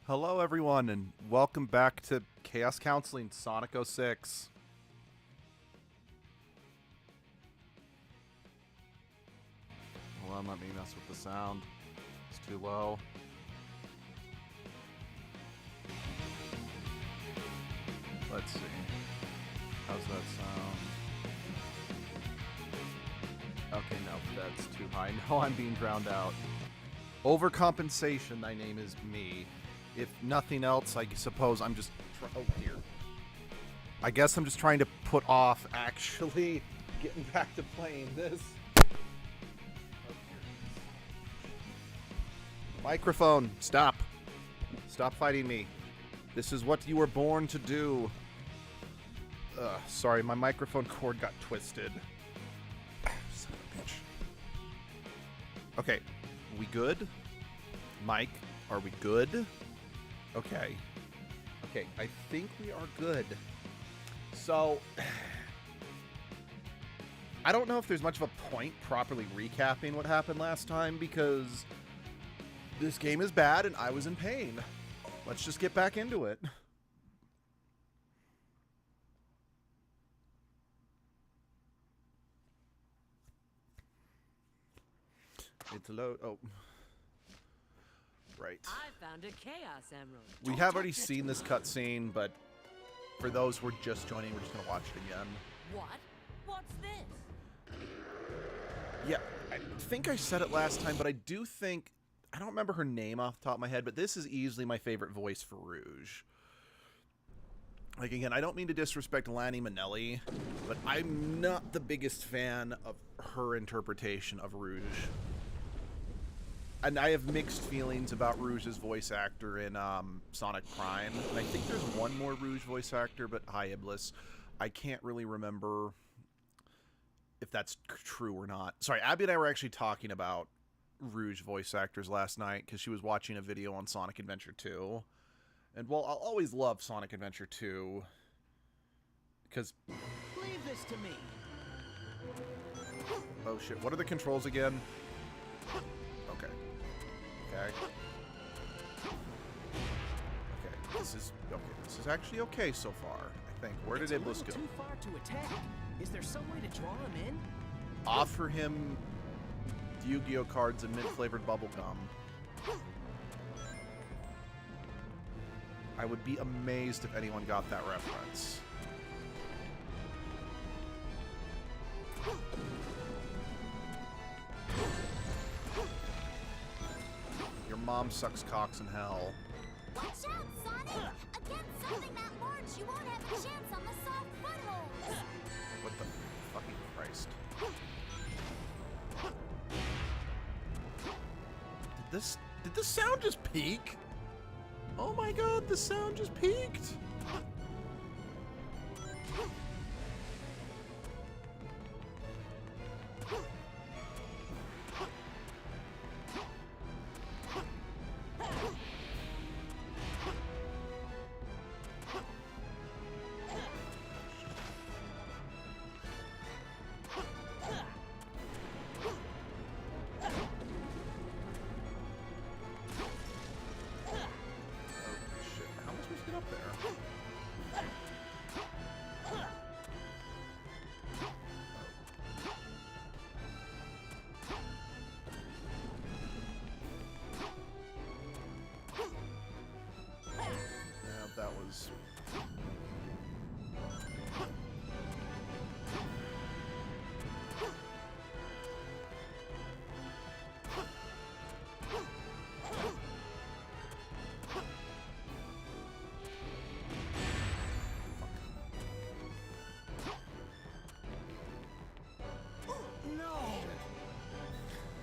Hello, everyone, and welcome back to Chaos Counseling Sonic 06. Hold on, let me mess with the sound. It's too low. Let's see. How's that sound? Okay, no, that's too high. No, I'm being drowned out. Overcompensation, thy name is me. If nothing else, I suppose I'm just... Oh, dear. I guess I'm just trying to put off actually getting back to playing this. Oh, microphone, stop. Stop fighting me. This is what you were born to do. Sorry, my microphone cord got twisted. Son of a bitch. Okay, we good? Mike, are we good? Okay. Okay, I think we are good. So, I don't know if there's much of a point properly recapping what happened last time because this game is bad and I was in pain. Let's just get back into it. It's low. Oh. Right. I found a Chaos Emerald. We have already seen this cutscene, but for those who are just joining, we're just going to watch it again. What? What's this? Yeah, I think I said it last time, but I do think... I don't remember her name off the top of my head, but this is easily my favorite voice for Rouge. Like, again, I don't mean to disrespect Lani Minelli, but I'm not the biggest fan of her interpretation of Rouge. And I have mixed feelings about Rouge's voice actor in Sonic Prime. And I think there's one more Rouge voice actor, but hi, Iblis. I can't really remember if that's true or not. Sorry, Abby and I were actually talking about Rouge voice actors last night because she was watching a video on Sonic Adventure 2. And while I'll always love Sonic Adventure 2, because... Leave this to me. Oh shit, what are the controls again? Okay. Okay. Okay, this is actually okay so far, I think. Where did Iblis go? Too far to attack. Is there some way to draw him in? Offer him Yu-Gi-Oh cards and mint-flavored bubblegum. I would be amazed if anyone got that reference. Your mom sucks cocks in hell. Watch out, Sonic! Against something that large, you won't have a chance on the soft footholds! What the fucking Christ? Did this sound just peak? Oh my god, the sound just peaked!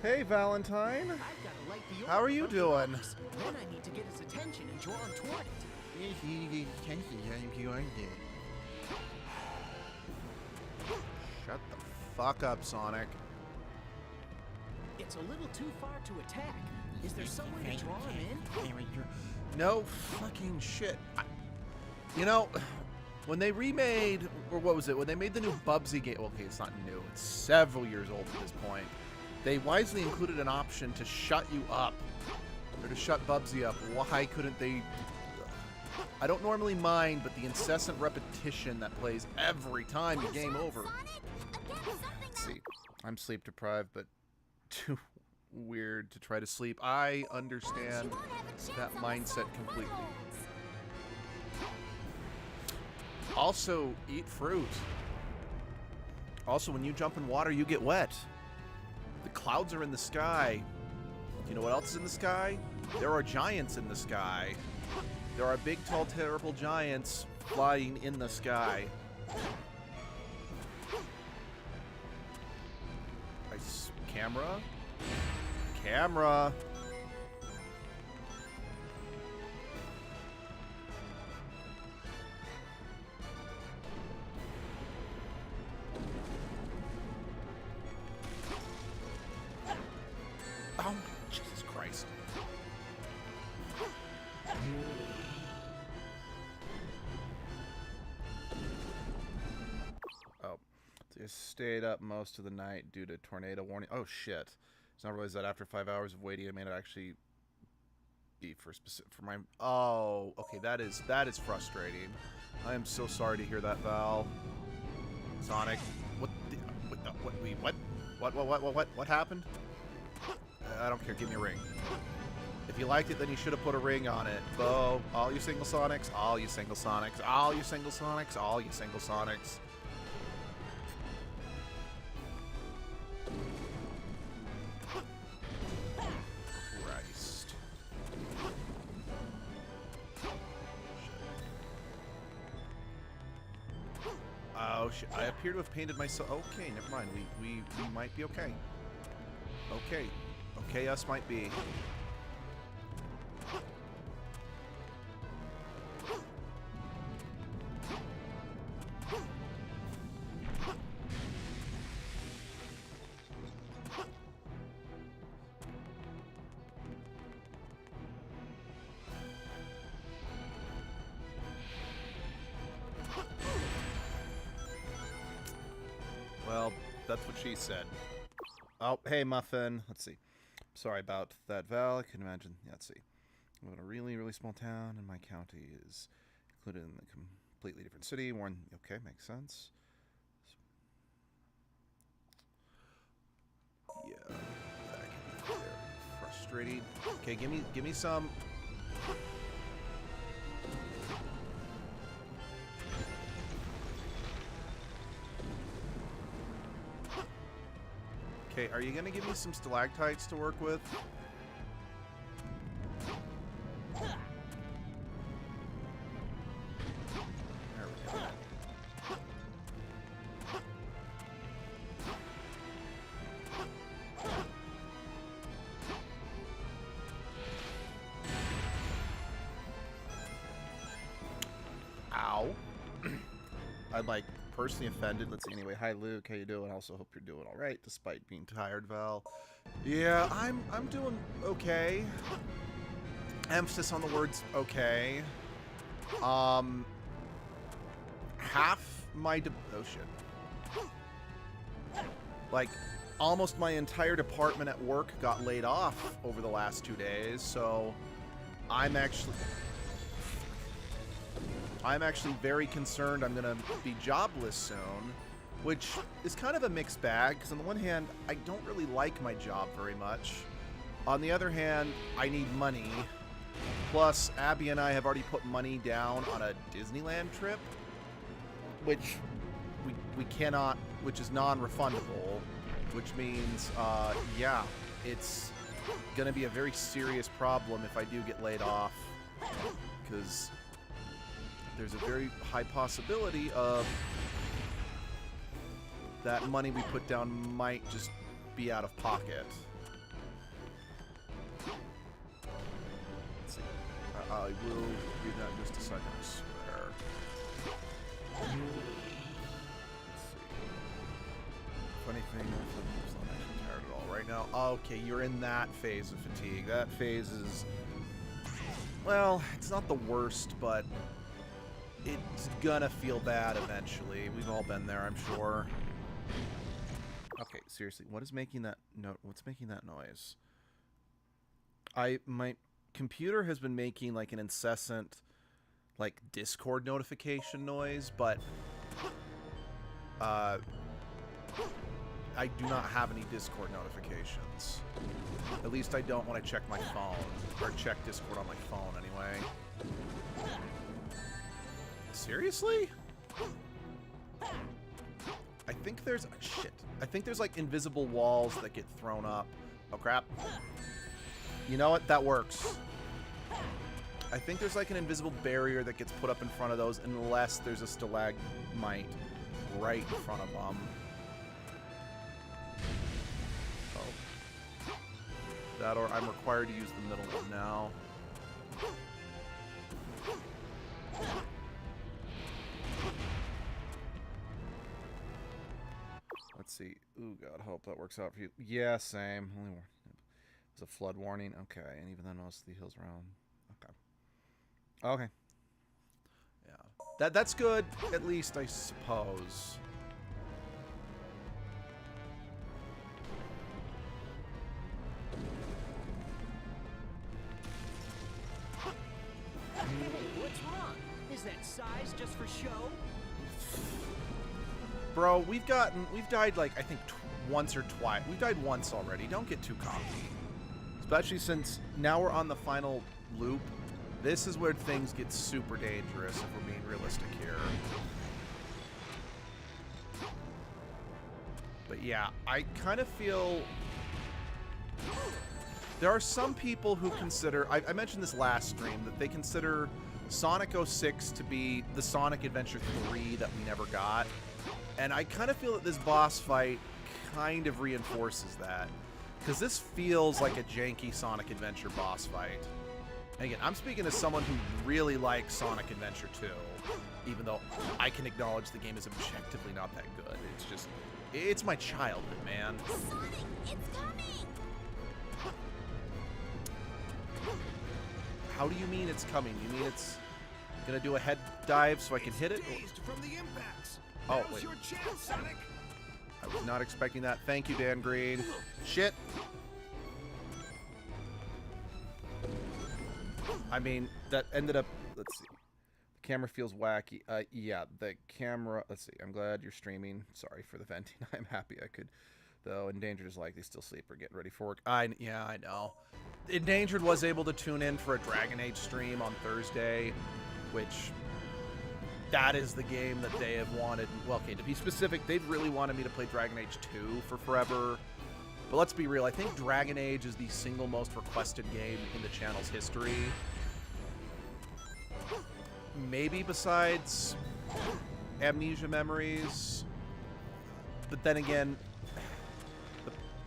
Hey, Valentine. I've got to light the How are you doing? Then I need to get his attention and draw him toward it. Shut the fuck up, Sonic. It's a little too far to attack. Is there some way to draw him in? No fucking shit. You know, when they remade, or what was it? When they made the new Bubsy game. Okay, it's not new. It's several years old at this point. They wisely included an option to shut you up They're to shut Bubsy up. Why couldn't they... I don't normally mind, but the incessant repetition that plays every time you game over. Let's see. I'm sleep deprived, but too weird to try to sleep. I understand that mindset completely. Also, eat fruit. Also, when you jump in water, you get wet. The clouds are in the sky. You know what else is in the sky? There are giants in the sky. There are big, tall, terrible giants flying in the sky. Camera? Camera! Oh, Jesus Christ. Oh. So you stayed up most of the night due to tornado warning. Oh, shit. It's not realized that after 5 hours of waiting, I may not actually be for my... Oh, okay, that is frustrating. I am so sorry to hear that, Val. Sonic, what happened? I don't care, give me a ring. If you liked it, then you should have put a ring on it. Bo, all you single Sonics, all you single Sonics, all you single Sonics, all you single Sonics. Christ. Oh shit, I appear to have painted myself. Okay, never mind. We might be okay. Okay. Okay, us might be. Well, that's what she said. Oh, hey, Muffin. Let's see. Sorry about that, Val. I can imagine. Yeah, let's see. I live in a really, really small town, and my county is included in a completely different city. One, okay, makes sense. Yeah, that can be very frustrating. Okay, give me some. Okay, are you gonna give me some stalactites to work with? There we go. Ow. I'm like personally offended. Let's see. Anyway, hi Luke, how you doing? Also hope you're doing all right despite being tired, Val. Yeah, I'm doing okay. Emphasis on the words okay. Half my oh shit. Like almost my entire department at work got laid off over the last 2 days, so I'm actually very concerned I'm gonna be jobless soon, which is kind of a mixed bag, because on the one hand, I don't really like my job very much. On the other hand, I need money. Plus, Abby and I have already put money down on a Disneyland trip, which we cannot, which is non-refundable, which means, yeah, it's gonna be a very serious problem if I do get laid off, because there's a very high possibility of that money we put down might just be out of pocket. Let's see. I will do that in just a second, I swear. Let's see. Funny thing, I'm not actually tired at all right now. Okay, you're in that phase of fatigue. That phase is, well, it's not the worst, but it's gonna feel bad eventually. We've all been there, I'm sure. Okay, seriously, what is making that what's making that noise? My computer has been making like an incessant like Discord notification noise, but I do not have any Discord notifications. At least I don't when I check my phone or check Discord on my phone anyway. Seriously? I think there's shit. I think there's like invisible walls that get thrown up. Oh crap. You know what? That works. I think there's like an invisible barrier that gets put up in front of those unless there's a stalagmite right in front of them. Oh. That or I'm required to use the middle one now. Let's see. Ooh, God, hope that works out for you. Yeah, same. Only more. It's a flood warning. Okay, and even then, most of the hills around. Okay. Okay. Yeah. That's good, at least, I suppose. What's wrong? Is that size just for show? Bro, we've died like, I think once or twice. We've died once already. Don't get too cocky. Especially since now we're on the final loop. This is where things get super dangerous if we're being realistic here. But yeah, I kind of feel... There are some people who consider... I mentioned this last stream, that they consider Sonic 06 to be the Sonic Adventure 3 that we never got. And I kind of feel that this boss fight kind of reinforces that. Because this feels like a janky Sonic Adventure boss fight. And again, I'm speaking as someone who really likes Sonic Adventure 2. Even though I can acknowledge the game is objectively not that good. It's just... It's my childhood, man. Sonic, it's coming! How do you mean it's coming? You mean it's gonna do a head dive so I can hit it? Dazed from the impacts. Oh, Now's wait. your chance, Sonic. I was not expecting that. Thank you, Dan Green. Shit. I mean, that ended up... Let's see. The camera feels wacky. Yeah, the camera... Let's see. I'm glad you're streaming. Sorry for the venting. I'm happy I could... Though Endangered is like they still sleep or getting ready for work. Yeah, I know. Endangered was able to tune in for a Dragon Age stream on Thursday, which... That is the game that they have wanted. Well, okay, to be specific, they've really wanted me to play Dragon Age 2 for forever. But let's be real, I think Dragon Age is the single most requested game in the channel's history. Maybe besides Amnesia Memories. But then again,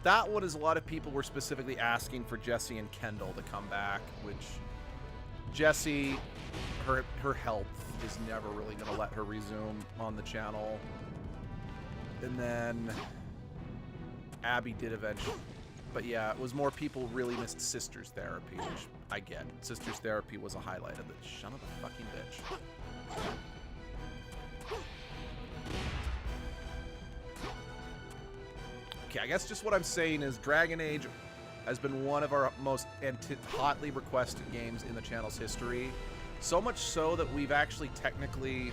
that one is a lot of people were specifically asking for Jessie and Kendall to come back, which Jessie, her health is never really going to let her resume on the channel. And then Abby did eventually. But yeah, it was more people really missed Sisters Therapy, which I get. Sisters Therapy was a highlight of it. Son of a fucking bitch. Okay, I guess just what I'm saying is Dragon Age has been one of our most hotly requested games in the channel's history. So much so that we've actually technically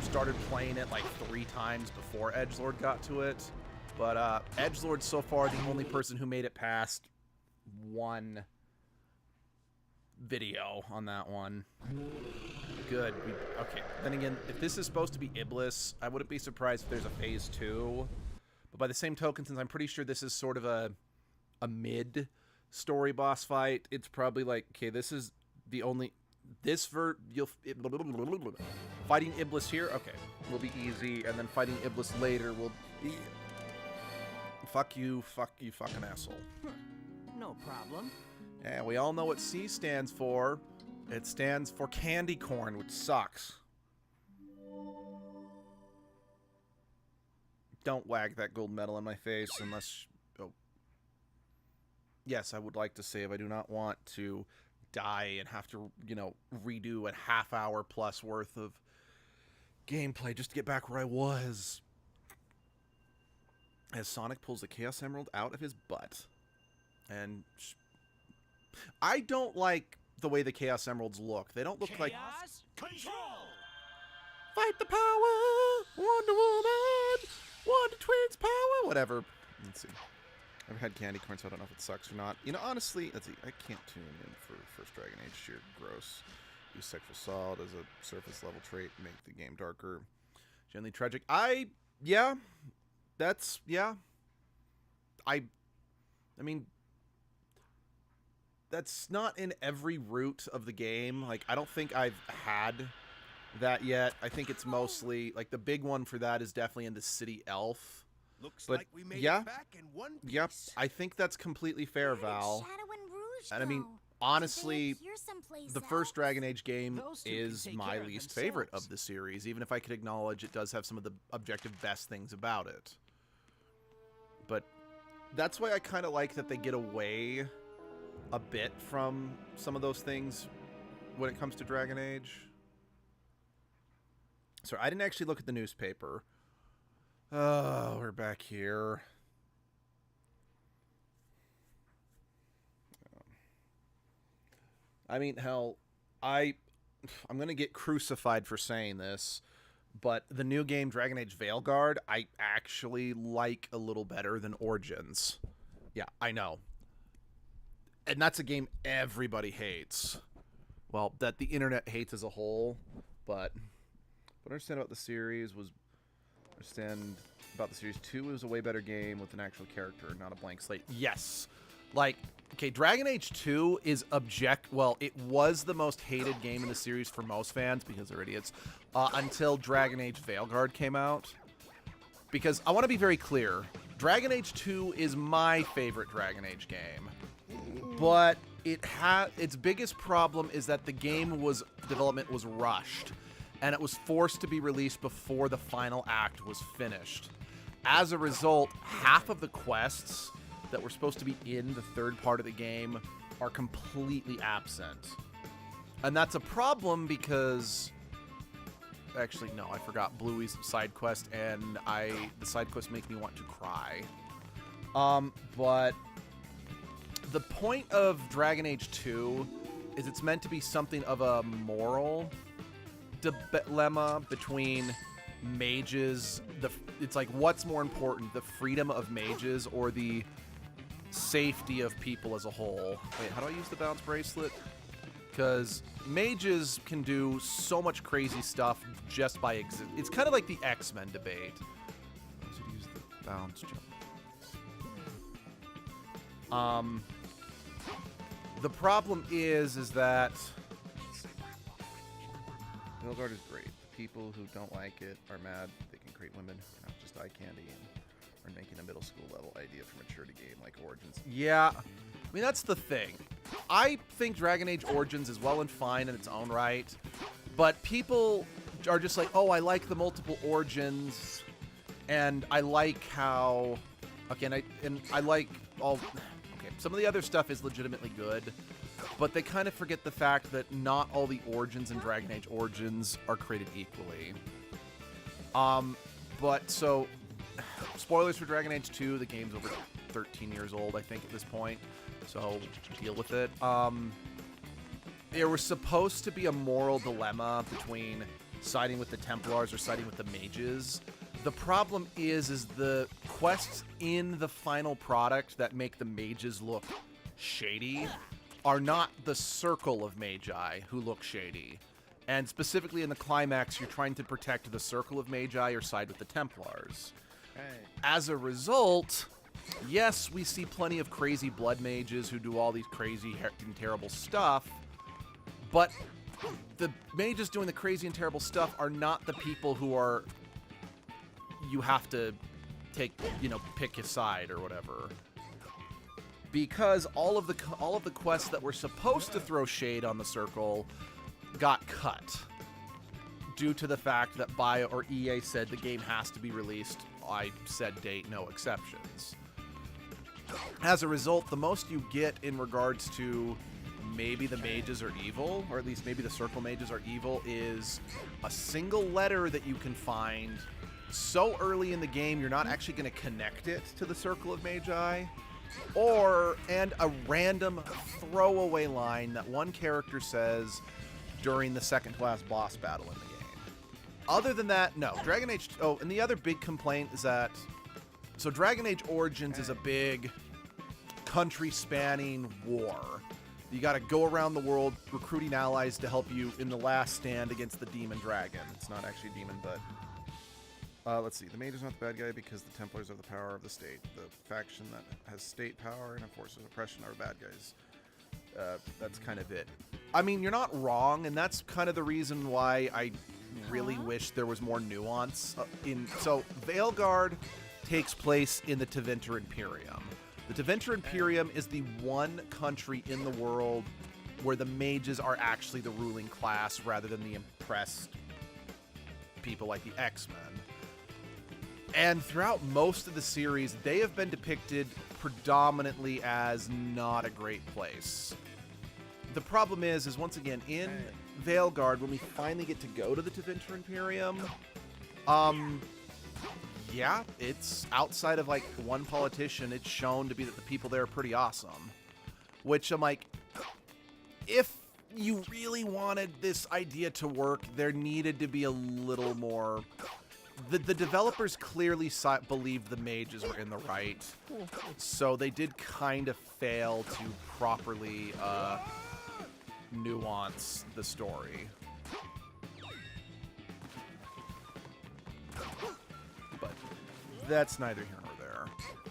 started playing it like 3 times before Edgelord got to it. But Edgelord's so far the only person who made it past 1 video on that one. Good. Okay, then again, if this is supposed to be Iblis, I wouldn't be surprised if there's a phase 2. But by the same token, since I'm pretty sure this is sort of a mid-story boss fight, it's probably like, okay, this is the only... Fighting Iblis here, okay, will be easy, and then fighting Iblis later will be... Fuck you, fucking asshole. No problem. And we all know what C stands for. It stands for candy corn, which sucks. Don't wag that gold medal in my face unless... Oh. Yes, I would like to save. I do not want to die and have to, you know, redo a half-hour plus worth of gameplay just to get back where I was. As Sonic pulls the Chaos Emerald out of his butt and I don't like the way the Chaos Emeralds look. They don't look like... Chaos control. Fight the power! Wonder Woman! Wonder Twins power! Whatever. Let's see. I've had candy corn, so I don't know if it sucks or not. You know, honestly, let's see. I can't tune in for First Dragon Age. Sheer gross. Use sexual assault as a surface level trait. Make the game darker. Generally tragic. Yeah. That's, yeah. I mean, that's not in every route of the game. Like, I don't think I've had that yet. I think it's mostly, like, the big one for that is definitely in the City Elf. Looks But, like we made yeah. it back in one piece. Yep, I think that's completely fair, Val. Shadow and Rouge, And I mean, though. honestly, Did they appear someplace the first else? Dragon Age game Those two can is take my care of least favorite themselves. of the series, even if I could acknowledge it does have some of the objective best things about it. But that's why I kind of like that they get away a bit from some of those things when it comes to Dragon Age. So I didn't actually look at the newspaper. Oh, we're back here. I mean, hell, I'm going to get crucified for saying this, but the new game Dragon Age Veilguard, I actually like a little better than Origins. Yeah, I know. And that's a game everybody hates. Well, that the internet hates as a whole, but what I understand about the series was... Understand about the series 2 was a way better game with an actual character, not a blank slate. Yes. Like, okay, Dragon Age 2 is well, it was the most hated game in the series for most fans because they're idiots, until Dragon Age Veilguard came out. Because I want to be very clear, Dragon Age 2 is my favorite Dragon Age game. But its biggest problem is that the game development was rushed, and it was forced to be released before the final act was finished. As a result, half of the quests that were supposed to be in the third part of the game are completely absent. And that's a problem because... Actually, no, I forgot Bluey's side quest, and the side quest make me want to cry. But the point of Dragon Age 2 is it's meant to be something of a moral dilemma between mages. It's like, what's more important, the freedom of mages or the safety of people as a whole? Wait, how do I use the bounce bracelet? Because mages can do so much crazy stuff just by it's kind of like the X-Men debate. I should use the bounce jump. The problem is that Veilguard is great. The people who don't like it are mad they can create women who are not just eye candy and are making a middle school level idea for maturity game like Origins. Yeah, I mean, that's the thing. I think Dragon Age Origins is well and fine in its own right, but people are just like, oh, I like the multiple Origins, and I like how... Okay, and I like all... Okay, some of the other stuff is legitimately good, but they kind of forget the fact that not all the Origins in Dragon Age Origins are created equally. But so... Spoilers for Dragon Age 2, the game's over 13 years old, I think, at this point. So, deal with it. There was supposed to be a moral dilemma between siding with the Templars or siding with the mages. The problem is the quests in the final product that make the mages look shady are not the circle of magi who look shady. And specifically in the climax, you're trying to protect the circle of magi or side with the Templars. As a result, yes, we see plenty of crazy blood mages who do all these crazy and terrible stuff, but the mages doing the crazy and terrible stuff are not the people who are... You have to pick a side or whatever. Because all of the quests that were supposed to throw shade on the circle got cut due to the fact that Bio or EA said the game has to be released. I said date, no exceptions. As a result, the most you get in regards to maybe the mages are evil, or at least maybe the circle mages are evil, is a single letter that you can find so early in the game you're not actually going to connect it to the circle of magi, and a random throwaway line that one character says during the second to last boss battle in the game. Other than that, no. Dragon Age... Oh, and the other big complaint is that... So Dragon Age Origins is a big country-spanning war. You got to go around the world recruiting allies to help you in the last stand against the demon dragon. It's not actually a demon, but... let's see. The mage is not the bad guy because the Templars are the power of the state. The faction that has state power and enforces oppression are bad guys. That's kind of it. I mean, you're not wrong, and that's kind of the reason why I really wish there was more nuance. So, Veilguard takes place in the Tevinter Imperium. The Tevinter Imperium is the one country in the world where the mages are actually the ruling class rather than the oppressed people like the X-Men. And throughout most of the series, they have been depicted predominantly as not a great place. The problem is once again, in Veilguard, when we finally get to go to the Tevinter Imperium, yeah, it's outside of like one politician, it's shown to be that the people there are pretty awesome. Which I'm like, if you really wanted this idea to work, there needed to be a little more... The developers clearly believed the mages were in the right, so they did kind of fail to properly nuance the story. But that's neither here nor there.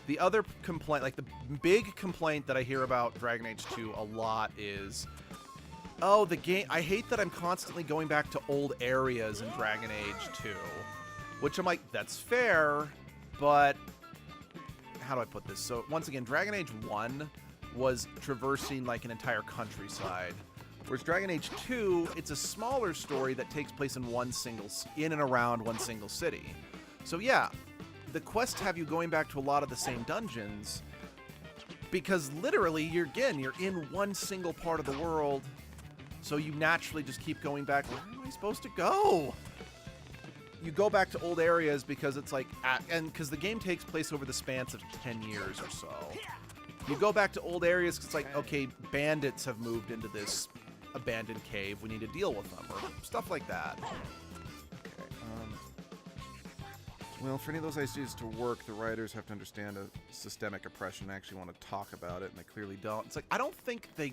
The other complaint, like the big complaint that I hear about Dragon Age 2 a lot is, oh, the game, I hate that I'm constantly going back to old areas in Dragon Age 2. Which I'm like, that's fair, but how do I put this? So once again, Dragon Age 1 was traversing like an entire countryside. Whereas Dragon Age 2, it's a smaller story that takes place in and around one single city. So yeah, the quests have you going back to a lot of the same dungeons because literally you're in one single part of the world. So you naturally just keep going back. Where am I supposed to go? You go back to old areas because it's like, and because the game takes place over the spans of 10 years or so. You go back to old areas because it's like, okay, bandits have moved into this abandoned cave. We need to deal with them, or stuff like that. Okay, well, for any of those ideas to work, the writers have to understand a systemic oppression and actually want to talk about it, and they clearly don't. It's like, I don't think they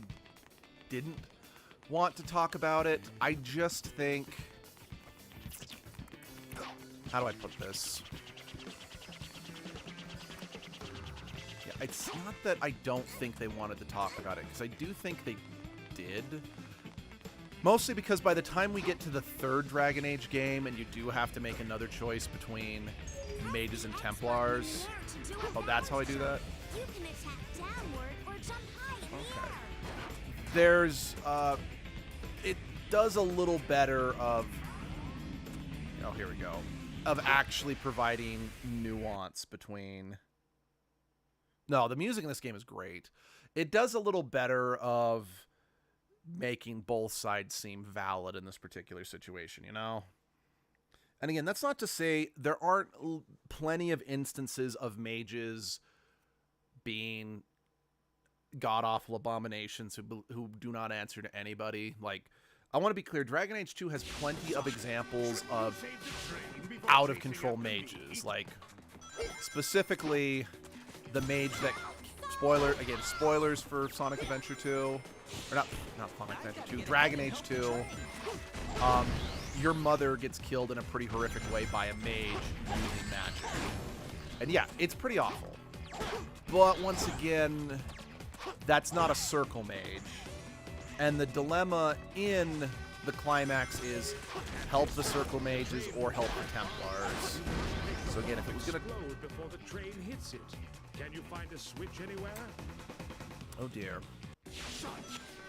didn't want to talk about it. I just think... How do I put this? Yeah, it's not that I don't think they wanted to talk about it, because I do think they did. Mostly because by the time we get to the third Dragon Age game, and you do have to make another choice between mages and Templars. Oh, that's how I do that? You can attack downward or jump high in the Okay. air. There's, it does a little better of, oh, here we go, of actually providing nuance between... No, the music in this game is great. It does a little better of making both sides seem valid in this particular situation, you know? And again, that's not to say there aren't plenty of instances of mages being god-awful abominations who do not answer to anybody. Like, I want to be clear, Dragon Age 2 has plenty of examples of out-of-control mages. Like, specifically, the mage that... spoilers for Sonic Adventure 2. Or not Sonic Adventure 2, Dragon Age 2. Your mother gets killed in a pretty horrific way by a mage using magic. And yeah, it's pretty awful. But once again, that's not a circle mage. And the dilemma in the climax is help the circle mages or help the Templars. So again, if it was gonna... Explode before the train hits it. Can you find a switch anywhere? Oh dear. Son,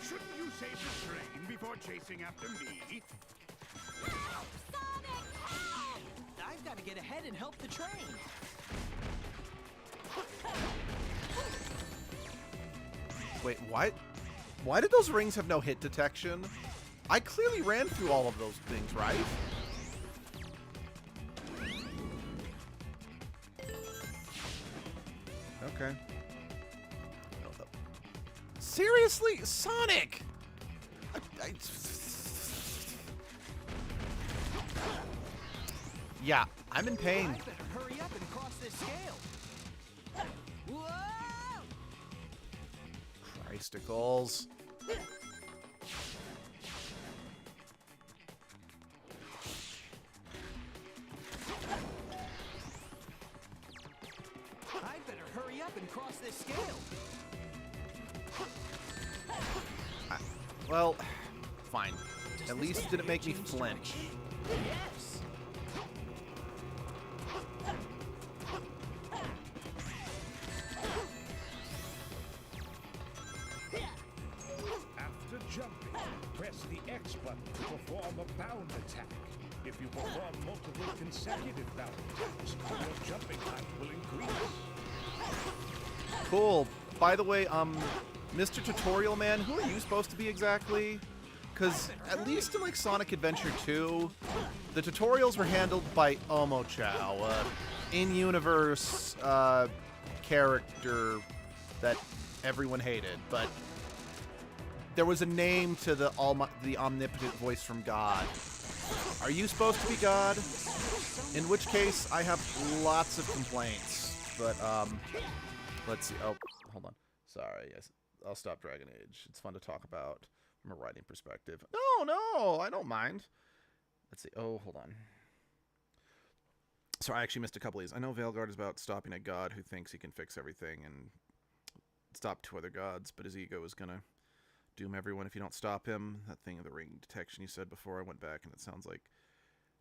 shouldn't you save the train before chasing after me? I've got to get ahead and help the train. Wait, what? Why did those rings have no hit detection? I clearly ran through all of those things, right? Okay. Seriously? Sonic! Yeah, I'm in pain. I better hurry up and cross this scale. Whoa! Christacles. I better hurry up and cross this scale. Well, fine. At least it didn't make me flinch. Yes. After jumping, press the X button to perform a bound attack. If you perform multiple consecutive bound attacks, your jumping height will increase. Cool. By the way, Mr. Tutorial Man, who are you supposed to be exactly? Because at least in like Sonic Adventure 2, the tutorials were handled by Omochao, in-universe character that everyone hated, but there was a name to the omnipotent voice from God. Are you supposed to be God? In which case, I have lots of complaints. But let's see. Oh, hold on. Sorry, I'll stop Dragon Age. It's fun to talk about from a writing perspective. No, I don't mind. Let's see. Oh, hold on. Sorry, I actually missed a couple of these. I know Veilguard is about stopping a god who thinks he can fix everything and stop two other gods, but his ego is gonna doom everyone if you don't stop him. That thing of the ring detection you said before, I went back and it sounds like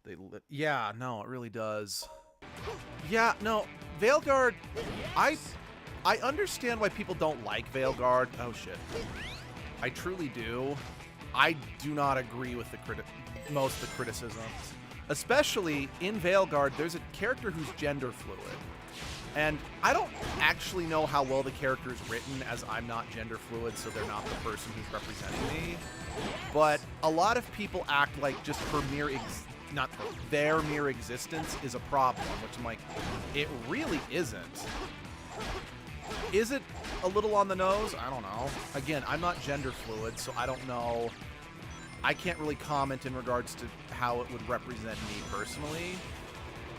they lit. Yeah, no, it really does. Yeah, no, Veilguard, I understand why people don't like Veilguard. Oh shit. I truly do. I do not agree with most of the criticisms. Especially in Veilguard, there's a character who's gender fluid. And I don't actually know how well the character is written, as I'm not gender fluid, so they're not the person who's representing me. But a lot of people act like just their mere existence is a problem, which I'm like, it really isn't. Is it a little on the nose? I don't know. Again, I'm not gender fluid, so I don't know. I can't really comment in regards to how it would represent me personally.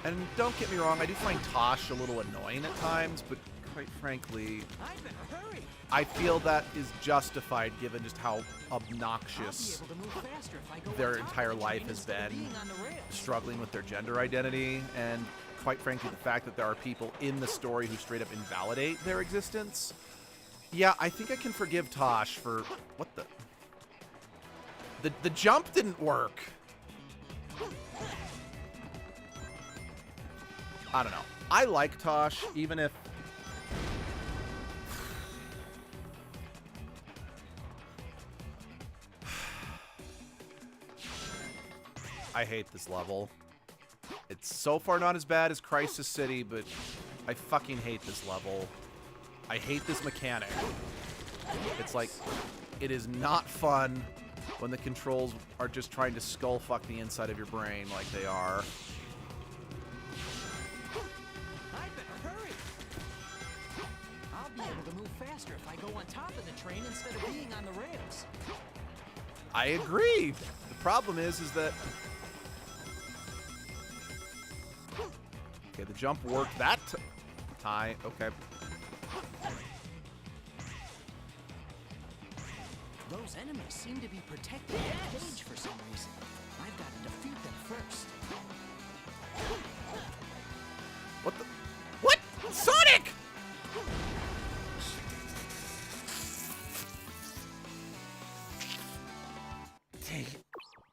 And don't get me wrong, I do find Tosh a little annoying at times, but quite frankly, I better hurry. I feel that is justified given just how obnoxious I'll be able to move faster if I go their on top entire of the life train has instead of been being on the rails. struggling with their gender identity, and quite frankly, the fact that there are people in the story who straight up invalidate their existence. Yeah, I think I can forgive Tosh for... What the... The jump didn't work. I don't know. I like Tosh, even if... I hate this level. It's so far not as bad as Crisis City, but I fucking hate this level. I hate this mechanic. It's like, it is not fun when the controls are just trying to skull fuck the inside of your brain like they are. I better hurry. I'll be able to move faster if I go on top of the train instead of being on the rails. I agree. The problem is that... Okay, the jump worked that time. Okay. Those enemies seem to be protecting the cage for some reason. I've got to defeat them first. What the... What? Sonic!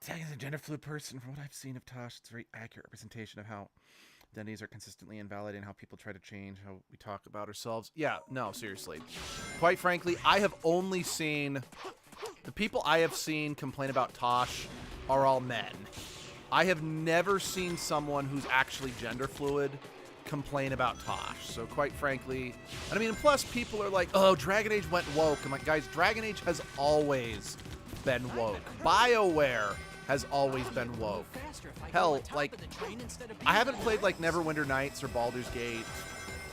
Taking as a gender fluid person, from what I've seen of Tosh, it's a very accurate representation of how identities are consistently invalidated and how people try to change how we talk about ourselves. Yeah, no, seriously. Quite frankly, I have only seen... The people I have seen complain about Tosh are all men. I have never seen someone who's actually gender fluid complain about Tosh. So quite frankly, and I mean, plus people are like, oh, Dragon Age went woke. I'm like, guys, Dragon Age has always been woke. BioWare has always been woke. Hell, like, I haven't played like Neverwinter Nights or Baldur's Gate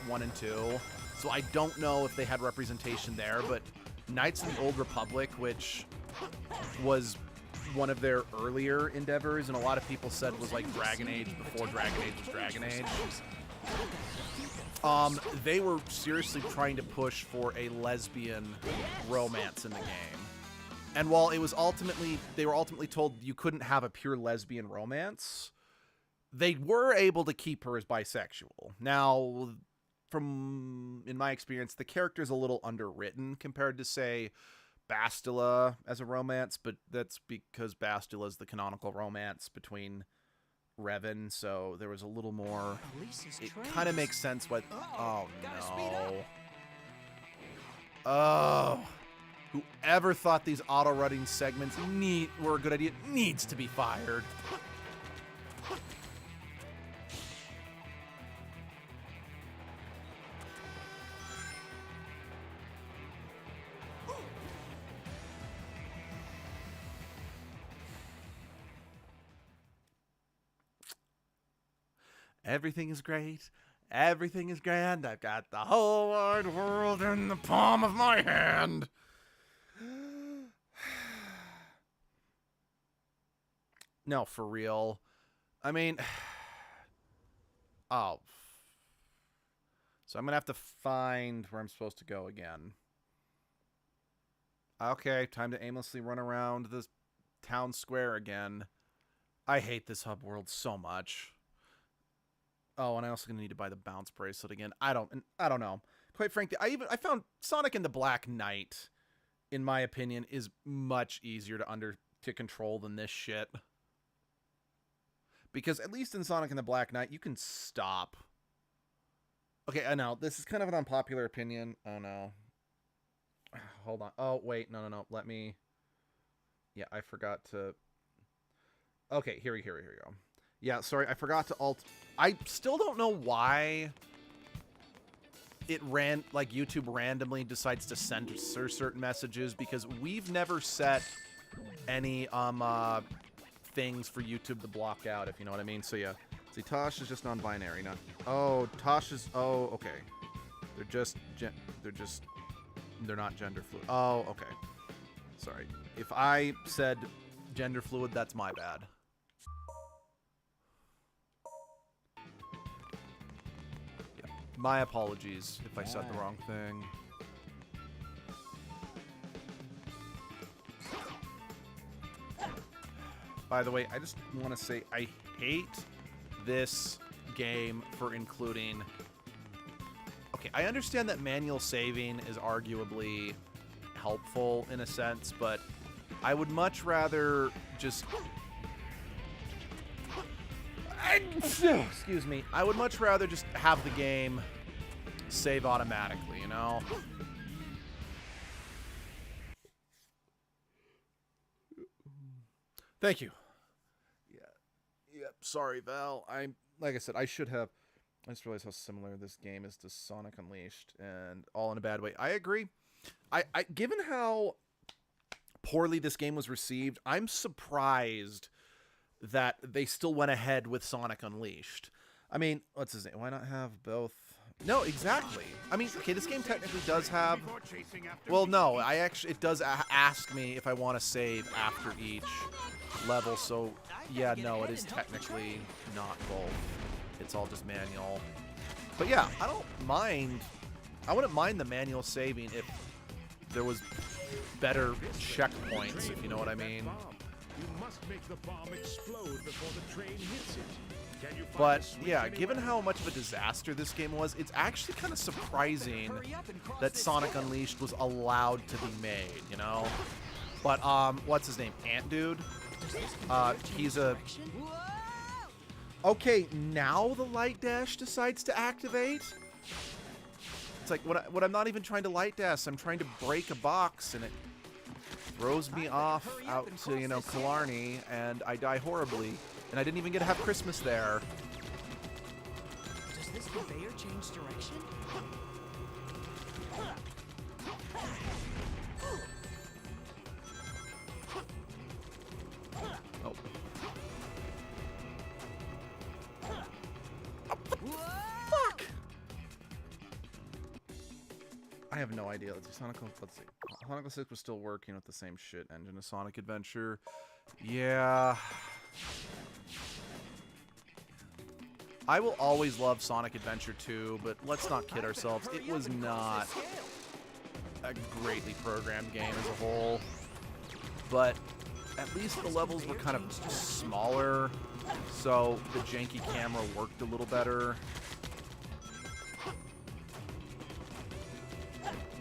1 and 2, so I don't know if they had representation there, but Knights of the Old Republic, which was one of their earlier endeavors, and a lot of people said was like Dragon Age before Dragon Age was Dragon Age. They were seriously trying to push for a lesbian romance in the game. And while it was they were ultimately told you couldn't have a pure lesbian romance, they were able to keep her as bisexual. Now, in my experience, the character's a little underwritten compared to, say, Bastila as a romance, but that's because Bastila is the canonical romance between Revan, so there was a little more. It kind of makes sense what. Oh no. Oh. Whoever thought these auto-running segments were a good idea needs to be fired. Everything is great. Everything is grand. I've got the whole wide world in the palm of my hand. No, for real. I mean, oh. So I'm going to have to find where I'm supposed to go again. Okay, time to aimlessly run around the town square again. I hate this hub world so much. Oh, and I also gonna need to buy the bounce bracelet again. I don't know. Quite frankly, I found Sonic and the Black Knight, in my opinion, is much easier to control than this shit. Because at least in Sonic and the Black Knight, you can stop. Okay, I know this is kind of an unpopular opinion. Oh no. Hold on. Oh wait, no. Let me. Yeah, I forgot to. Okay, here we go. Yeah, sorry, I forgot to I still don't know why YouTube randomly decides to censor certain messages, because we've never set any things for YouTube to block out, if you know what I mean. So yeah, see, Tosh is just non-binary, not. Oh, Tosh is. Oh, okay. They're not gender fluid. Oh, okay. Sorry, if I said gender fluid, that's my bad. My apologies if I said the wrong thing. By the way, I just want to say I hate this game for including... Okay, I understand that manual saving is arguably helpful in a sense, but I would much rather just... Excuse me. I would much rather just have the game save automatically, you know? Thank you. Yeah. Yep. Sorry, Val. Like I said, I just realized how similar this game is to Sonic Unleashed, and all in a bad way. I agree. Given how poorly this game was received, I'm surprised that they still went ahead with Sonic Unleashed. I mean, what's his name? Why not have both? No, exactly. I mean, okay, this game technically does have... Well, no, it does ask me if I want to save after each level, so yeah, no, it is technically not both. It's all just manual. But yeah, I wouldn't mind the manual saving if there was better checkpoints, if you know what I mean. You must make the bomb explode before the train hits it. Can you find But yeah, given how much of a disaster this game was, it's actually kind of surprising that Sonic Unleashed was allowed to be made, you know? But what's his name? Ant Dude? He's a... Okay, now the light dash decides to activate? It's like, when I'm not even trying to light dash, I'm trying to break a box, and it throws me off out to, you know, Killarney, and I die horribly. And I didn't even get to have Christmas there. Does this conveyor change direction? Oh. Fuck! I have no idea. Let's see. Sonic. Let's see. Sonic 6 was still working with the same shit engine as Sonic Adventure. Yeah. I will always love Sonic Adventure 2, but let's not kid ourselves. It was not a greatly programmed game as a whole. But at least the levels were kind of smaller, so the janky camera worked a little better.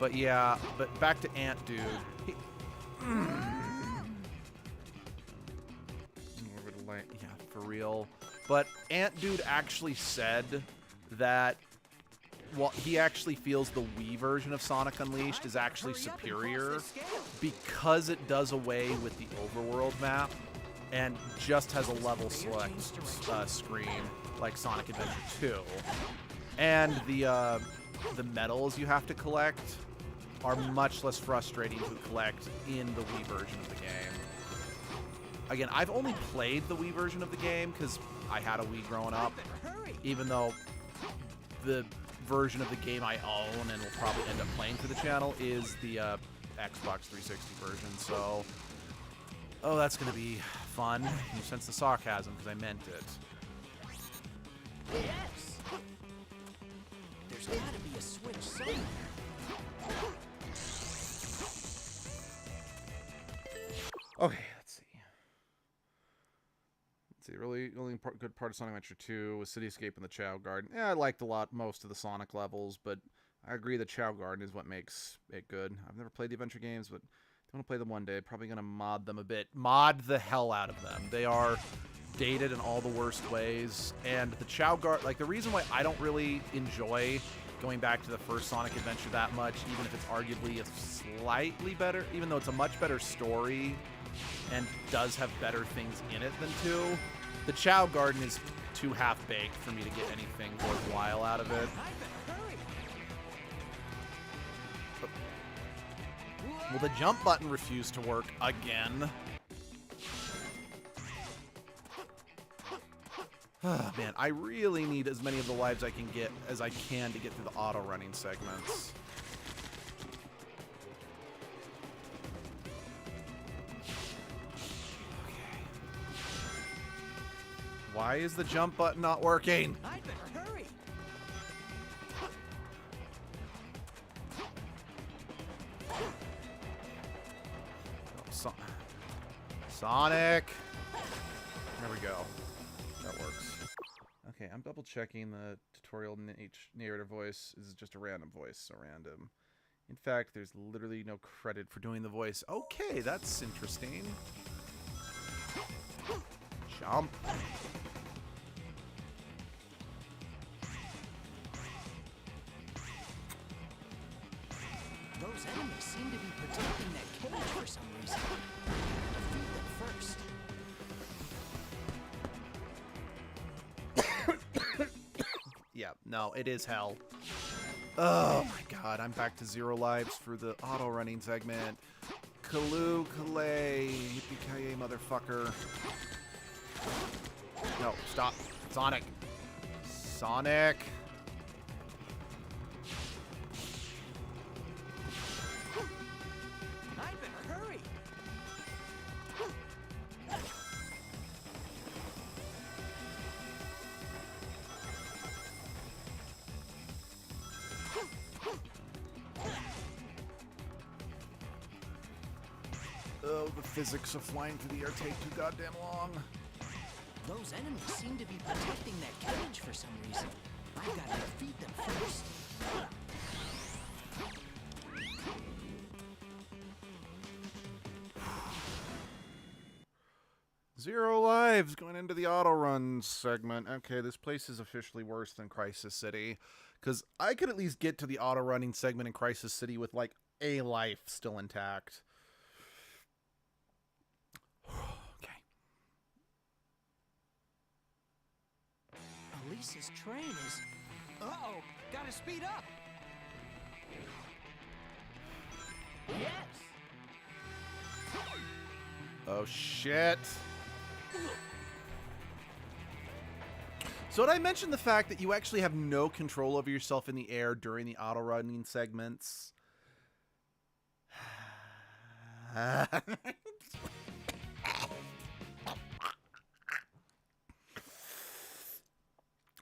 But yeah, but back to Ant Dude. Yeah, for real. But Ant Dude actually said that, well, he actually feels the Wii version of Sonic Unleashed is actually superior because it does away with the overworld map and just has a level select screen like Sonic Adventure 2. And the medals you have to collect are much less frustrating to collect in the Wii version of the game. Again, I've only played the Wii version of the game because I had a Wii growing up, even though the version of the game I own and will probably end up playing for the channel is the Xbox 360 version. So, oh, that's going to be fun. You sense the sarcasm because I meant it. Yes! There's gotta be a switch somewhere. Okay, let's see. Really, the only good part of Sonic Adventure 2 was Cityscape and the Chao Garden. Yeah, I liked most of the Sonic levels, but I agree the Chao Garden is what makes it good. I've never played the adventure games, but I want to play them one day. Probably going to mod them a bit. Mod the hell out of them. They are dated in all the worst ways, and the Chao Garden, like, the reason why I don't really enjoy going back to the first Sonic Adventure that much, even if it's arguably a slightly better, even though it's a much better story and does have better things in it than 2, the Chao Garden is too half-baked for me to get anything worthwhile out of it. Well, the jump button refused to work again. Oh, man, I really need as many of the lives I can get as I can to get through the auto-running segments. Why is the jump button not working? I'd better hurry. Oh, Sonic! There we go. That works. Okay, I'm double checking the tutorial narrator voice. This is just a random voice, so random. In fact, there's literally no credit for doing the voice. Okay, that's interesting. Jump. Those enemies seem to be protecting that cage for some reason. Defeat them first. Yeah, no, it is hell. Oh my god, I'm back to 0 lives for the auto-running segment. Kaloo, Kalay, yippee-ki-yay, motherfucker. No, stop. Sonic. Sonic. I'd better hurry. Oh, the physics of flying through the air take too goddamn long. Those enemies seem to be protecting that cage for some reason. I've got to defeat them first. 0 lives going into the auto run segment. Okay, this place is officially worse than Crisis City, because I could at least get to the auto running segment in Crisis City with like a life still intact. Okay. Elisa's train is... Uh-oh, gotta speed up. Yes. Oh shit. So did I mention the fact that you actually have no control over yourself in the air during the auto running segments?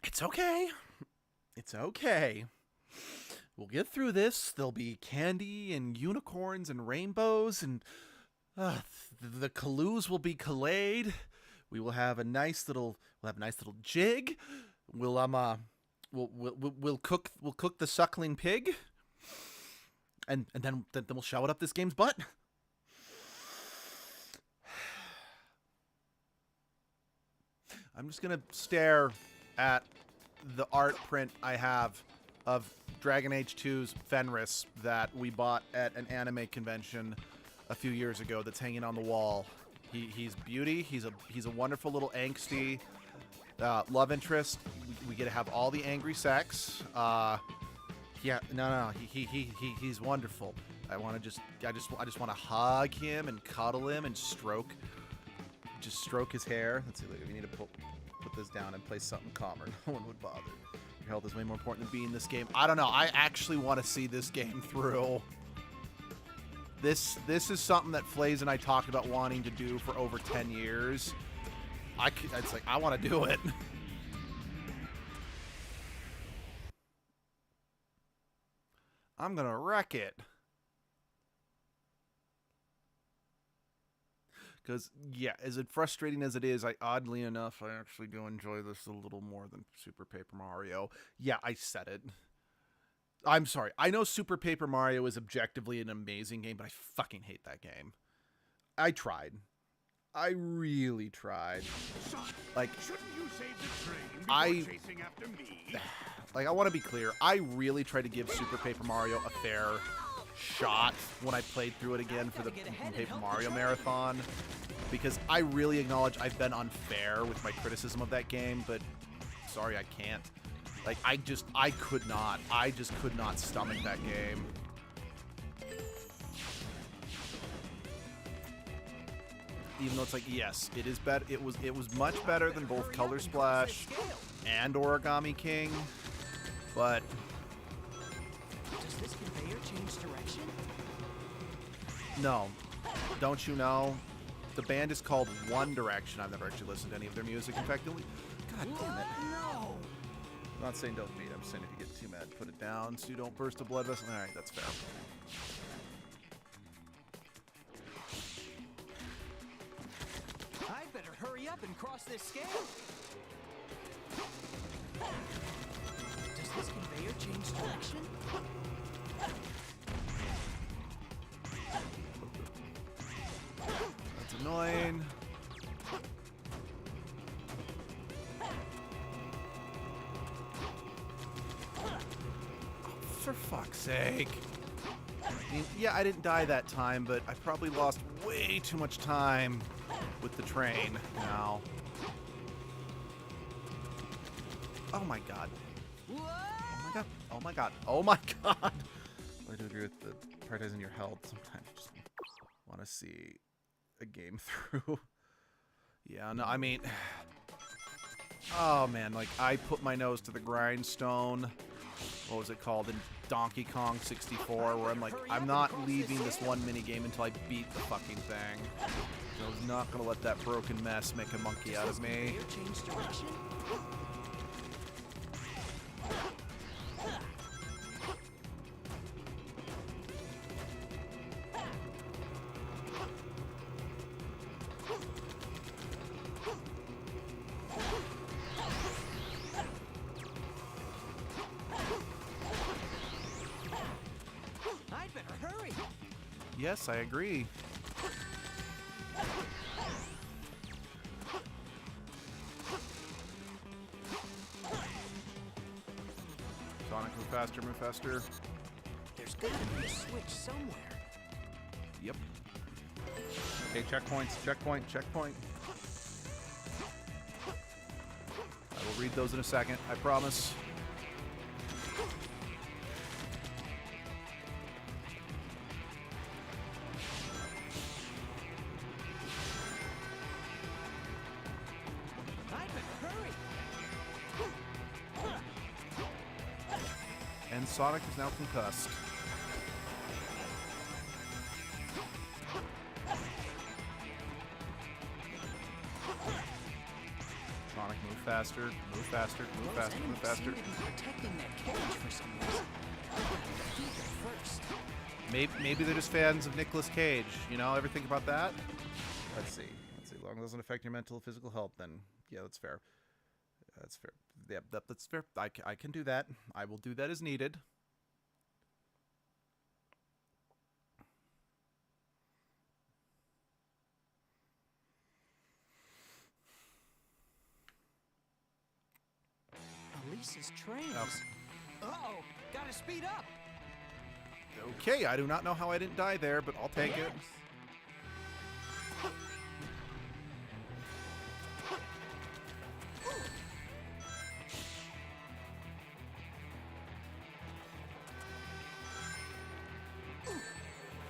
It's okay. It's okay. We'll get through this. There'll be candy and unicorns and rainbows, and the Kaloos will be Kaleid. We will have a nice little jig. We'll cook the suckling pig, and then we'll shove it up this game's butt. I'm just gonna stare at the art print I have of Dragon Age 2's Fenris that we bought at an anime convention a few years ago. That's hanging on the wall. He's beauty. He's a wonderful little angsty love interest. We get to have all the angry sex. Yeah, no. He's wonderful. I just want to hug him and cuddle him and stroke his hair. Let's see. We need to put this down and play something calmer. No one would bother. Your health is way more important than being this game. I don't know. I actually want to see this game through. This is something that Flays and I talked about wanting to do for over 10 years. It's like, I want to do it. I'm going to wreck it. Because, yeah, as frustrating as it is, oddly enough, I actually do enjoy this a little more than Super Paper Mario. Yeah, I said it. I'm sorry. I know Super Paper Mario is objectively an amazing game, but I fucking hate that game. I tried. I really tried. Like, Shouldn't you save the train before chasing after me? Like, I want to be clear. I really tried to give Super Paper Mario a fair shot when I played through it again for the Paper Mario Marathon, because I really acknowledge I've been unfair with my criticism of that game, but sorry, I can't. Like, I just could not stomach that game. Even though it's like, yes, it is better. It was much better than both Color Splash and Origami King, but Does this conveyor change direction? no, don't you know? The band is called One Direction. I've never actually listened to any of their music. In fact, God damn it. No. I'm not saying don't beat. I'm saying if you get too mad, put it down so you don't burst a blood vessel. All right, that's fair. I better hurry up and cross this scale. Does this conveyor change direction? That's annoying. For fuck's sake. I mean, yeah, I didn't die that time, but I probably lost way too much time with the train now. Oh my god. Oh my god. Oh my god. Oh my god. I do agree with the prioritizing your health. Sometimes you just want to see a game through. Yeah, no, I mean... Oh man, like, I put my nose to the grindstone. What was it called? In Donkey Kong 64, where I'm like, I'm not leaving this one minigame until I beat the fucking thing. I was not gonna let that broken mess make a monkey out of me. Change direction? I'd better hurry. Yes, I agree. Sonic, move faster, move faster. There's got to be a switch somewhere. Yep. Okay, checkpoints, checkpoint, checkpoint. I will read those in a second, I promise. I'd better hurry. And Sonic is now concussed. faster, move faster, move Those faster, move enemies faster. seem to be protecting that cage for some reason. I'm gonna defeat them first. Maybe they're just fans of Nicolas Cage. You know, ever think about that? Let's see. Let's see. As long as it doesn't affect your mental or physical health, then yeah, that's fair. That's fair. Yeah, that's fair. I can do that. I will do that as needed. Elise's train Oh. is... Uh-oh! Gotta speed up! Okay, I do not know how I didn't die there, but I'll take it.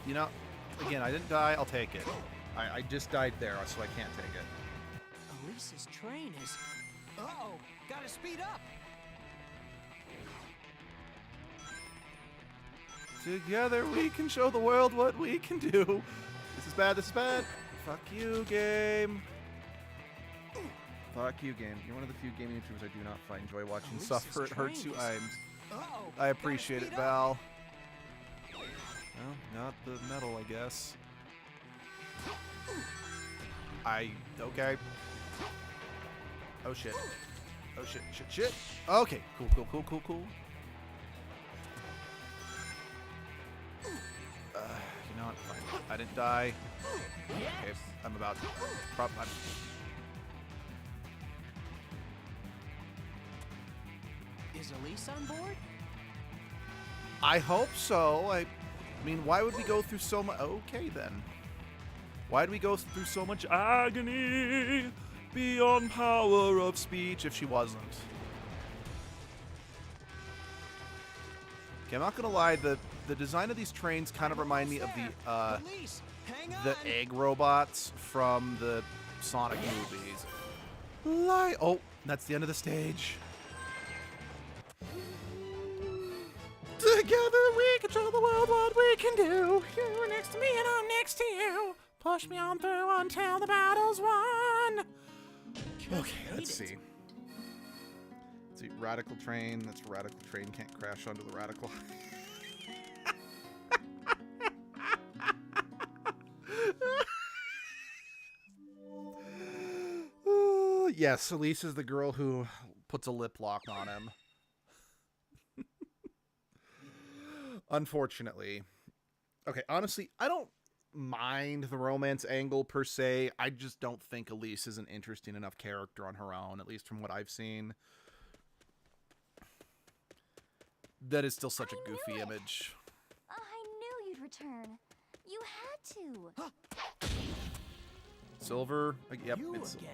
You know, again, I didn't die, I'll take it. I just died there, so I can't take it. Elise's train is... Uh-oh! Gotta speed up! Together we can show the world what we can do. This is bad, this is bad. Fuck you, game. Fuck you, game. You're one of the few gaming YouTubers I do not find enjoy watching Elise's suffer. It hurts you. train is- Uh-oh! I appreciate Gotta it, speed up. Val. Well, not the metal, I guess. Okay. Oh shit. Oh shit. Okay, cool. You know what? Fine. I didn't die. Okay, I'm about to. Is Elise on board? I hope so. I mean, why would we go through so much? Okay, then. Why did we go through so much agony beyond power of speech if she wasn't? Okay, I'm not gonna lie. The design of these trains kind of remind me of Elise, hang on! the egg robots from the Sonic movies. Oh, that's the end of the stage. Together we can show the world what we can do. You're next to me and I'm next to you. Push me on through until the battle's won. Okay, let's see. Let's see. Radical train. That's a radical train. Can't crash onto the radical. Yes, Elise is the girl who puts a lip lock on him. Unfortunately. Okay, honestly, I don't mind the romance angle per se. I just don't think Elise is an interesting enough character on her own, at least from what I've seen. That is still such a I goofy knew it. image. I knew you'd return. You had to. Silver, yep, You it's again.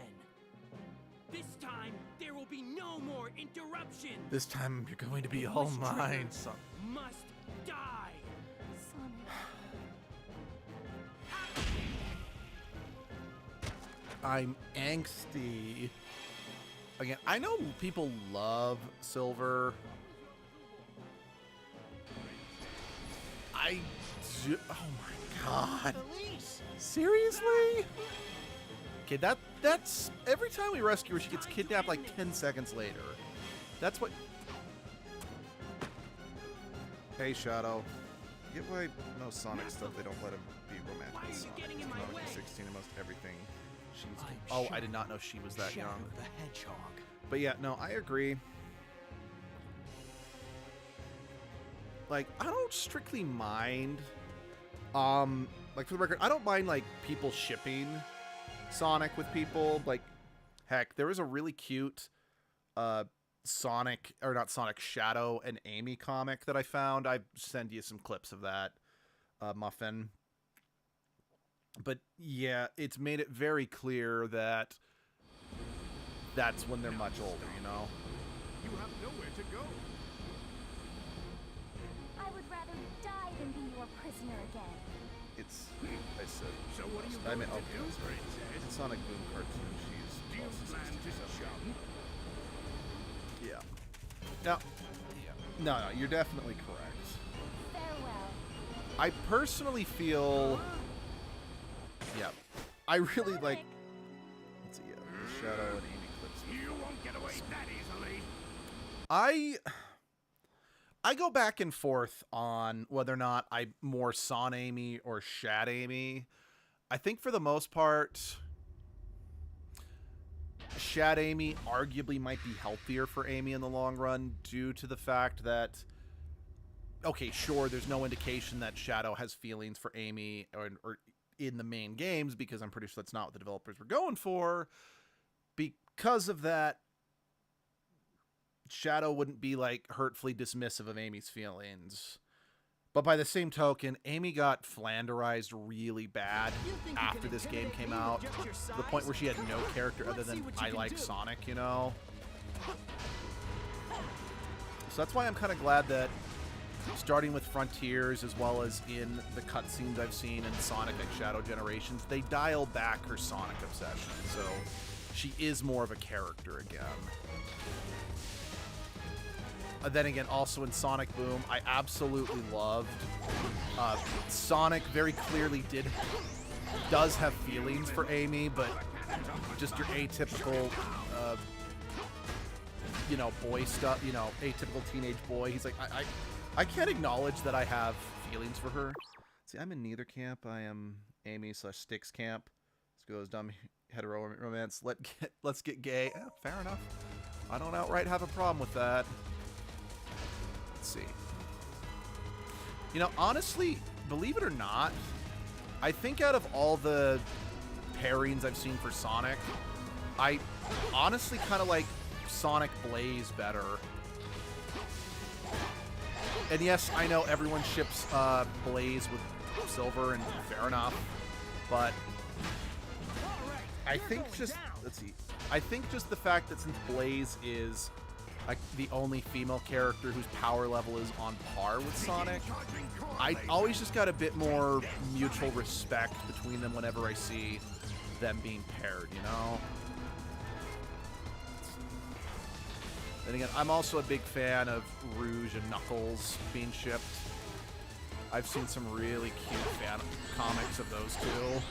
This time, there will be no more interruptions. this time you're going to be all This mine, trigger son. must die. Sonic. I'm angsty. Again, I know people love Silver. Oh my god. Elise! Seriously? Okay, that's every time we rescue her, she gets kidnapped like 10 seconds later. That's what. Hey, Shadow. Get why most Sonic stuff they don't let him be romantic. Why are you Sonic. getting in my Sonic way? is 16 and most everything. She's. I'm Oh, Shadow. I did not know she was that Shadow young. the Hedgehog. But yeah, no, I agree. Like, I don't strictly mind. Like, for the record, I don't mind, like, people shipping Sonic with people. Like, heck, there was a really cute Sonic, or not Sonic, Shadow and Amy comic that I found. I send you some clips of that, Muffin. But yeah, it's made it very clear that that's when they're much older, you know? You have nowhere to go. I would rather die than be your prisoner again. It's, I said, So what are you I going mean, to okay, do, that's right. princess? It's Sonic Boom cartoon. She's Do you also plan 60, to so- jump? Yeah. No. No, you're definitely correct. Farewell. I personally feel. Yeah. I really like. Let's see. Yeah, the Shadow and Amy clips You won't get away that easily. I go back and forth on whether or not I more Son Amy or Shad Amy. I think for the most part, Shad Amy arguably might be healthier for Amy in the long run due to the fact that, okay, sure, there's no indication that Shadow has feelings for Amy or in the main games, because I'm pretty sure that's not what the developers were going for. Because of that, Shadow wouldn't be like hurtfully dismissive of Amy's feelings. But by the same token, Amy got flanderized really bad after this game came out, to the point where she had no character other than I like Sonic, you know? So that's why I'm kind of glad that starting with Frontiers, as well as in the cutscenes I've seen in Sonic X Shadow Generations, they dial back her Sonic obsession, so she is more of a character again. Then again, also in Sonic Boom, I absolutely loved Sonic. Very clearly does have feelings for Amy, but just your atypical, you know, boy stuff. You know, atypical teenage boy. He's like, I can't acknowledge that I have feelings for her. See, I'm in neither camp. I am Amy/Styx camp. Let's go as dumb hetero romance. Let's get gay. Fair enough. I don't outright have a problem with that. Let's see. You know, honestly, believe it or not, I think out of all the pairings I've seen for Sonic, I honestly kind of like Sonic Blaze better. And yes, I know everyone ships Blaze with Silver, and fair enough, but I think just, let's see, I think just the fact that since Blaze is like the only female character whose power level is on par with Sonic, I always just got a bit more mutual respect between them whenever I see them being paired, you know? Then again, I'm also a big fan of Rouge and Knuckles being shipped. I've seen some really cute fan comics of those two.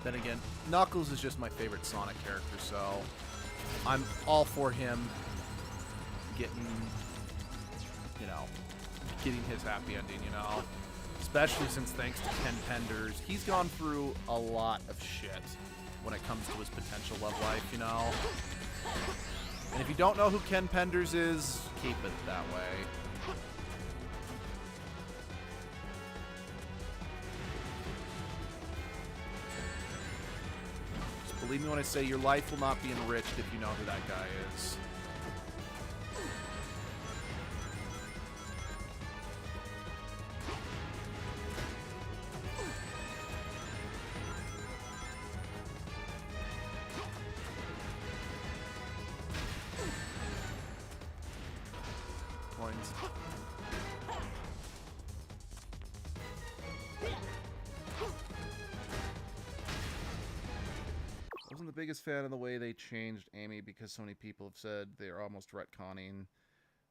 Then again, Knuckles is just my favorite Sonic character, so I'm all for him getting, you know, getting his happy ending, you know? Especially since, thanks to Ken Penders, he's gone through a lot of shit when it comes to his potential love life, you know? And if you don't know who Ken Penders is, keep it that way. Believe me when I say your life will not be enriched if you know who that guy is. Coins. Wasn't the biggest fan of the way they changed Amy because so many people have said they're almost retconning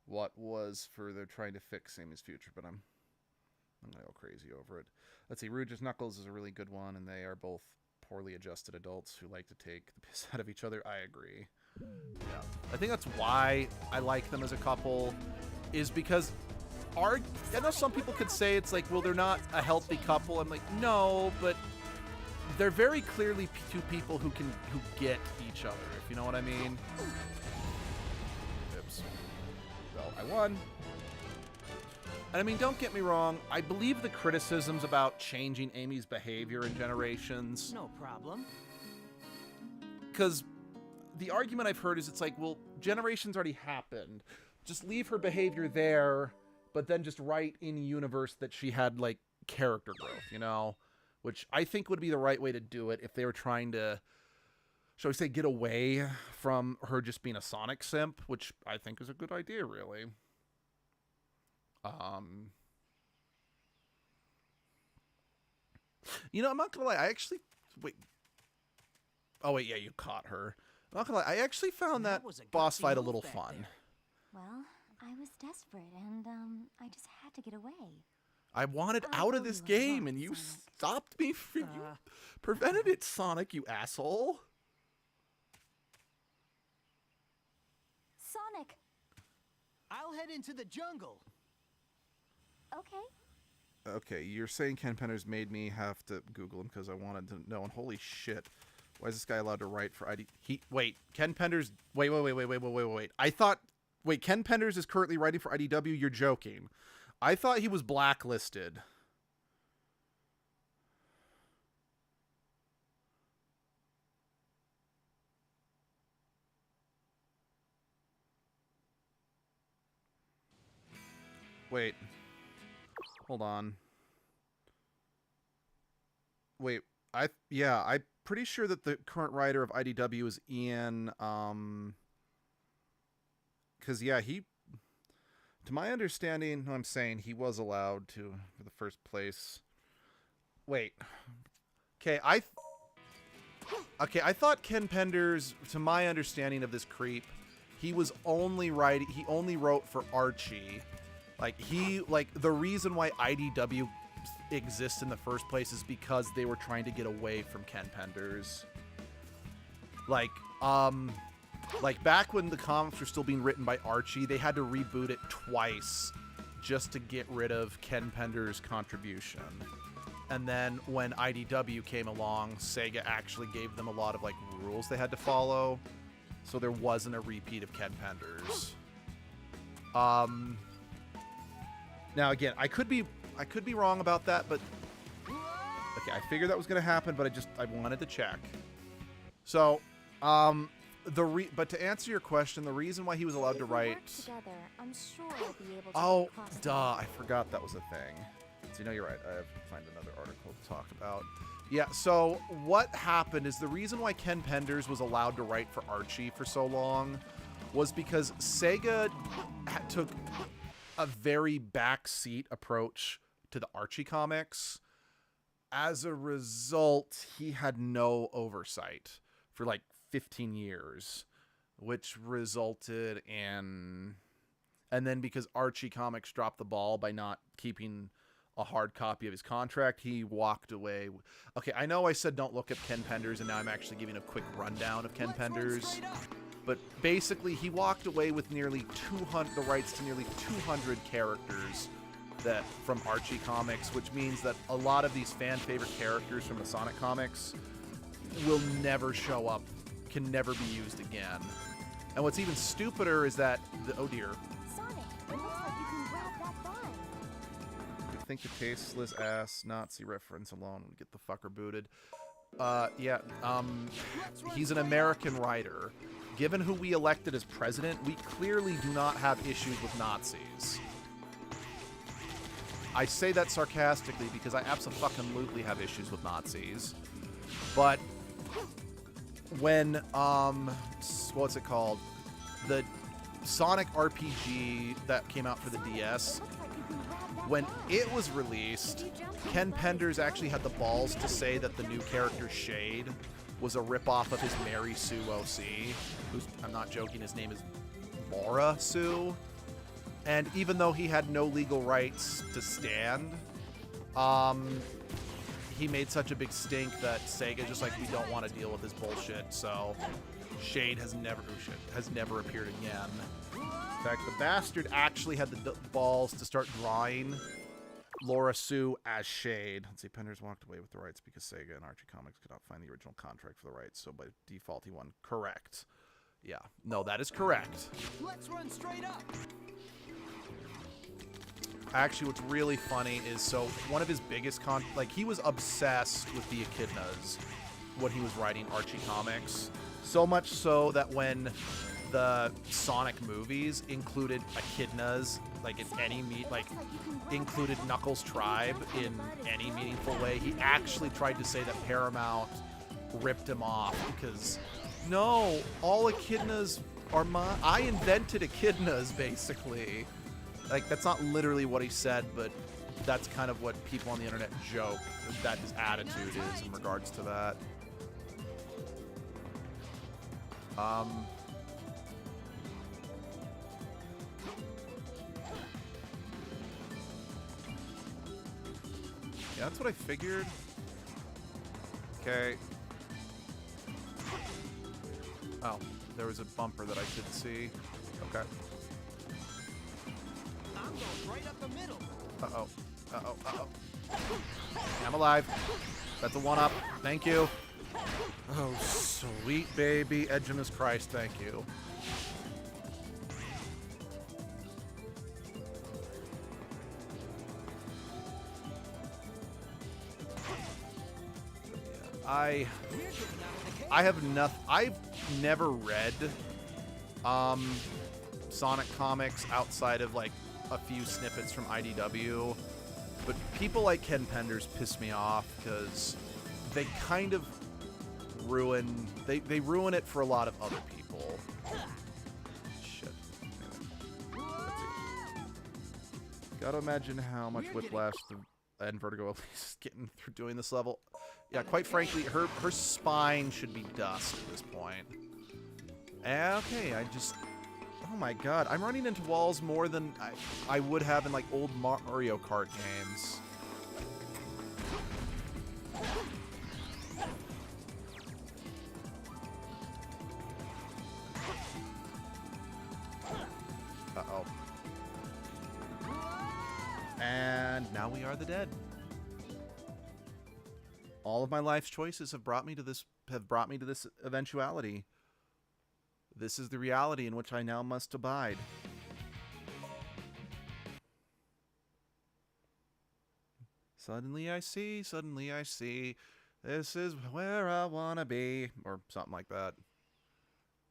what was for they're trying to fix Amy's future, but I'm gonna go crazy over it. Let's see, Rouge's Knuckles is a really good one, and they are both poorly adjusted adults who like to take the piss out of each other. I agree. Yeah. I think that's why I like them as a couple, is because I know some people could say it's like, well, they're not a healthy couple. I'm like, no, but they're very clearly two people who get each other, if you know what I mean. Oops. Well, I won. And I mean, don't get me wrong, I believe the criticisms about changing Amy's behavior in Generations. No problem. Because the argument I've heard is it's like, well, Generations already happened. Just leave her behavior there, but then just write in universe that she had, like, character growth, you know? Which I think would be the right way to do it if they were trying to, shall we say, get away from her just being a Sonic simp, which I think is a good idea, really. You know, I'm not gonna lie, I actually, wait. Oh, wait, yeah, you caught her. I'm not gonna lie, I actually found that was a boss gutsy fight a move little back fun. there. Well, I was desperate, and I just had to get away. I wanted I out of know this you have game, lots, and you Sonic. stopped me. You prevented it, Sonic, you asshole. Sonic, I'll head into the jungle. okay. Okay, you're saying Ken Penders made me have to Google him because I wanted to know. And holy shit, why is this guy allowed to write for ID? Wait, Ken Penders. Wait. I thought. Wait, Ken Penders is currently writing for IDW. You're joking. I thought he was blacklisted. Wait. Hold on. Wait, I'm pretty sure that the current writer of IDW is Ian, because, yeah, to my understanding, I'm saying he was allowed to, for the first place. Wait. Okay, I thought Ken Penders, to my understanding of this creep, he only wrote for Archie. The reason why IDW exists in the first place is because they were trying to get away from Ken Penders. Back when the comics were still being written by Archie, they had to reboot it twice just to get rid of Ken Penders' contribution. And then when IDW came along, Sega actually gave them a lot of rules they had to follow, so there wasn't a repeat of Ken Penders. Now again, I could be wrong about that, but okay, I figured that was going to happen, but I wanted to check. So, but to answer your question, the reason why he was allowed to write. Together, I'm sure we'll be able to Oh, get across duh! I forgot that was a thing. So, you're right. I have to find another article to talk about. Yeah. So what happened is the reason why Ken Penders was allowed to write for Archie for so long was because Sega took a very backseat approach to the Archie comics. As a result, he had no oversight for 15 years, which resulted in, and then because Archie Comics dropped the ball by not keeping a hard copy of his contract, he walked away. Okay, I know I said don't look up Ken Penders, and now I'm actually giving a quick rundown of Ken Penders. But basically, he walked away with nearly 200, the rights to nearly 200 characters from Archie Comics, which means that a lot of these fan favorite characters from the Sonic comics will never show up, can never be used again. And what's even stupider is that oh dear. Sonic, it looks like you can grab that bun. I think the tasteless ass Nazi reference alone would get the fucker booted. He's an American writer. Given who we elected as president, we clearly do not have issues with Nazis. I say that sarcastically because I absolutely have issues with Nazis. But when, what's it called? The Sonic RPG that came out for the DS, when it was released, Ken Penders actually had the balls to say that the new character Shade was a ripoff of his Mary Sue OC, who's, I'm not joking, his name is Laura Sue. And even though he had no legal rights to stand, he made such a big stink that Sega just we don't want to deal with this bullshit, so Shade has never appeared again. In fact, the bastard actually had the balls to start drawing Laura Sue as Shade. Let's see, Penders walked away with the rights because Sega and Archie Comics could not find the original contract for the rights, so by default he won. Correct. Yeah. No, that is correct. Let's run straight up. Actually, what's really funny is, so one of his biggest he was obsessed with the echidnas when he was writing Archie Comics. So much so that when the Sonic movies included echidnas, in any included Knuckles' tribe in any meaningful way, he actually tried to say that Paramount ripped him off because, no, all echidnas are mine. I invented echidnas, basically. That's not literally what he said, but that's kind of what people on the internet joke that his attitude is in regards to that. That's what I figured. Okay. Oh, there was a bumper that I could see. Okay. I'm going right up the middle. Uh-oh. Uh-oh. Uh-oh. I'm alive. That's a one-up. Thank you. Oh, sweet baby. Edgemus Christ, thank you. I have nothing. I've never read Sonic comics outside of like a few snippets from IDW, but people like Ken Penders piss me off because they kind of ruin they ruin it for a lot of other people. Shit. Anyway. Let's see. Gotta imagine how much whiplash and Vertigo at least is getting through doing this level. Yeah, quite frankly, her spine should be dust at this point. Okay, I just... Oh my god, I'm running into walls more than I would have in, like, old Mario Kart games. Uh-oh. And now we are the dead. All of my life's choices have brought me to this eventuality. This is the reality in which I now must abide. Suddenly I see, this is where I wanna be, or something like that.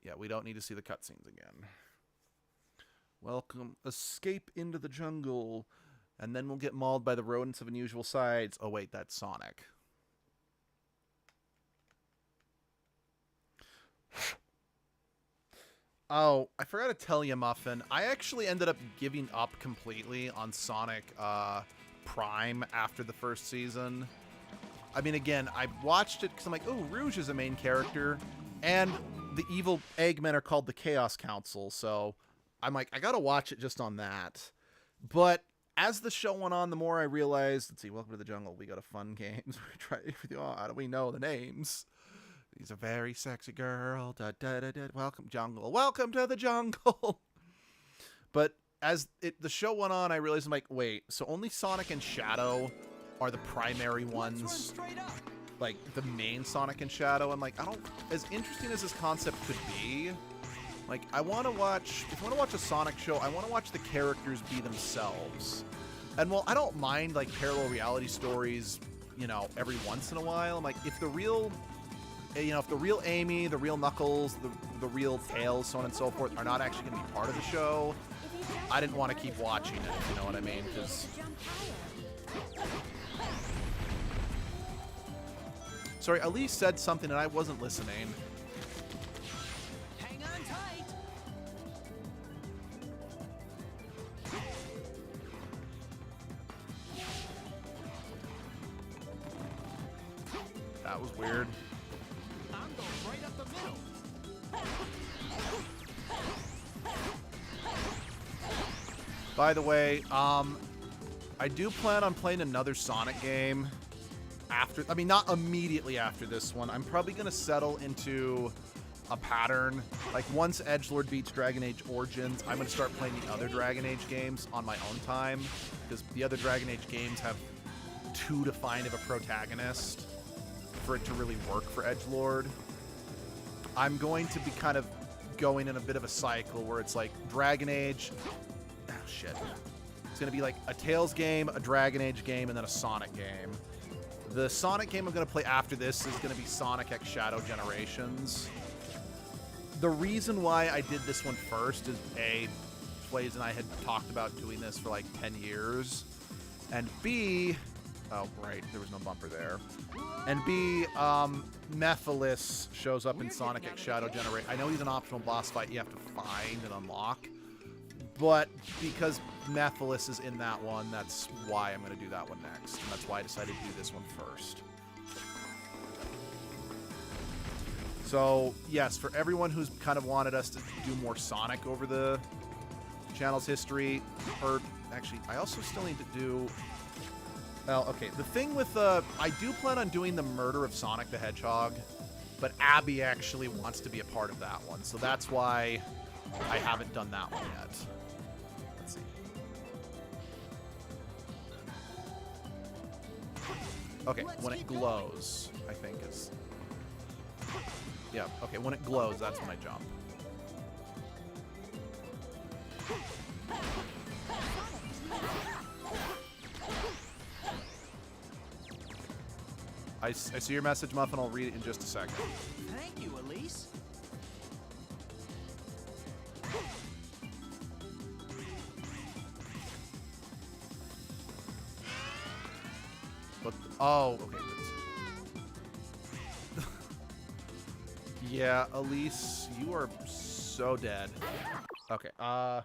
Yeah, we don't need to see the cutscenes again. Welcome, escape into the jungle, and then we'll get mauled by the rodents of unusual size. Oh wait, that's Sonic. Oh, I forgot to tell you, Muffin. I actually ended up giving up completely on Sonic Prime after the first season. I mean, again, I watched it because I'm like, oh, Rouge is a main character, and the evil Eggmen are called the Chaos Council, so I'm like, I gotta watch it just on that. But as the show went on, the more I realized, let's see, welcome to the jungle. We got a fun games. We try. Oh, how do we know the names? He's a very sexy girl. Da, da, da, da. Welcome, jungle. Welcome to the jungle. But as the show went on, I realized, I'm like, wait, so only Sonic and Shadow are the primary ones, like the main Sonic and Shadow. I'm like, I don't, as interesting as this concept could be, like, I want to watch, if I want to watch a Sonic show, I want to watch the characters be themselves. And while I don't mind, like, parallel reality stories, you know, every once in a while, I'm like, if the real... You know, if the real Amy, the real Knuckles, the real Tails, so on and so forth, are not actually going to be part of the show, I didn't want to keep watching it, you know what I mean? Because... Sorry, Elise said something and I wasn't listening. Hang on tight. That was weird. I'm going right up the middle. By the way, I do plan on playing another Sonic game after, I mean, not immediately after this one. I'm probably going to settle into a pattern. Like, once Edgelord beats Dragon Age Origins, I'm going to start playing the other Dragon Age games on my own time, because the other Dragon Age games have too defined of a protagonist for it to really work for Edgelord. I'm going to be kind of going in a bit of a cycle where it's like Dragon Age... Oh, shit. It's going to be like a Tails game, a Dragon Age game, and then a Sonic game. The Sonic game I'm going to play after this is going to be Sonic X Shadow Generations. The reason why I did this one first is, A, Blaze and I had talked about doing this for like 10 years, and B... Oh, right, there was no bumper there. And B, Mephiles shows up in Sonic X Shadow Generate. I know he's an optional boss fight you have to find and unlock, but because Mephiles is in that one, that's why I'm going to do that one next. And that's why I decided to do this one first. So, yes, for everyone who's kind of wanted us to do more Sonic over the channel's history, or actually, I also still need to do... Well, okay. The thing with I do plan on doing the murder of Sonic the Hedgehog, but Abby actually wants to be a part of that one, so that's why I haven't done that one yet. Let's see. Okay, when it glows, I think is. Yeah. Okay, when it glows, that's when I jump. I see your message, Muffin. I'll read it in just a second. Thank you, Elise. But oh, okay. Yeah, Elise, you are so dead. Okay. I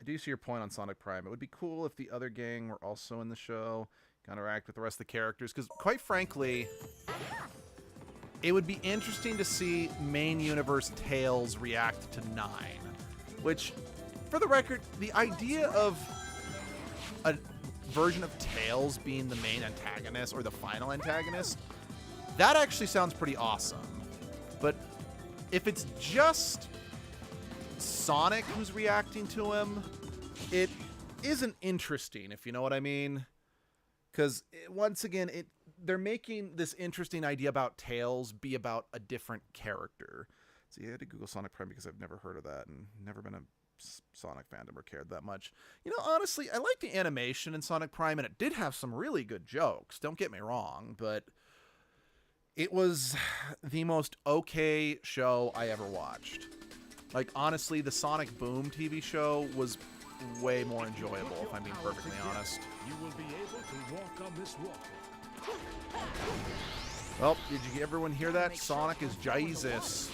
do see your point on Sonic Prime. It would be cool if the other gang were also in the show, interact with the rest of the characters, because quite frankly, it would be interesting to see main universe Tails react to 9, which, for the record, the idea of a version of Tails being the main antagonist or the final antagonist, that actually sounds pretty awesome. But if it's just Sonic who's reacting to him, it isn't interesting, if you know what I mean. Because, once again, they're making this interesting idea about Tails be about a different character. So I had to Google Sonic Prime because I've never heard of that and never been a Sonic fandom or cared that much. You know, honestly, I like the animation in Sonic Prime, and it did have some really good jokes. Don't get me wrong, but it was the most okay show I ever watched. Like, honestly, the Sonic Boom TV show was way more enjoyable, if I'm being perfectly honest. You will be able to walk on this water. Well, did you everyone hear that? Sonic is Jesus.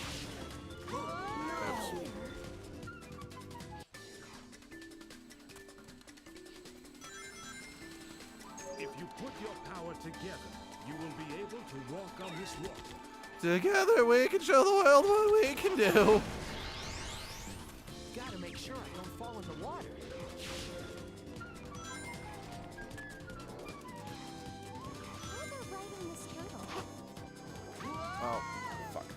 Oops. If you put your power together, you will be able to walk on this water. Together we can show the world what we can do. Gotta make sure I don't fall in the water. Why they're riding this turtle? Oh, fuck.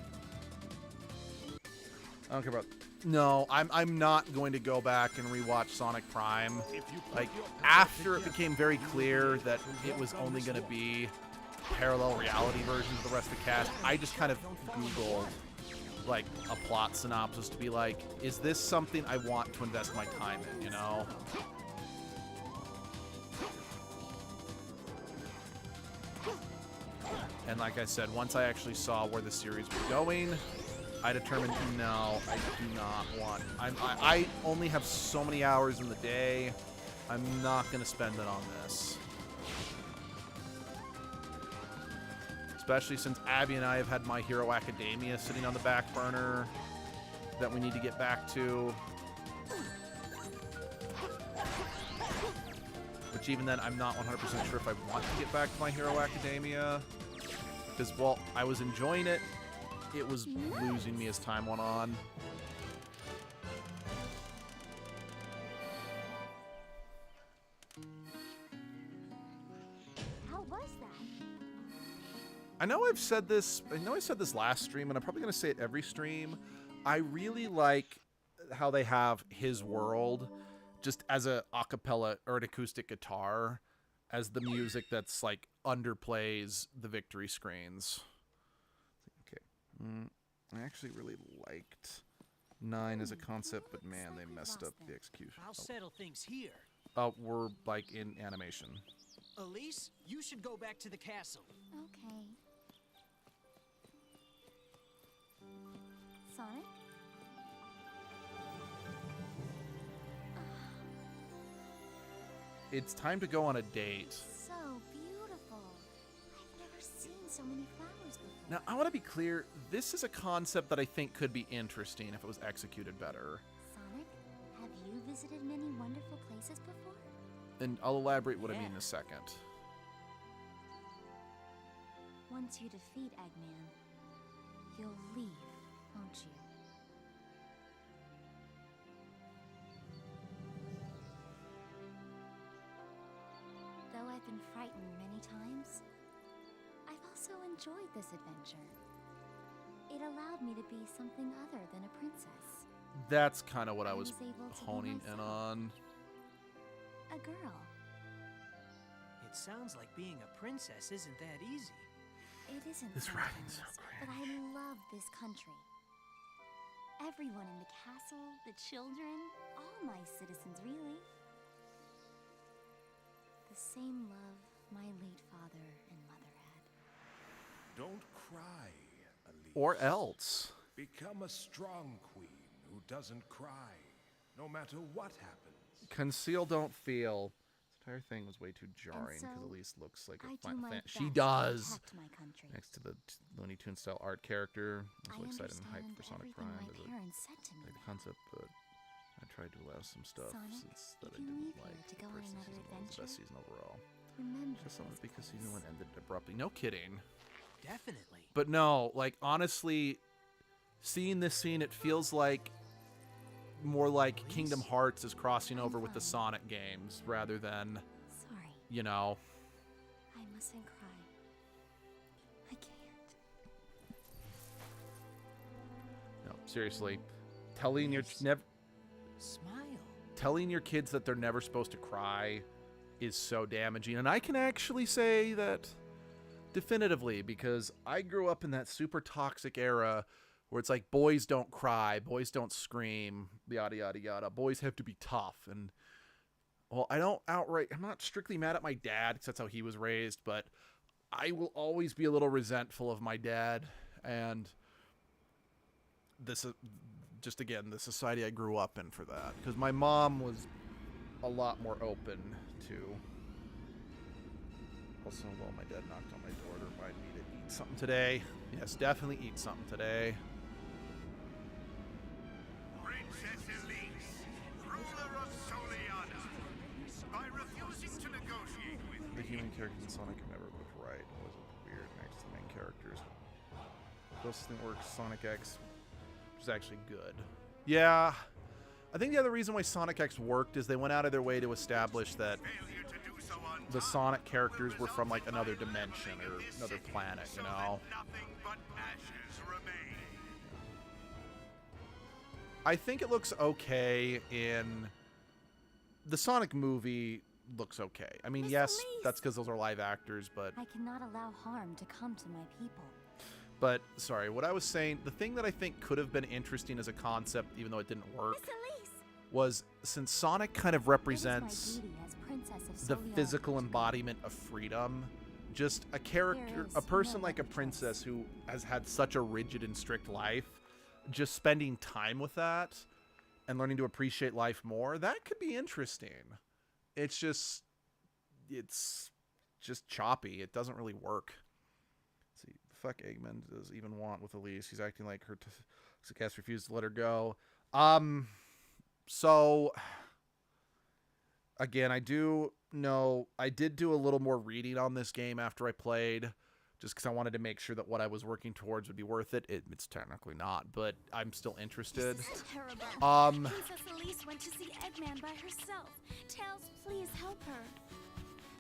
I don't care about. No, I'm not going to go back and rewatch Sonic Prime. Like, after it became very clear that it was only going to be parallel reality versions of the rest of the cast, I just kind of Googled, like, a plot synopsis to be like, is this something I want to invest my time in, you know? And like I said, once I actually saw where the series was going, I determined, no, I do not want. I only have so many hours in the day. I'm not going to spend it on this. Especially since Abby and I have had My Hero Academia sitting on the back burner that we need to get back to. Which even then, I'm not 100% sure if I want to get back to My Hero Academia. Because, well, I was enjoying it. It was losing me as time went on. How was that? I know I said this last stream, and I'm probably going to say it every stream. I really like how they have His World just as a acapella or an acoustic guitar as the music that's like underplays the victory screens. Okay. I actually really liked 9 as a concept, but man, they messed up the execution. I'll settle things here. Oh, we're like in animation. Elise, you should go back to the castle. Okay. Sonic? It's time to go on a date. So beautiful. I've never seen so many flowers before. Now, I want to be clear, this is a concept that I think could be interesting if it was executed better. Sonic, have you visited many wonderful places before? And I'll elaborate what I mean in a second. Once you defeat Eggman, you'll leave, won't you? Though I been frightened many times, I've also enjoyed this adventure. It allowed me to be something other than a princess. That's kind of what I was able to be honing in myself. on. A girl. It sounds like being a princess isn't that easy. It isn't This writing's so sometimes, but I love this country. Everyone in the castle, the children, all my citizens, really. The same love my late father and mother had. Don't cry, Elise. Or else. Become a strong queen who doesn't cry, no matter what happens. Conceal, don't feel. This entire thing was way too jarring because so, Elise looks like I a do Final my Fantasy. best She to does. protect my country. Next to the Looney Tunes style art character. I'm so I excited and hyped for Sonic understand Prime. everything my parents said to me. Like the concept, but I tried to allow some stuff Sonic, since that if I you didn't leave here like. to The go on first another season was the best adventure, season overall. Remember Just something this because place. season 1 ended abruptly. No kidding. Definitely. But no, like honestly, seeing this scene, it feels like more like Kingdom Hearts is crossing over with the Sonic games rather than, Sorry, you know. I mustn't cry. I can't. No, seriously, telling your Smile. telling your kids that they're never supposed to cry is so damaging. And I can actually say that definitively because I grew up in that super toxic era where it's like boys don't cry, boys don't scream, yada, yada, yada. Boys have to be tough. And, well, I'm not strictly mad at my dad because that's how he was raised, but I will always be a little resentful of my dad. And this is just, again, the society I grew up in for that. Because my mom was a lot more open to. Also, well, my dad knocked on my door to remind me to eat something today. Yes, definitely eat something today. Princess Elise, ruler of Soliana. By refusing to negotiate with The me, human characters in Sonic have never looked right. It was weird next to the main characters. Closest thing works, Sonic X, which is actually good. Yeah, I think the other reason why Sonic X worked is they went out of their way to establish that failure to do so on the time Sonic characters will were from like result in another my dimension overthrowing or this another city planet, so you know? that nothing but ashes remain. I think it looks okay in the Sonic movie. Looks okay. I mean, Miss yes, Elise! that's because those are live actors, but I cannot allow harm to come to my people. sorry, what I was saying, the thing that I think could have been interesting as a concept, even though it didn't work, Miss Elise! was since Sonic kind of represents It is my duty as Princess of the Soliana physical to embodiment of freedom, just a character, There is a person no like a other princess choice. who has had such a rigid and strict life, just spending time with that and learning to appreciate life more, that could be interesting. It's just choppy. It doesn't really work. Let's see, the fuck Eggman does even want with Elise? He's acting like her cast refused to let her go. So again, I did do a little more reading on this game after I played, just because I wanted to make sure that what I was working towards would be worth it. It's technically not, but I'm still interested. This is terrible. Princess Elise went to see Eggman by herself. Tails, please help her.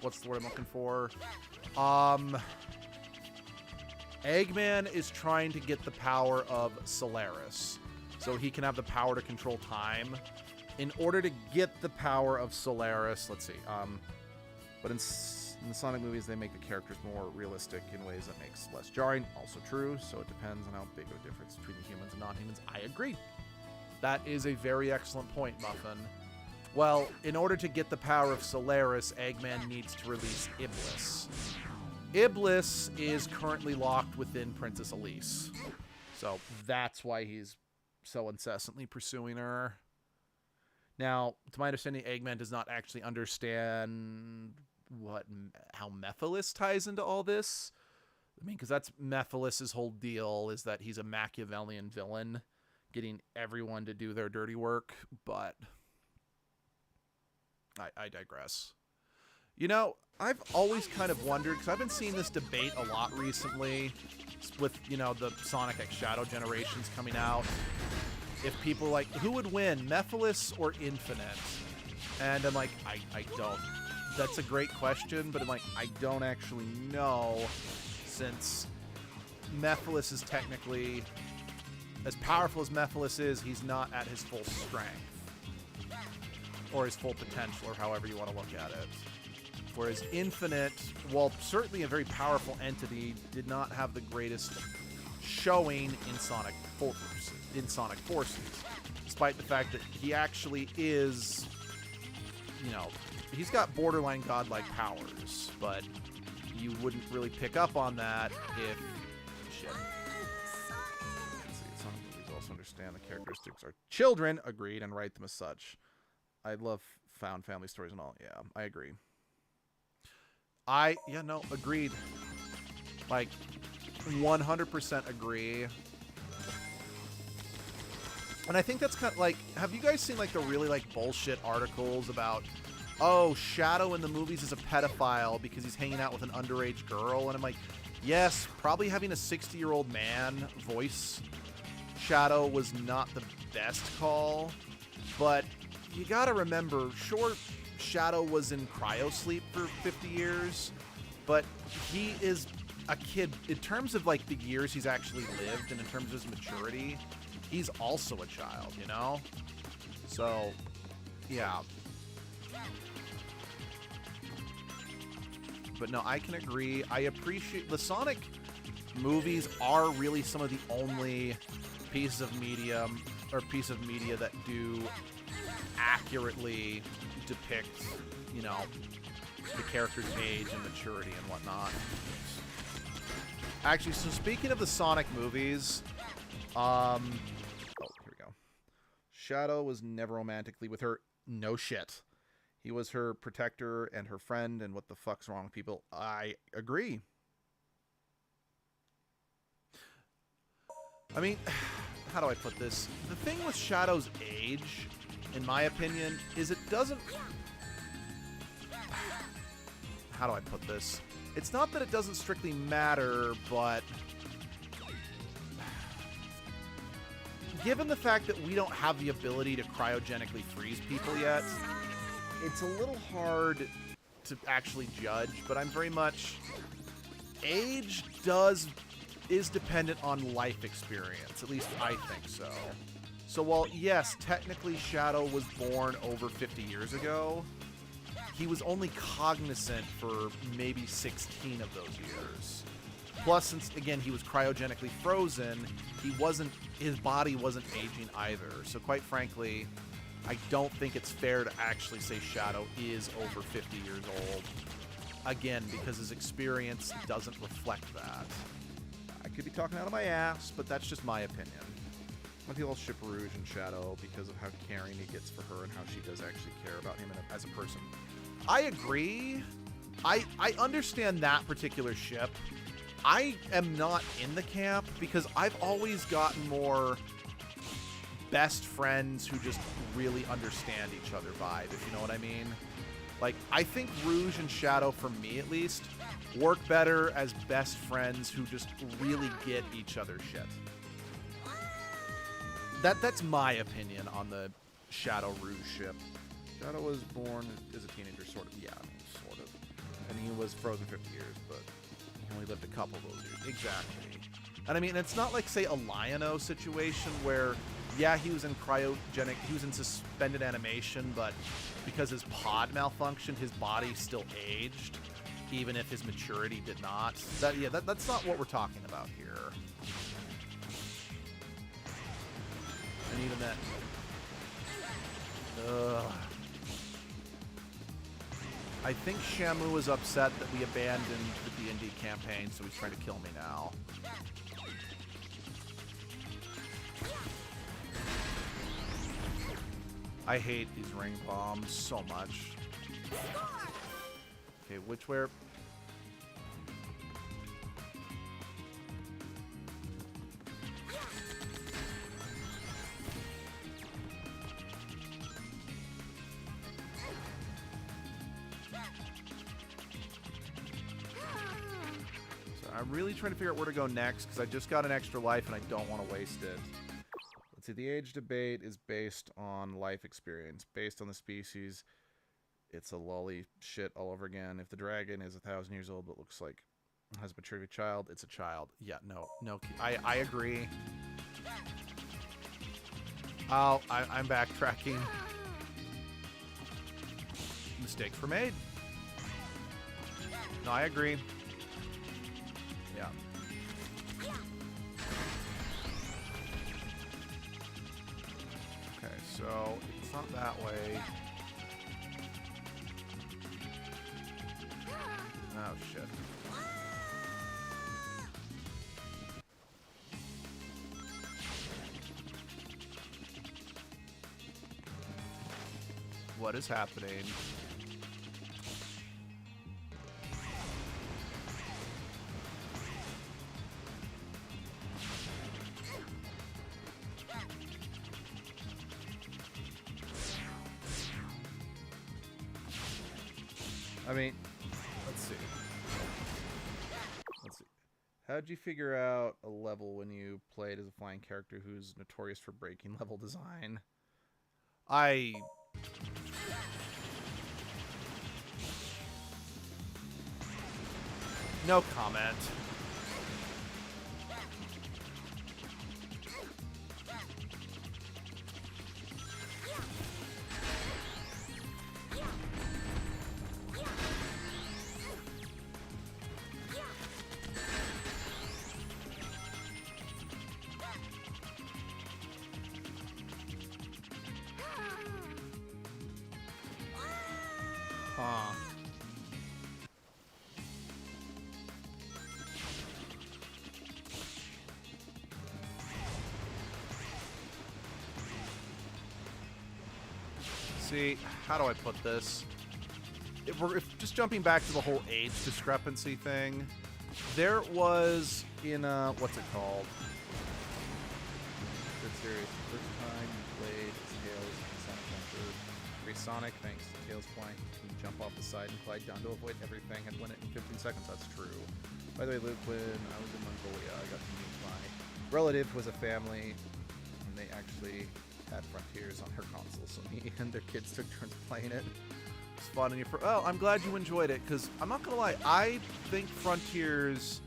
What's the word I'm looking for? Eggman is trying to get the power of Solaris, so he can have the power to control time. In order to get the power of Solaris, let's see. But in the Sonic movies, they make the characters more realistic in ways that makes less jarring. Also true. So it depends on how big of a difference between the humans and non-humans. I agree. That is a very excellent point, Muffin. Well, in order to get the power of Solaris, Eggman needs to release Iblis. Iblis is currently locked within Princess Elise. So that's why he's so incessantly pursuing her. Now, to my understanding, Eggman does not actually understand how Mephiles ties into all this. I mean, because that's Mephiles' whole deal, is that he's a Machiavellian villain, getting everyone to do their dirty work, but I digress. You know, I've always kind of wondered, because I've been seeing this debate a lot recently with, you know, the Sonic X Shadow generations coming out. If people are like, who would win, Mephiles or Infinite? And I'm like, I That's a great question, but I'm like, I don't actually know, since Mephiles is technically, as powerful as Mephiles is, he's not at his full strength. Or his full potential, or however you want to look at it. Whereas Infinite, while certainly a very powerful entity, did not have the greatest showing in Sonic Forces. Despite the fact that he actually is, you know, he's got borderline godlike powers, but you wouldn't really pick up on that if... Shit. Let's see, some movies also understand the characteristics are children, agreed, and write them as such. I love found family stories and all. Yeah, I agree. Yeah, no, agreed. Like, 100% agree. And I think that's kind of like, have you guys seen like the really like bullshit articles about, oh, Shadow in the movies is a pedophile because he's hanging out with an underage girl? And I'm like, yes, probably having a 60-year-old man voice Shadow was not the best call, but you gotta remember, sure, Shadow was in cryosleep for 50 years, but he is a kid. In terms of like the years he's actually lived and in terms of his maturity, he's also a child, you know? So, yeah. But no, I can agree. I appreciate the Sonic movies are really some of the only pieces of media that do accurately depict, you know, the character's age and maturity and whatnot. Actually, so speaking of the Sonic movies, oh, here we go. Shadow was never romantically with her. No shit. He was her protector and her friend, and what the fuck's wrong with people? I agree. I mean, how do I put this? The thing with Shadow's age, in my opinion, is it doesn't... How do I put this? It's not that it doesn't strictly matter, but... Given the fact that we don't have the ability to cryogenically freeze people yet, it's a little hard to actually judge, but I'm very much... Age is dependent on life experience. At least I think so. So while, yes, technically Shadow was born over 50 years ago, he was only cognizant for maybe 16 of those years. Plus, since, again, he was cryogenically frozen, his body wasn't aging either. So quite frankly, I don't think it's fair to actually say Shadow is over 50 years old. Again, because his experience doesn't reflect that. I could be talking out of my ass, but that's just my opinion. I feel I'll ship Rouge and Shadow because of how caring he gets for her and how she does actually care about him as a person. I agree. I understand that particular ship. I am not in the camp because I've always gotten more best friends who just really understand each other vibe, if you know what I mean. Like, I think Rouge and Shadow, for me at least, work better as best friends who just really get each other's shit. That's my opinion on the Shadow Rouge ship. Shadow was born as a teenager, sort of. Yeah, I mean, sort of. And he was frozen 50 years, but he only lived a couple of those years. Exactly. And I mean, it's not like, say, a Lion-O situation where, yeah, he was in suspended animation, but because his pod malfunctioned, his body still aged, even if his maturity did not. That's not what we're talking about here. And even that... I think Shamu was upset that we abandoned the D&D campaign, so he's trying to kill me now. I hate these ring bombs so much. Okay, which where? So I'm really trying to figure out where to go next because I just got an extra life and I don't want to waste it. Let's see, the age debate is based on life experience, based on the species. It's a lolly shit all over again. If the dragon is 1,000 years old but looks like has maturity of a child, it's a child. Yeah, no. I agree. Oh, I'm backtracking. Mistakes were made. No, I agree. Yeah. Okay, so it's not that way. Oh, shit. What is happening? I mean, let's see. How'd you figure out a level when you played as a flying character who's notorious for breaking level design? No comment. Huh. See, how do I put this? If just jumping back to the whole age discrepancy thing, there was in what's it called? Good series. First time you played Tails in Sonic Adventure. Free Sonic, thanks to Tails flying, you can jump off the side and glide down to avoid everything and win it in 15 seconds. That's true. By the way, Luke, when I was in Mongolia, I got to meet my relative who was a family, and they actually had Frontiers on her console, so me and their kids took turns playing it. It's fun, and well, I'm glad you enjoyed it, because I'm not gonna lie, I think Frontiers...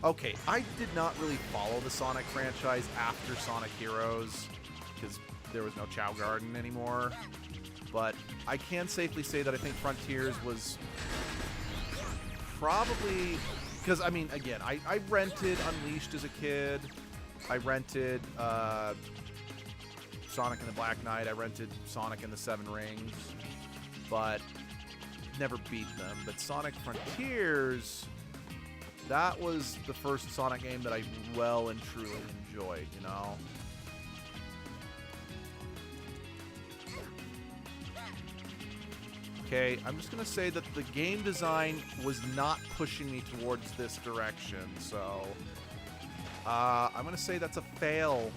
Okay, I did not really follow the Sonic franchise after Sonic Heroes, because there was no Chow Garden anymore, but I can safely say that I think Frontiers was probably... Because, I mean, again, I rented Unleashed as a kid, I rented... Sonic and the Black Knight. I rented Sonic and the Seven Rings, but never beat them. But Sonic Frontiers, that was the first Sonic game that I well and truly enjoyed, you know? Okay, I'm just going to say that the game design was not pushing me towards this direction, so I'm going to say that's a fail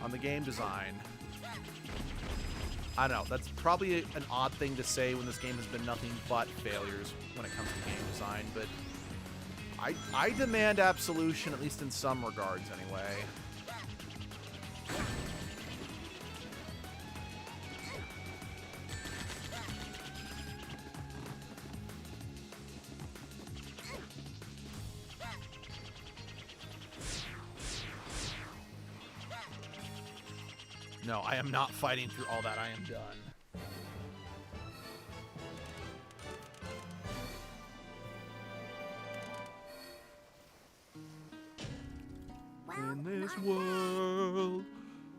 on the game design. I don't know, that's probably an odd thing to say when this game has been nothing but failures when it comes to game design, but I demand absolution, at least in some regards anyway. No, I am not fighting through all that. I am done. Well, In this not world,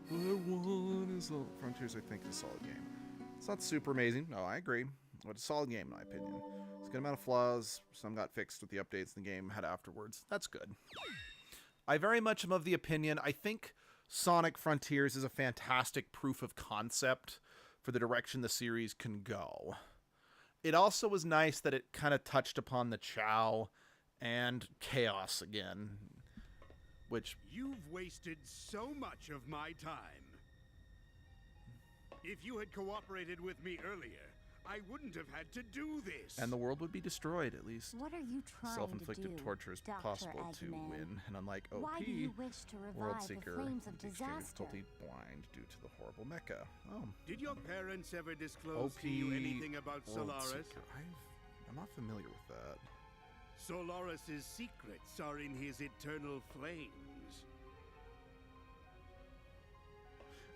where one is all... Frontiers, I think, is a solid game. It's not super amazing. No, I agree. But it's a solid game, in my opinion. It's a good amount of flaws. Some got fixed with the updates the game had afterwards. That's good. I very much am of the opinion, I think Sonic Frontiers is a fantastic proof of concept for the direction the series can go. It also was nice that it kind of touched upon the Chow and Chaos again, which... You've wasted so much of my time. If you had cooperated with me earlier, I wouldn't have had to do this. And the world would be destroyed, at least. What are you trying to Self-inflicted do, torture is Dr. possible to Eggman? win, and unlike OP, Why do you wish to World revive the Seeker flames of is extremely disaster? difficulty blind due to the horrible mecha. Oh, Did your parents ever disclose OP to you anything about World Solaris? Seeker. I'm not familiar with that. Solaris's secrets are in his eternal flames.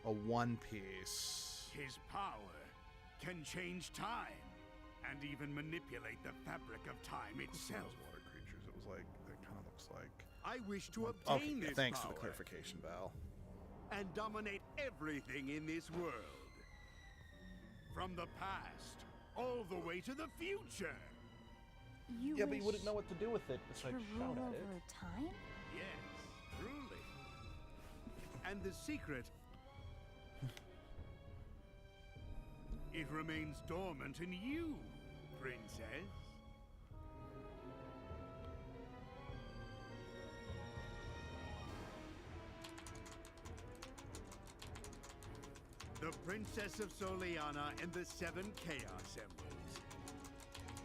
A One Piece. His power can change time and even manipulate the fabric of time Those itself. water creatures. It was like that. Kind of looks like. I wish to Okay, obtain this thanks power for the clarification, Val. and dominate everything in this world. From the past all the way to the future. You Yeah, but you wish wouldn't know what to do with it to besides rule shout at over it. time? Yes, truly. And the secret... it remains dormant in you, princess. The Princess of Soliana and the 7 Chaos Emeralds.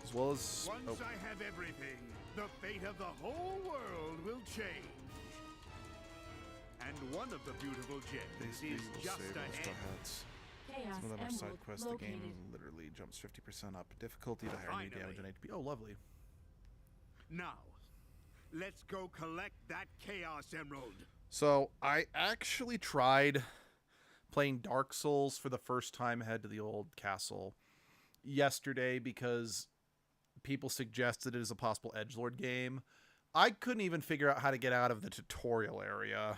As well as. Once I have everything, the fate of the whole world will change. And one of the beautiful gems is just ahead. Chaos Some of them are side Emerald quests. The game located. literally jumps 50% up. Difficulty to higher new damage and Finally. HP. Oh, lovely. Now, let's go collect that Chaos Emerald. So, I actually tried playing Dark Souls for the first time ahead to the old castle yesterday because people suggested it as a possible edgelord game. I couldn't even figure out how to get out of the tutorial area.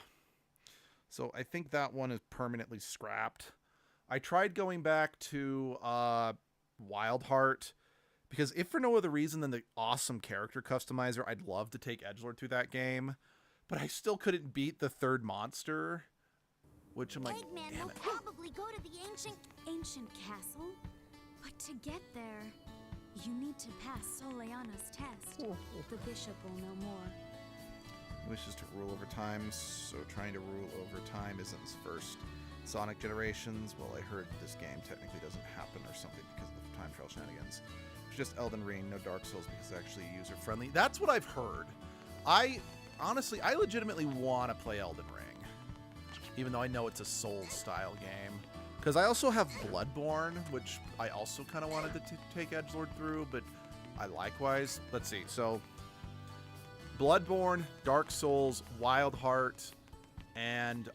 So I think that one is permanently scrapped. I tried going back to Wild Heart because if for no other reason than the awesome character customizer, I'd love to take edgelord through that game. But I still couldn't beat the third monster, which I'm like, Eggman damn will it. probably go to the ancient castle. But to get there, you need to pass Soliana's test. The bishop will know more. Wishes to rule over time, so trying to rule over time isn't his first Sonic generations. Well, I heard this game technically doesn't happen or something because of the time trial shenanigans. It's just Elden Ring, no Dark Souls because it's actually user-friendly. That's what I've heard. Honestly, I legitimately want to play Elden Ring, even though I know it's a Souls-style game. Because I also have Bloodborne, which I also kind of wanted to take edgelord through, but I likewise... Let's see, so... Bloodborne, Dark Souls, Wild Heart, and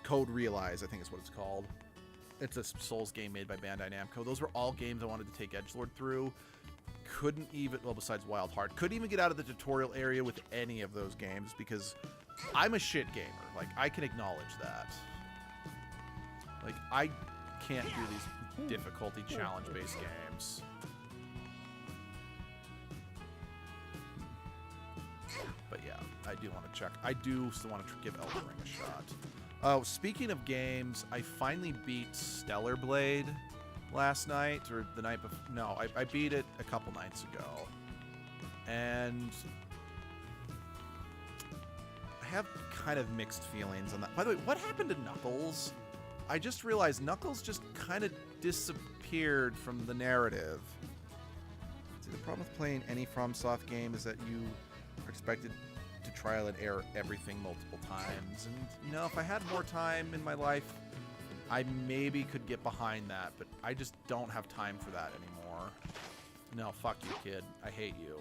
Code Realize, I think is what it's called. It's a Souls game made by Bandai Namco. Those were all games I wanted to take edgelord through. Couldn't even, well, besides Wild Heart, couldn't even get out of the tutorial area with any of those games because I'm a shit gamer. Like, I can acknowledge that. Like, I can't do these difficulty challenge-based games. But yeah, I do want to check. I do still want to give Elden Ring a shot. Oh, speaking of games, I finally beat Stellar Blade last night, or the night before. No, I beat it a couple nights ago. And I have kind of mixed feelings on that. By the way, what happened to Knuckles? I just realized Knuckles just kind of disappeared from the narrative. See, the problem with playing any FromSoft game is that you are expected to trial and error everything multiple times. And, you know, if I had more time in my life, I maybe could get behind that, but I just don't have time for that anymore. No, fuck you, kid. I hate you.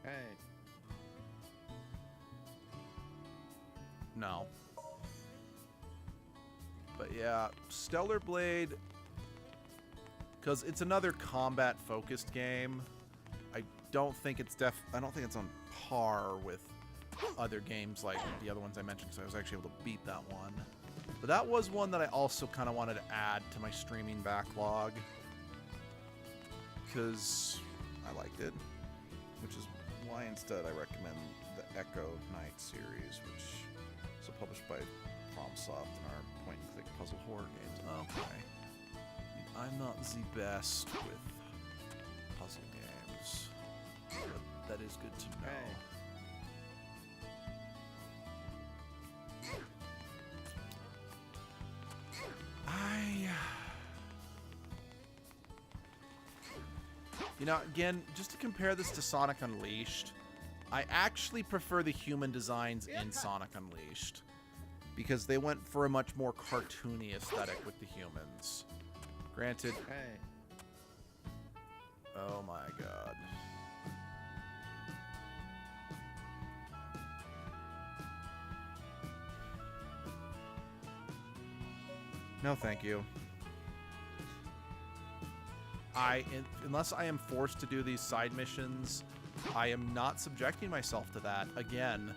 Hey. No. But yeah, Stellar Blade, because it's another combat-focused game. I don't think it's on par with other games like the other ones I mentioned, because I was actually able to beat that one. But that was one that I also kind of wanted to add to my streaming backlog, because I liked it, which is why instead I recommend the Echo Knight series, which is published by FromSoft and our point-and-click puzzle horror games. Okay. I'm not the best with puzzle games, but that is good to know. You know, again, just to compare this to Sonic Unleashed, I actually prefer the human designs in Sonic Unleashed because they went for a much more cartoony aesthetic with the humans. Granted, oh my god. No, thank you. Unless I am forced to do these side missions, I am not subjecting myself to that. Again,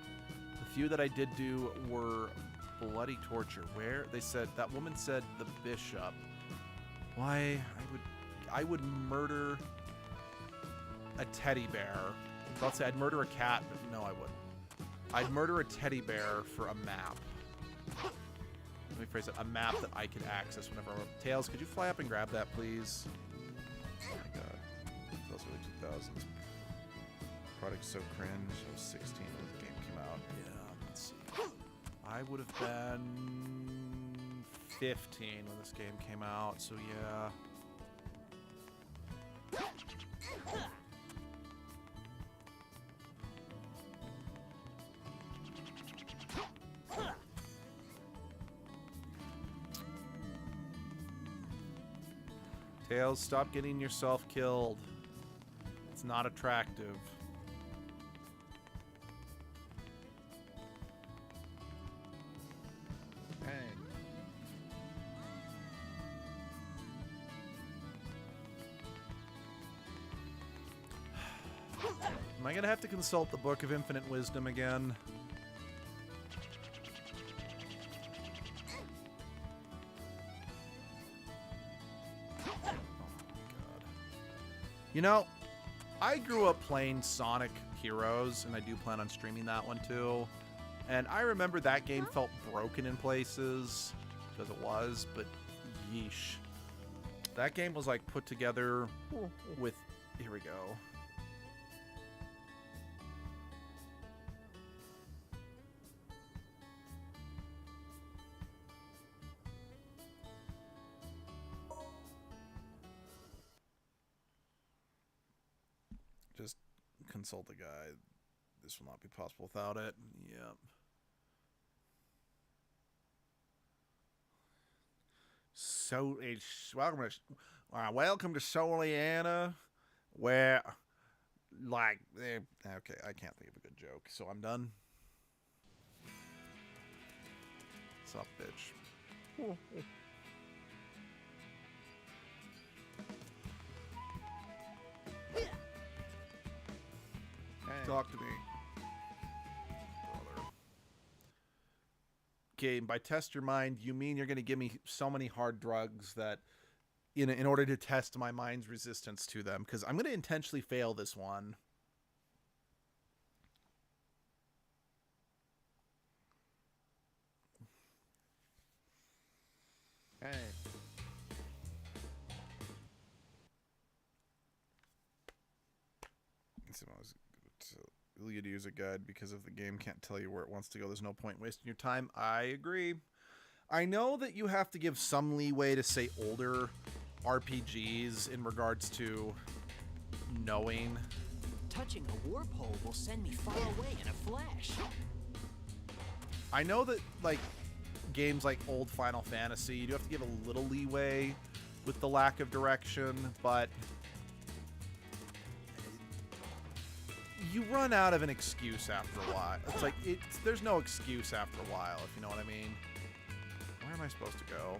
the few that I did do were bloody torture. Where they said that woman said the bishop. Why I would murder a teddy bear. I'll say I'd murder a cat, but no, I wouldn't. I'd murder a teddy bear for a map. Let me phrase it. A map that I could access whenever I want. Tails, could you fly up and grab that, please? Oh my god. That was really 2000s. Product so cringe. I was 16 when the game came out. Yeah, let's see. I would have been 15 when this game came out, so yeah. Tails, stop getting yourself killed. It's not attractive. Am I gonna have to consult the Book of Infinite Wisdom again? Oh my god. You know, I grew up playing Sonic Heroes, and I do plan on streaming that one too. And I remember that game felt broken in places, because it was, but yeesh. That game was like put together with, here we go. Just consult the guide. This will not be possible without it. Yep. So it's welcome to Soliana, where like okay, I can't think of a good joke, so I'm done. What's up, bitch? Talk to me, brother. Okay, by test your mind, you mean you're going to give me so many hard drugs that, in order to test my mind's resistance to them, because I'm going to intentionally fail this one. Hey. You'd use a guide because if the game can't tell you where it wants to go, there's no point wasting your time. I agree. I know that you have to give some leeway to, say, older RPGs in regards to knowing. Touching a warp hole will send me far away in a flash. I know that, like, games like old Final Fantasy, you do have to give a little leeway with the lack of direction, but you run out of an excuse after a while. It's like, there's no excuse after a while, if you know what I mean. Where am I supposed to go?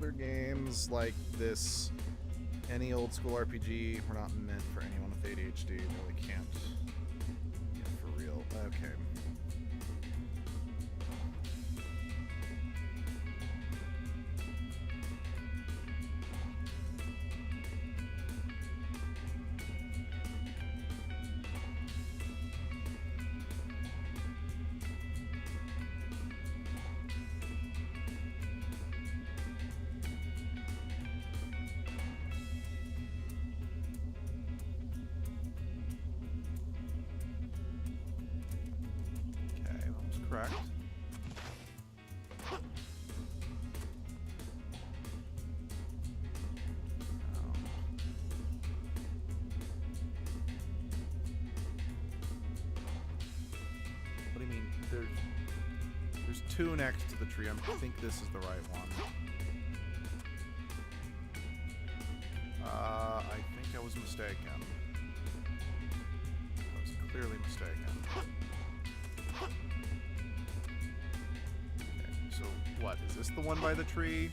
older games like this, any old school RPG, were not meant for anyone with ADHD. They really can't get for real. Okay. Correct. What do you mean? There's two next to the tree. I think this is the right one. I think I was mistaken. I was clearly mistaken. So what, is this the one by the tree?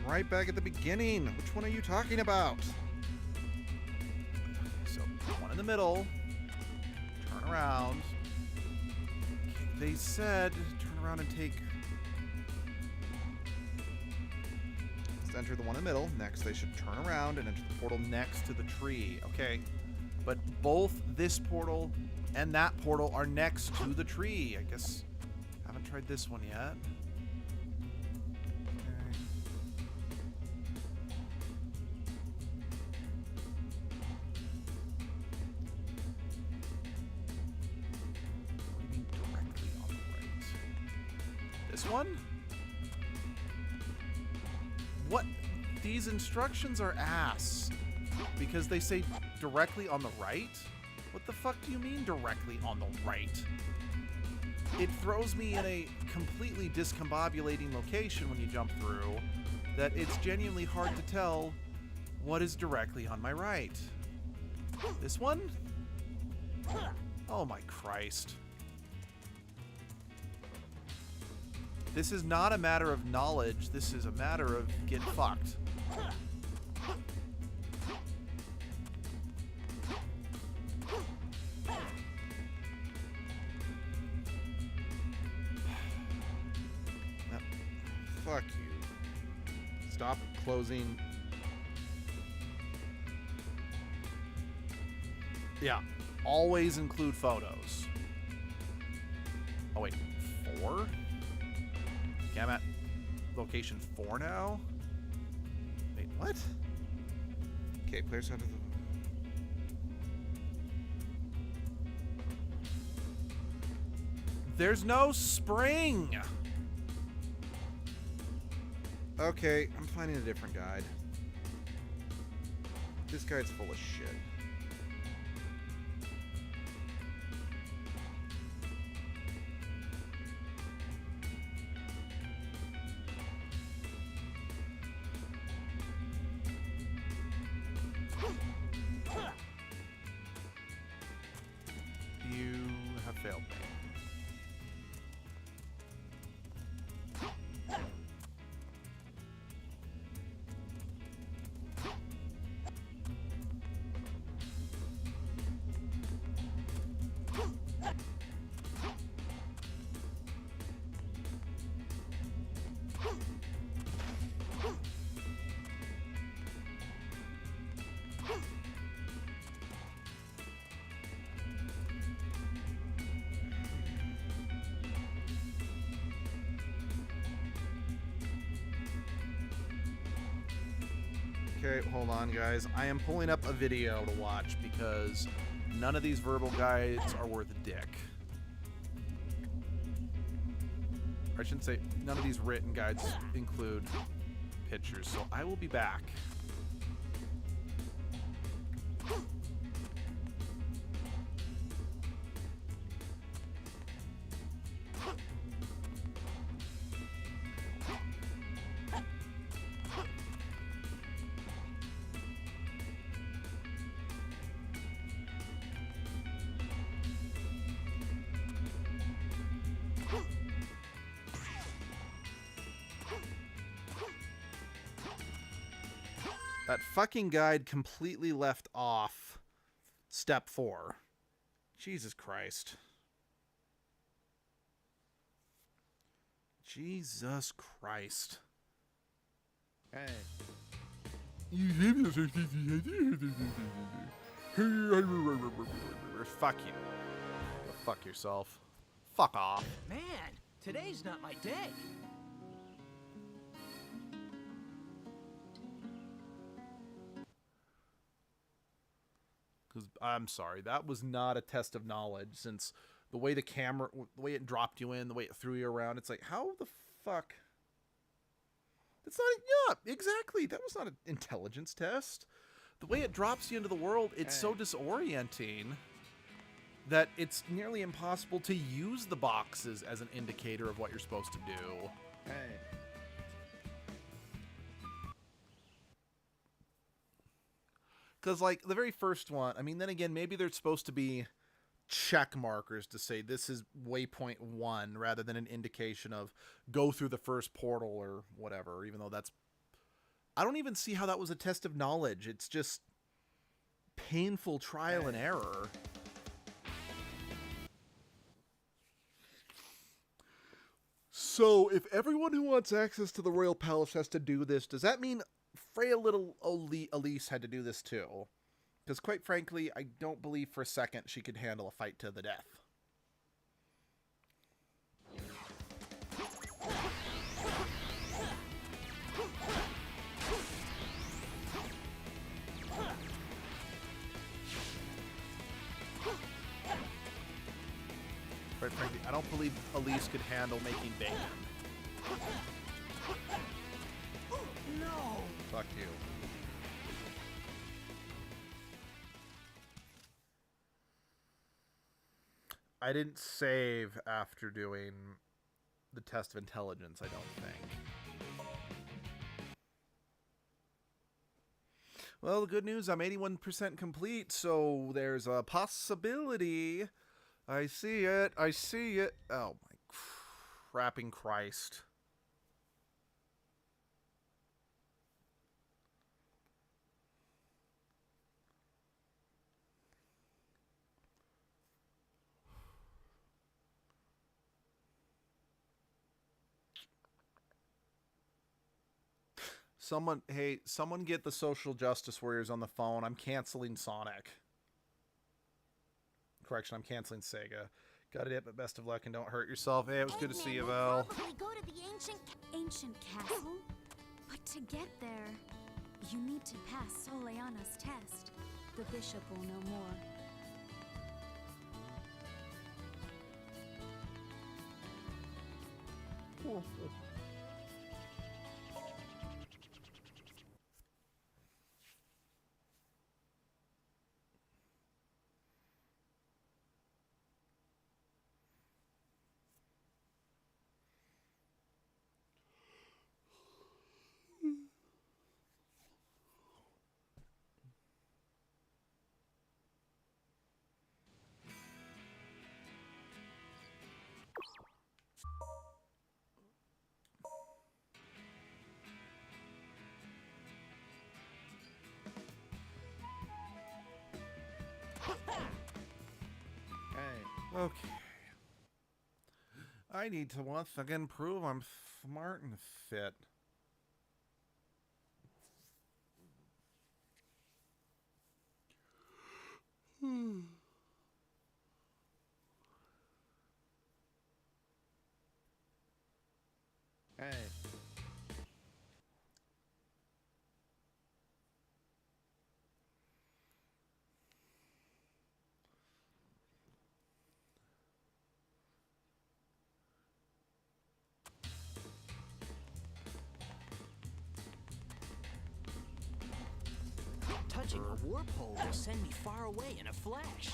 I'm right back at the beginning. Which one are you talking about? So, one in the middle. Turn around. They said turn around and take... Let's enter the one in the middle. Next, they should turn around and enter the portal next to the tree. Okay. But both this portal and that portal are next to the tree. I guess I haven't tried this one yet. One? What? These instructions are ass. Because they say directly on the right? What the fuck do you mean directly on the right? It throws me in a completely discombobulating location when you jump through that it's genuinely hard to tell what is directly on my right. This one? Oh my Christ. This is not a matter of knowledge, this is a matter of get fucked. Fuck you. Stop closing. Yeah, always include photos. Oh wait, 4? Okay, I'm at location 4 now. Wait, what? Okay, players have to... There's no spring! Okay, I'm finding a different guide. This guide's full of shit. Failed me. Okay, hold on, guys. I am pulling up a video to watch because none of these verbal guides are worth a dick. Or I shouldn't say none of these written guides include pictures, so I will be back. That fucking guide completely left off step 4. Jesus Christ. Jesus Christ. Hey. Fuck you. Go fuck yourself. Fuck off. Man, today's not my day. Because I'm sorry, that was not a test of knowledge. Since the way the camera, the way it dropped you in, the way it threw you around, it's like, how the fuck? That's not. Yeah, exactly. That was not an intelligence test. The way it drops you into the world, it's so disorienting that it's nearly impossible to use the boxes as an indicator of what you're supposed to do. Hey. Because, like, the very first one, I mean, then again, maybe there's supposed to be check markers to say this is waypoint 1 rather than an indication of go through the first portal or whatever, even though that's... I don't even see how that was a test of knowledge. It's just painful trial and error. So, if everyone who wants access to the Royal Palace has to do this, does that mean Freya Little Elise had to do this too? Because quite frankly, I don't believe for a second she could handle a fight to the death. Quite frankly, I don't believe Elise could handle making bacon. No! Fuck you. I didn't save after doing the test of intelligence, I don't think. Well, the good news, I'm 81% complete, so there's a possibility. I see it. I see it. Oh my crapping Christ. Someone, hey, someone get the social justice warriors on the phone. I'm canceling Sonic. Correction, I'm canceling Sega. Got it, but best of luck and don't hurt yourself. Hey, it was good to see you, Val. Probably go to the ancient castle, but to get there, you need to pass Soleana's test. The bishop will know more. Okay. I need to once again prove I'm smart and fit. Hey. Touching a warp hole will send me far away in a flash.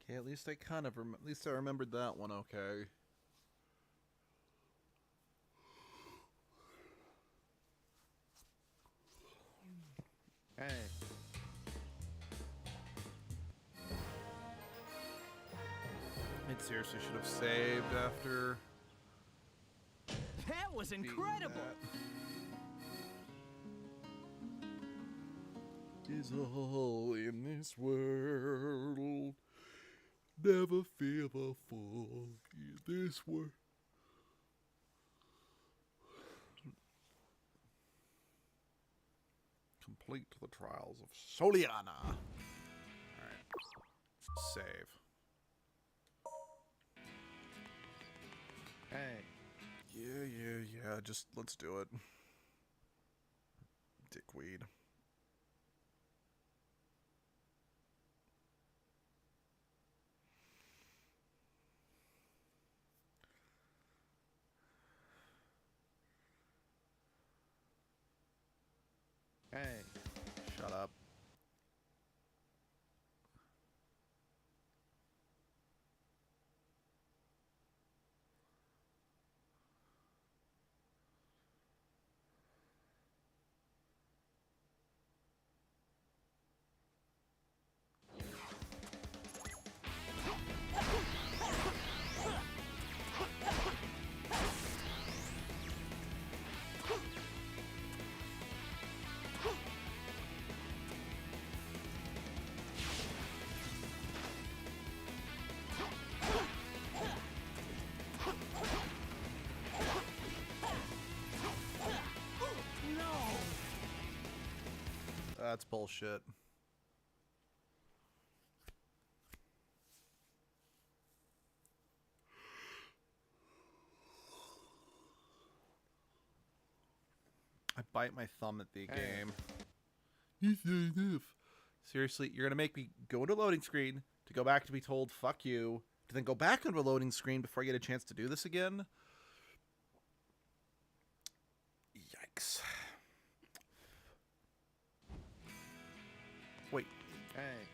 Okay, at least I kind of at least I remembered that one. Okay. I seriously should have saved after. That was beating incredible. That. Is all in this world. Never feel the fog in this world. Complete the trials of Soliana. Alright. Save. Hey. Yeah. Just let's do it. Dickweed. Hey. Shut up. That's bullshit. I bite my thumb at the game. Seriously, you're gonna make me go to loading screen to go back to be told fuck you, to then go back into a loading screen before I get a chance to do this again? Yikes. Wait. Hey.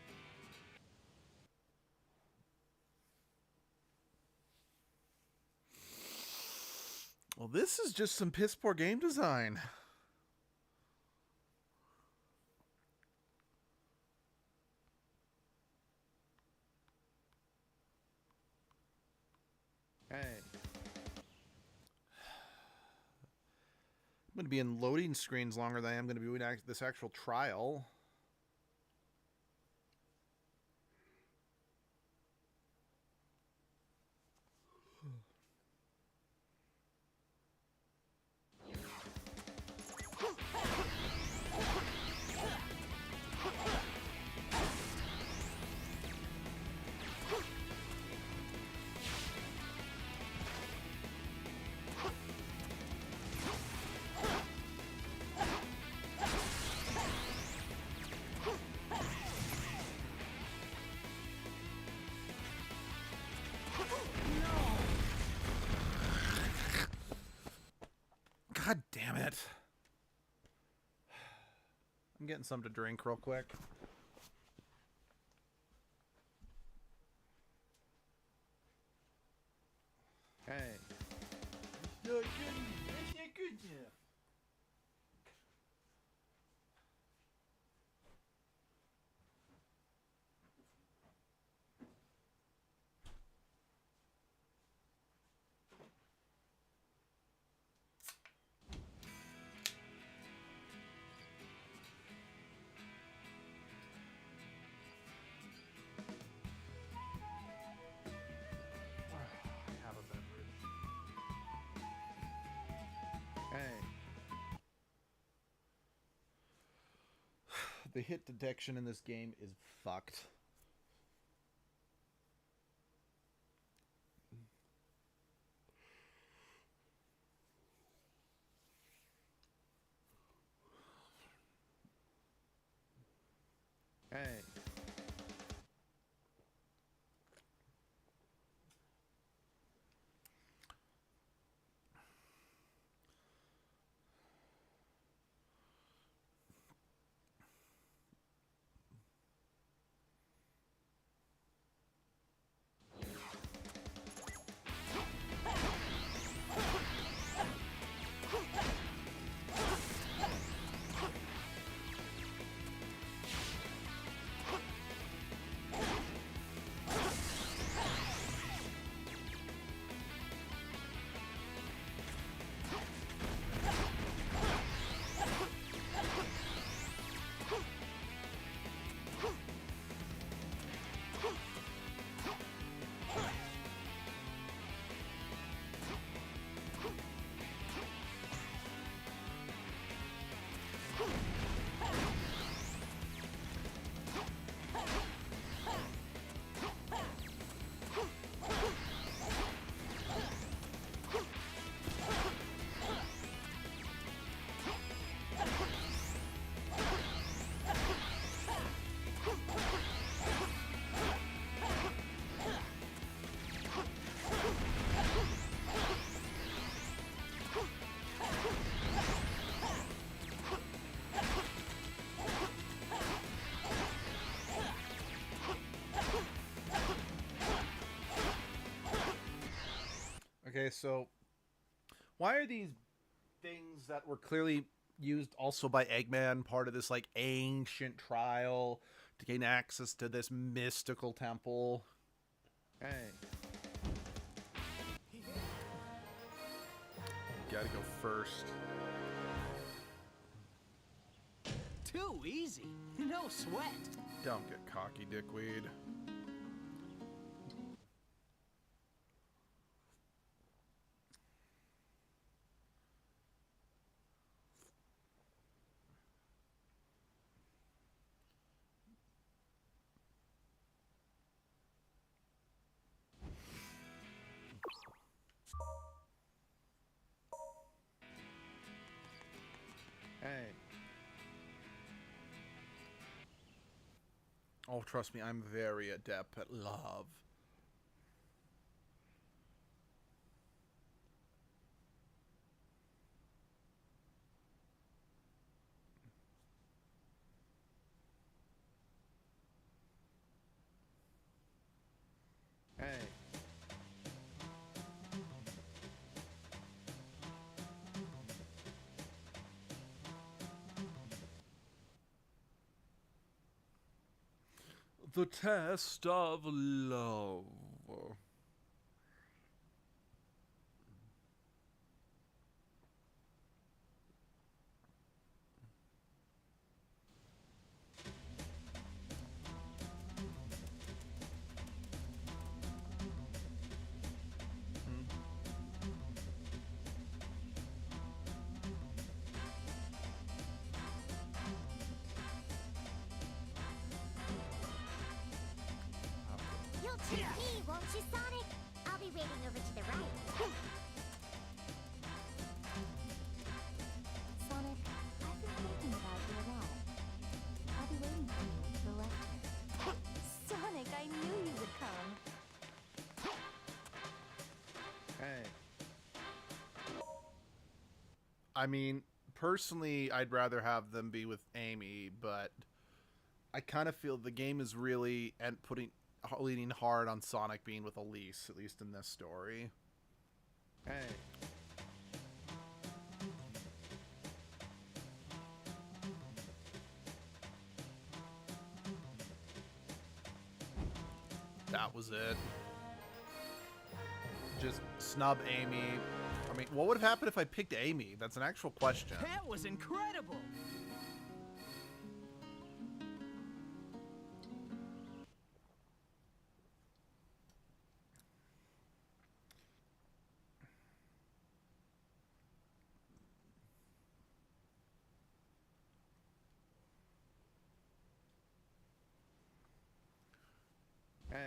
Well, this is just some piss poor game design. Hey. I'm going to be in loading screens longer than I am going to be doing this actual trial. God damn it. I'm getting some to drink real quick. Hey. Have a beverage. Hey. The hit detection in this game is fucked. Hey. so why are these things that were clearly used also by Eggman part of this like ancient trial to gain access to this mystical temple? Hey. Gotta go first. Too easy. No sweat. Don't get cocky, dickweed. Hey. Oh, trust me, I'm very adept at love. Hey. The test of love. You'll choose me, won't you, Sonic? I'll be waiting over to the right. Sonic, I've been thinking about you a lot. I'll be waiting for you to the left here. Sonic, I knew you would come. Hey. I mean, personally, I'd rather have them be with Amy, but I kind of feel the game is really leaning hard on Sonic being with Elise, at least in this story. Hey. That was it. Just snub Amy. I mean, what would have happened if I picked Amy? That's an actual question. That was incredible. Hey.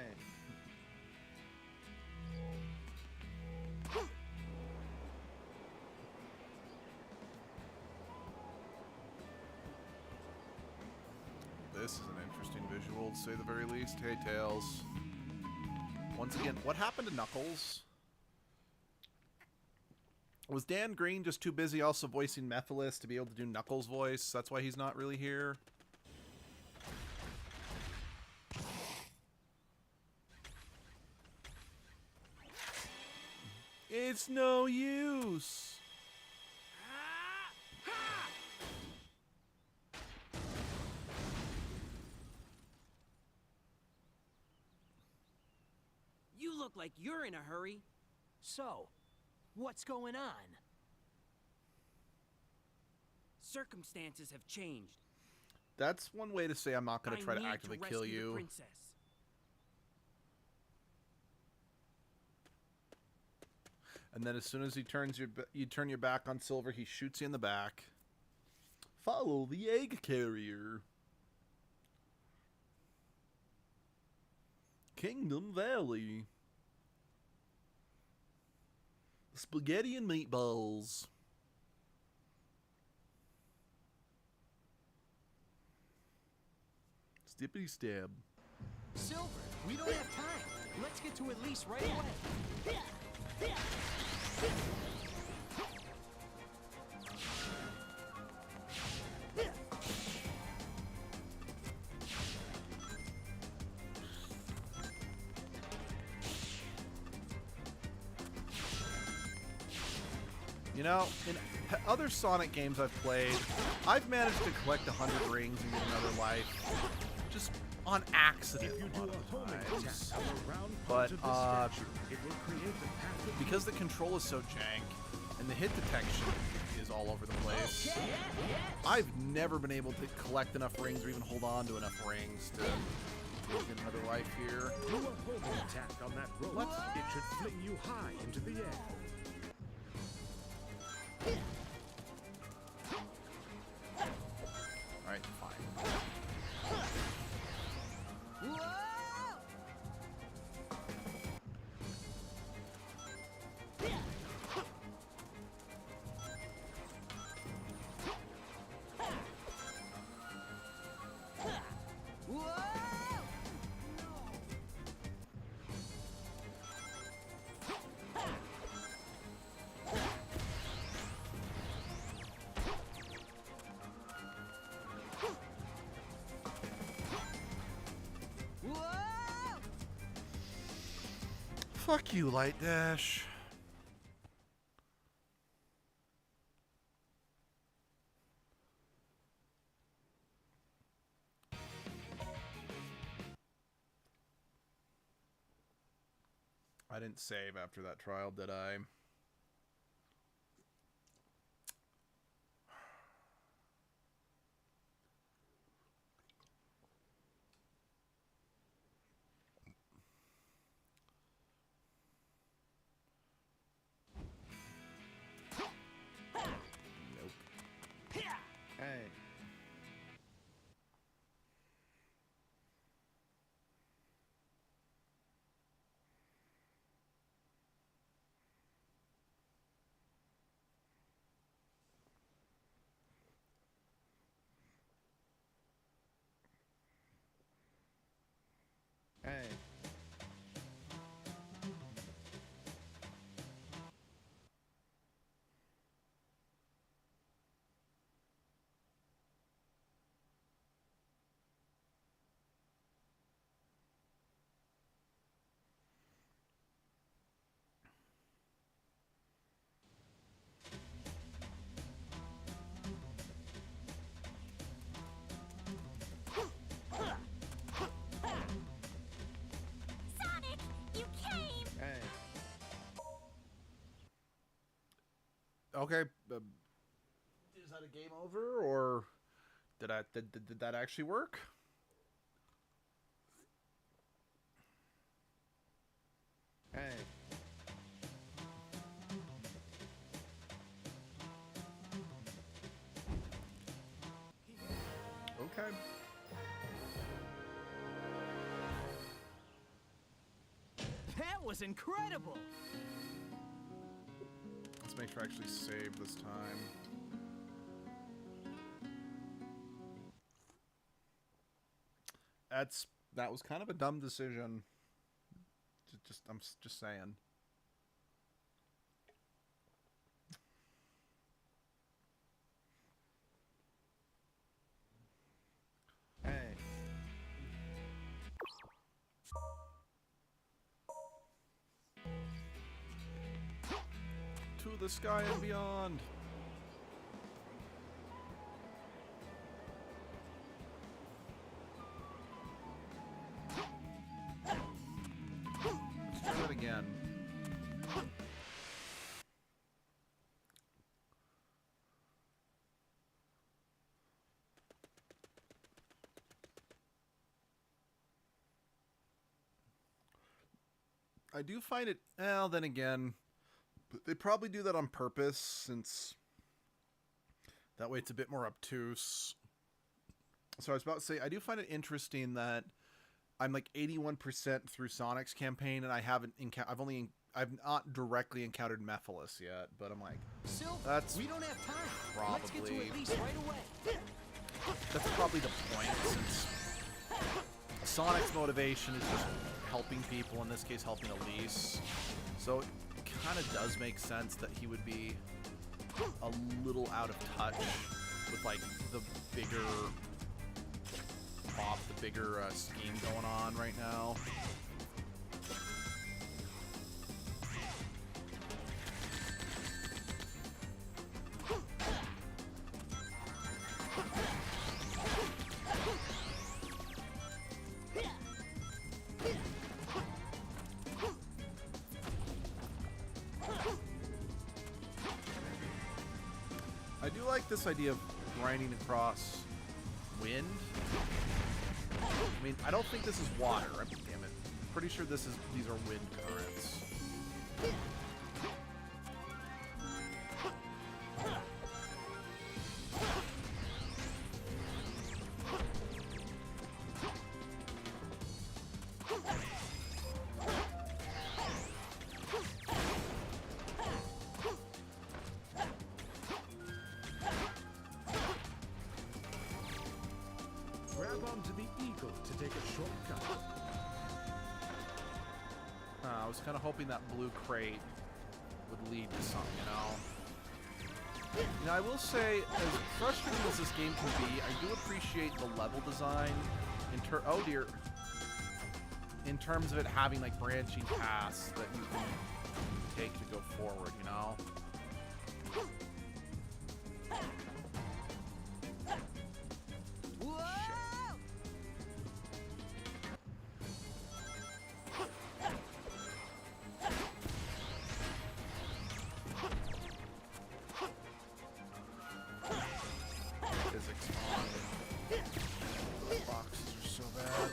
This is an interesting visual, to say the very least. Hey, Tails. Once again, what happened to Knuckles? Was Dan Green just too busy also voicing Mephiles to be able to do Knuckles' voice? That's why he's not really here? It's no use. You look like you're in a hurry. So, what's going on? Circumstances have changed. That's one way to say I'm not going I to try to need actively rescue kill the you. princess. And then as soon as you turn your back on Silver, he shoots you in the back. Follow the egg carrier. Kingdom Valley. Spaghetti and meatballs. Stippity stab. Silver, we don't have time. Let's get to Elise right away. You know, in other Sonic games I've played, I've managed to collect 100 rings and get another life, just on accident. If you a do lot a of homing times. attack around But, parts of the statue, it will create the path of because the control is so jank and the hit detection is all over the place, I've never been able to collect enough rings or even hold on to enough rings to get another life here. Do a homing attack on that rope. What? It should fling you high into the air. Alright, fine. Fuck you, Light Dash. I didn't save after that trial, did I? Nope. Hey. Hey. Sonic, you came! Hey. Okay. Is that a game over, or did that actually work? Hey. Okay. That was incredible! Let's make sure I actually save this time. That was kind of a dumb decision. I'm just saying. Hey. To the sky and beyond. Let's try that again. I do find it, well, then again, they probably do that on purpose, since that way it's a bit more obtuse. So I was about to say, I do find it interesting that I'm like 81% through Sonic's campaign, and I've not directly encountered Mephiles yet, but I'm like, Silver, that's we don't have time. Let's get to probably- it least right away. that's probably the point, since Sonic's motivation is just helping people, in this case helping Elise. So it kind of does make sense that he would be a little out of touch with like the bigger scheme going on right now. this idea of grinding across wind. I mean, I don't think this is water. Damn it. I'm pretty sure these are wind currents. Grab onto the eagle to take a shortcut. I was kind of hoping that blue crate would lead to something, you know? You know, I will say, as frustrating as this game can be, I do appreciate the level design oh dear. In terms of it having, like, branching paths that you can take to go forward, you know? Physics on. The boxes are so bad.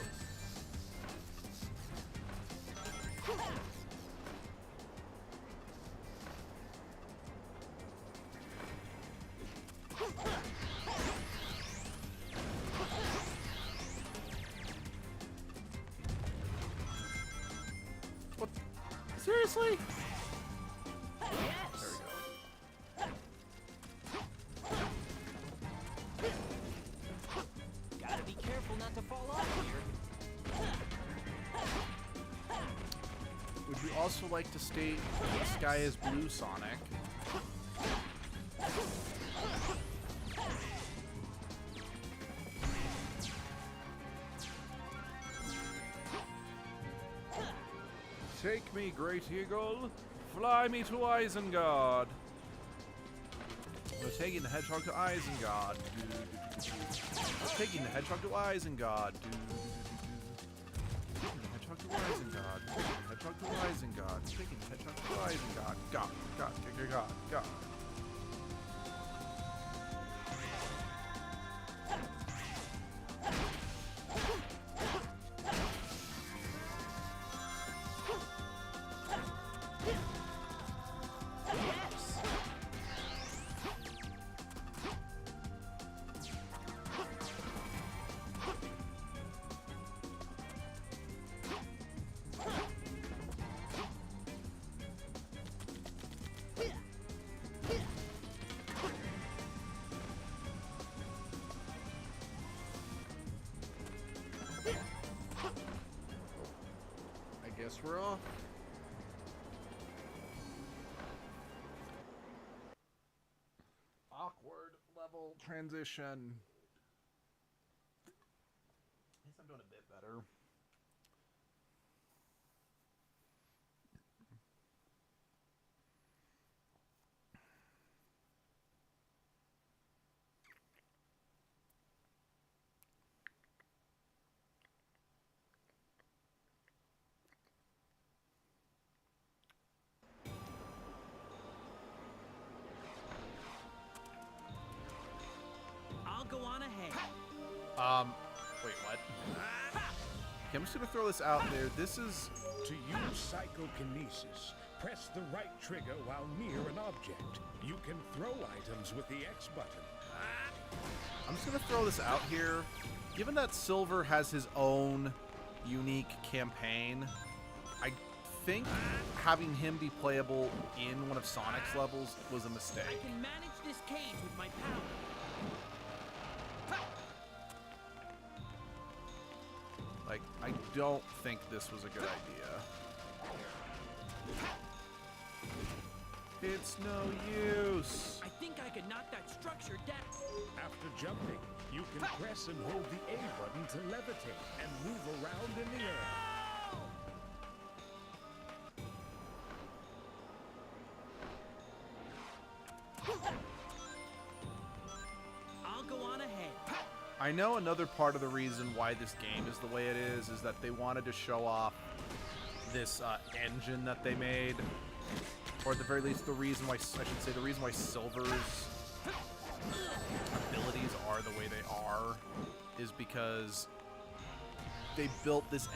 What? Seriously? There we go. Gotta be careful not to fall off here. Would you also like to state the sky is blue, Sonic? Take me, Great Eagle. Fly me to Isengard. We're taking the hedgehog to Isengard. We're taking the hedgehog to Isengard. Taking the hedgehog to Isengard. Taking the hedgehog to Isengard. Taking the hedgehog to Isengard. God. I guess we're off. Awkward level transition. At least I'm doing a bit better. I'll go on ahead. Wait, what? Okay, I'm just gonna throw this out there. This is To use psychokinesis, press the right trigger while near an object. You can throw items with the X button. I'm just gonna throw this out here. Given that Silver has his own unique campaign, I think having him be playable in one of Sonic's levels was a mistake. I can manage this cage with my power. Like, I don't think this was a good idea. It's no use. I think I could knock that structure down. After jumping, you can press and hold the A button to levitate and move around in the air. I'll go on ahead. I know another part of the reason why this game is the way it is that they wanted to show off this engine that they made. Or at the very least, the reason why, I should say, the reason why Silver's are the way they are is because they built this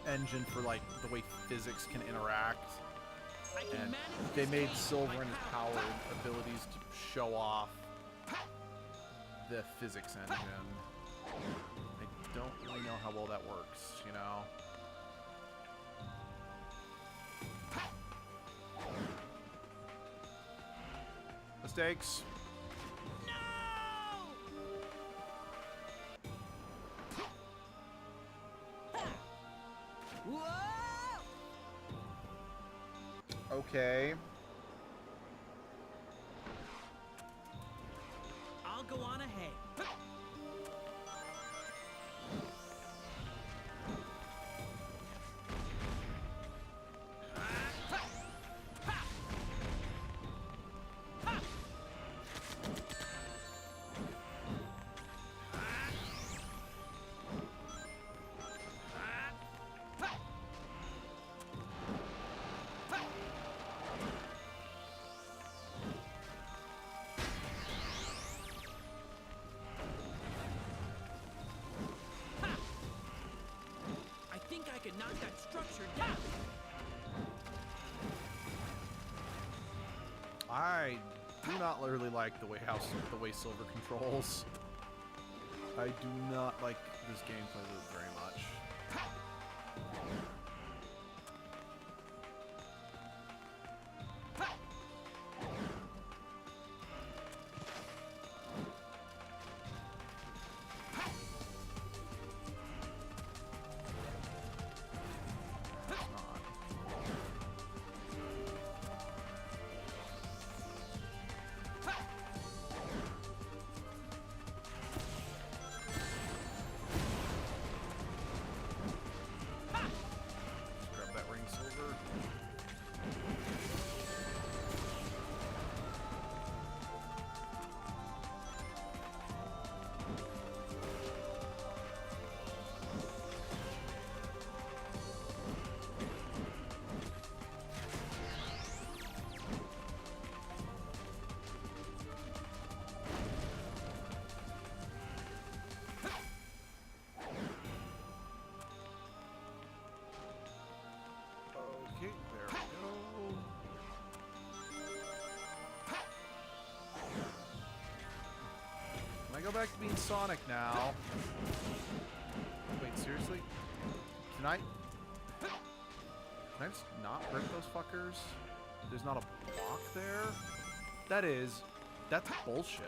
engine for like the way physics can interact, and they made Silver and his power and abilities to show off the physics engine. I don't really know how well that works, you know? Mistakes. Okay. I'll go on ahead. I think I can knock that structure down. I do not really like the way Silver controls. I do not like this gameplay loop very much. Grab that ring, Silver. Okay, there we go. Can I go back to being Sonic now? Wait, seriously? Can I just not hurt those fuckers? There's not a block there? That's bullshit.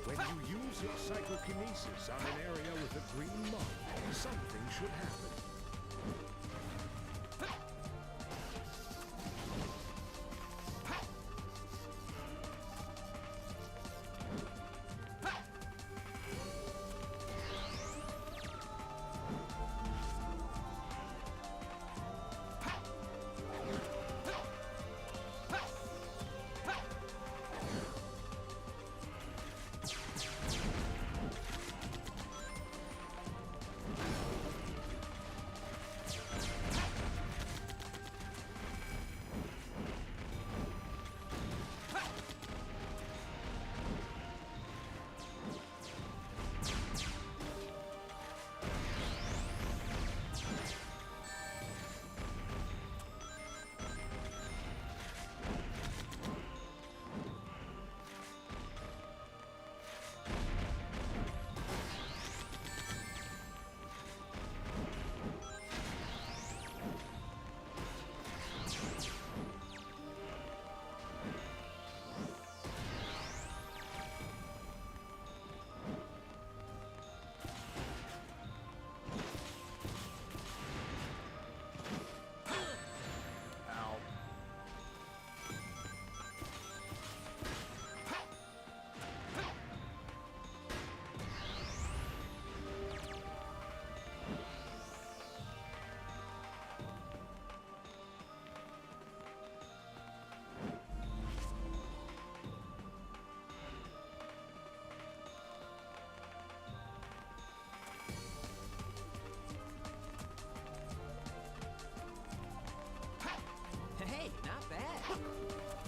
When you use your psychokinesis on an area with a green mark, something should happen.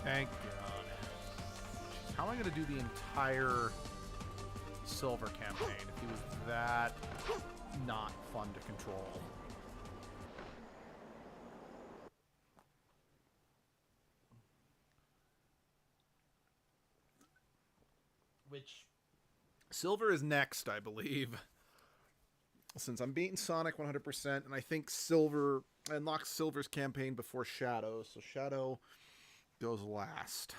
Thank God. How am I going to do the entire Silver campaign if he was that not fun to control? Which Silver is next, I believe. Since I'm beating Sonic 100%, and I think Silver unlocks Silver's campaign before Shadow, so Shadow goes last.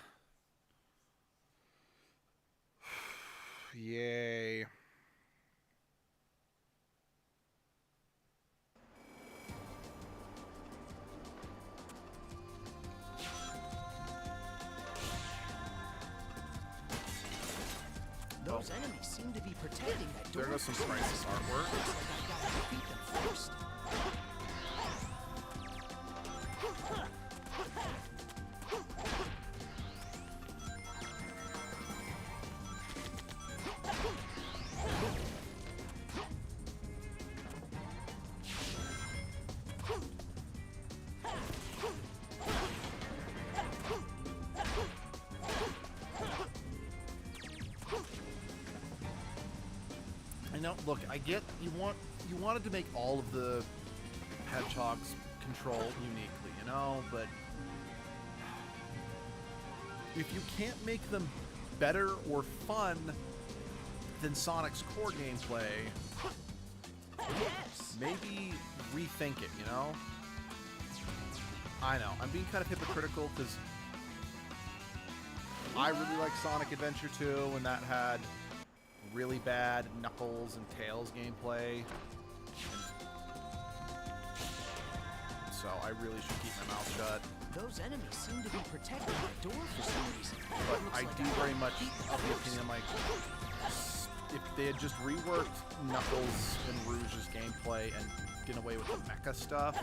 Yay. Those enemies seem to be protecting that door. There goes some Crisis artwork. Looks like I gotta defeat them first. I know, look, I get you wanted to make all of the hedgehogs control uniquely, you know, but if you can't make them better or fun than Sonic's core gameplay, Yes! maybe rethink it, you know? I know, I'm being kind of hypocritical because I really like Sonic Adventure 2 and that had really bad Knuckles and Tails gameplay. So I really should keep my mouth shut. Those enemies seem to be protecting that door for some reason. But Looks I like do gotta very much defeat them of the first. opinion, like, if they had just reworked Knuckles and Rouge's gameplay and did away with the mecha stuff,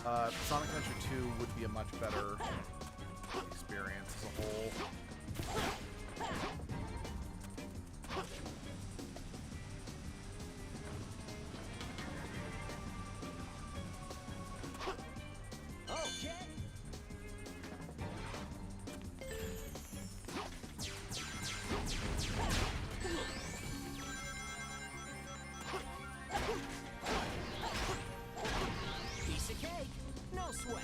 Sonic Adventure 2 would be a much better experience as a whole. Okay. Piece of cake, no sweat.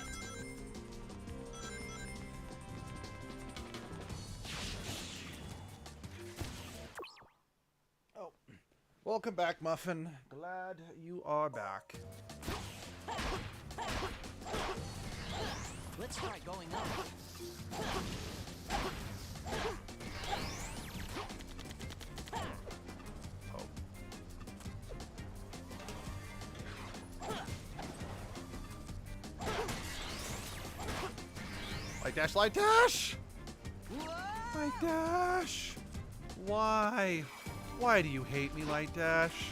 Oh, welcome back, Muffin. Glad you are back. Let's try going up. Oh. Light dash, light dash! Light dash! Why? Why do you hate me, Light Dash?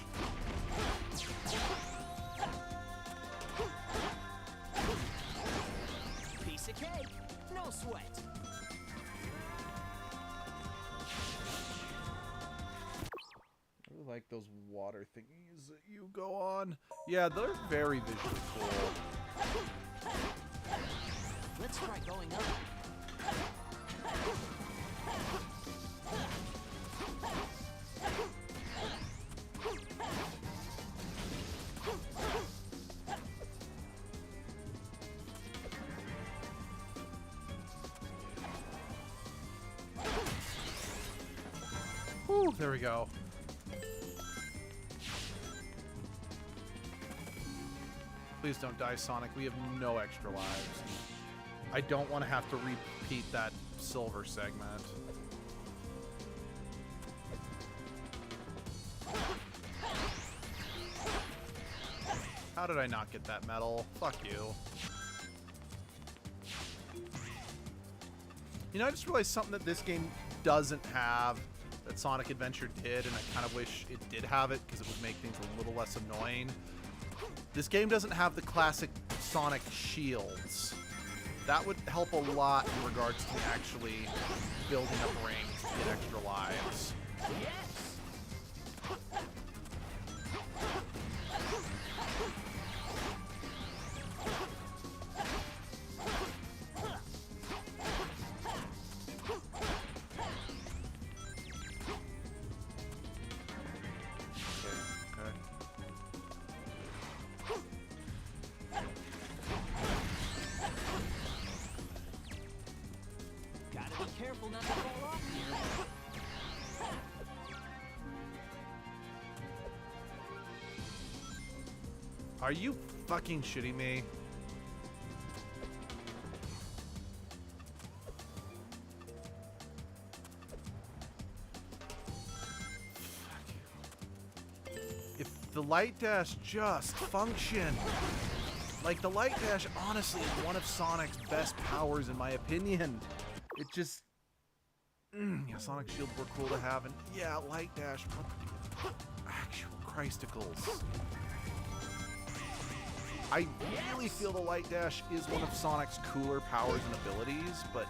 Piece of cake, no sweat. I really like those water thingies that you go on. Yeah, they're very visually cool. Let's try going up. Whew, there we go. Please don't die, Sonic. We have no extra lives. I don't want to have to repeat that silver segment. How did I not get that medal? Fuck you. You know, I just realized something that this game doesn't have that Sonic Adventure did, and I kind of wish it did have it because it would make things a little less annoying. This game doesn't have the classic Sonic shields. That would help a lot in regards to actually building up rings to get extra lives. Are you fucking shitting me? If the light dash just functioned. Like, the light dash, honestly, is one of Sonic's best powers, in my opinion. It just... yeah, Sonic Shield were cool to have, and yeah, light dash, what the actual Christicles. I really feel the light dash is one of Sonic's cooler powers and abilities, but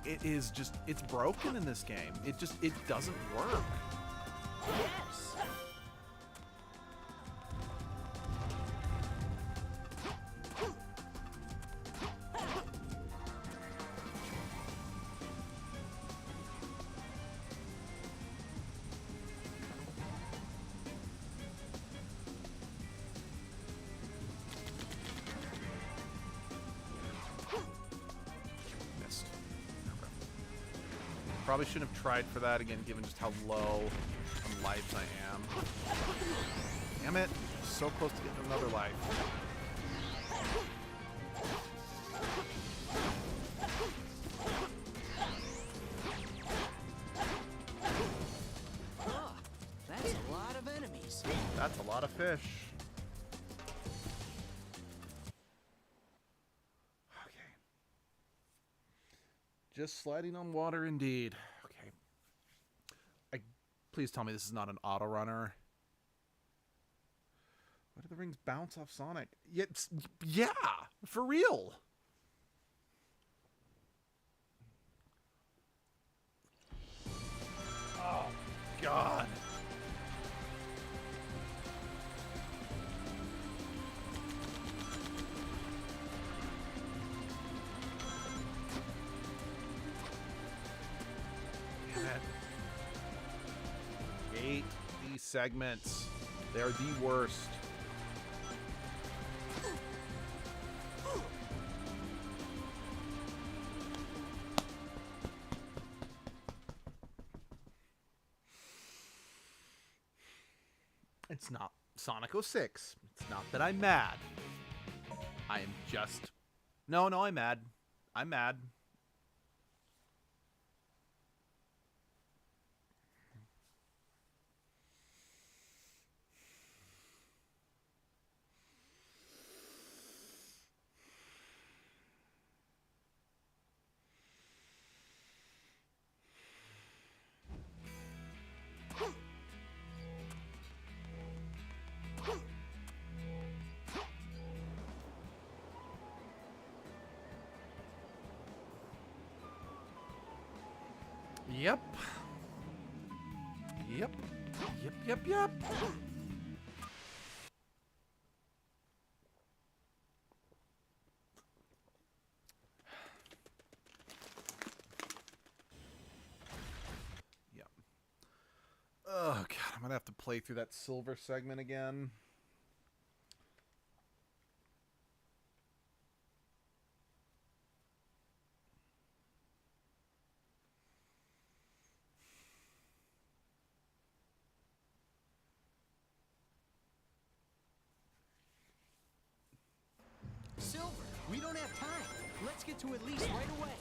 it is just, it's broken in this game. It doesn't work. Yes! Missed. Okay. Probably shouldn't have tried for that again, given just how low on lives I am. Damn it. So close to getting another life. Huh. That's a lot of enemies. That's a lot of fish. Okay. Just sliding on water indeed. Okay. Please tell me this is not an auto runner. Why do the rings bounce off Sonic? Yeah, for real. Oh, God. Damn it. Hate these segments. They are the worst. It's not Sonic 06. It's not that I'm mad. I am just... No, I'm mad. I'm mad. Yep. Yep. Yep. Yep. Oh, God. I'm going to have to play through that silver segment again. Silver, we don't have time. Let's get to at least right away.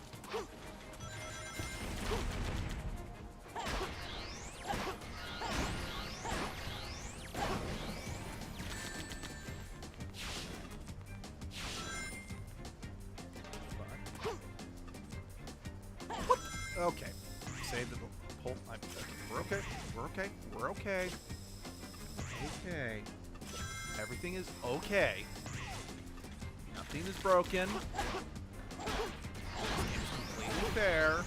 Okay. Save the pull. We're okay. We're okay. Okay. Everything is okay. Nothing is broken. It's completely fair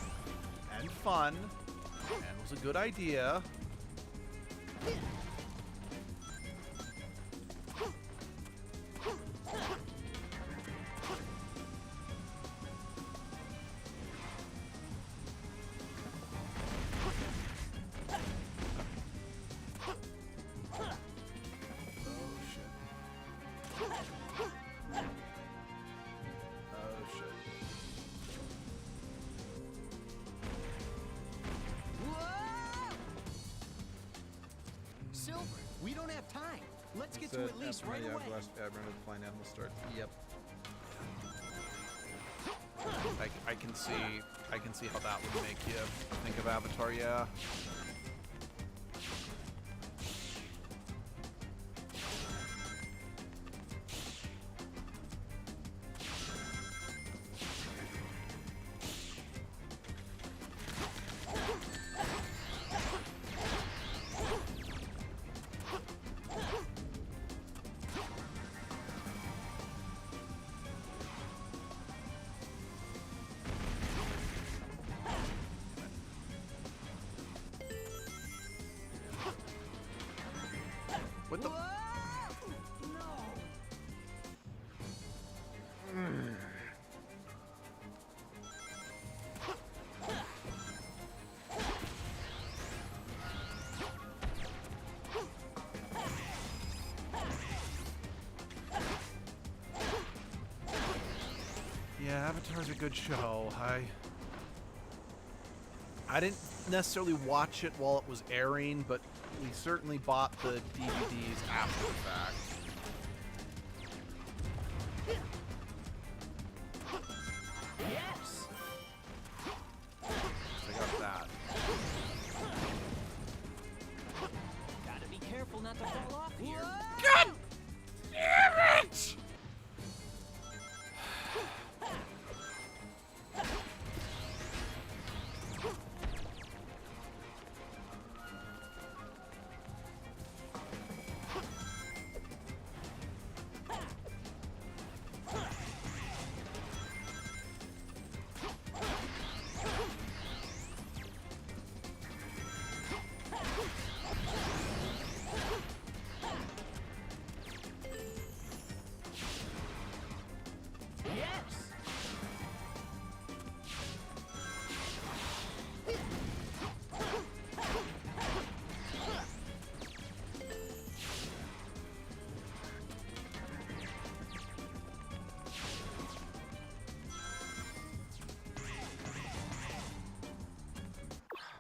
and fun and was a good idea. We don't have time. Let's get to Said, at least after right my away. last Admiral of Flying Animal starts. Yep. I can see how that would make you think of Avatar, yeah. What the? Yeah, Avatar's a good show. I didn't necessarily watch it while it was airing, but we certainly bought the DVDs after the fact. Yes. I got that. Gotta be careful not to fall off here. God damn it! Yes.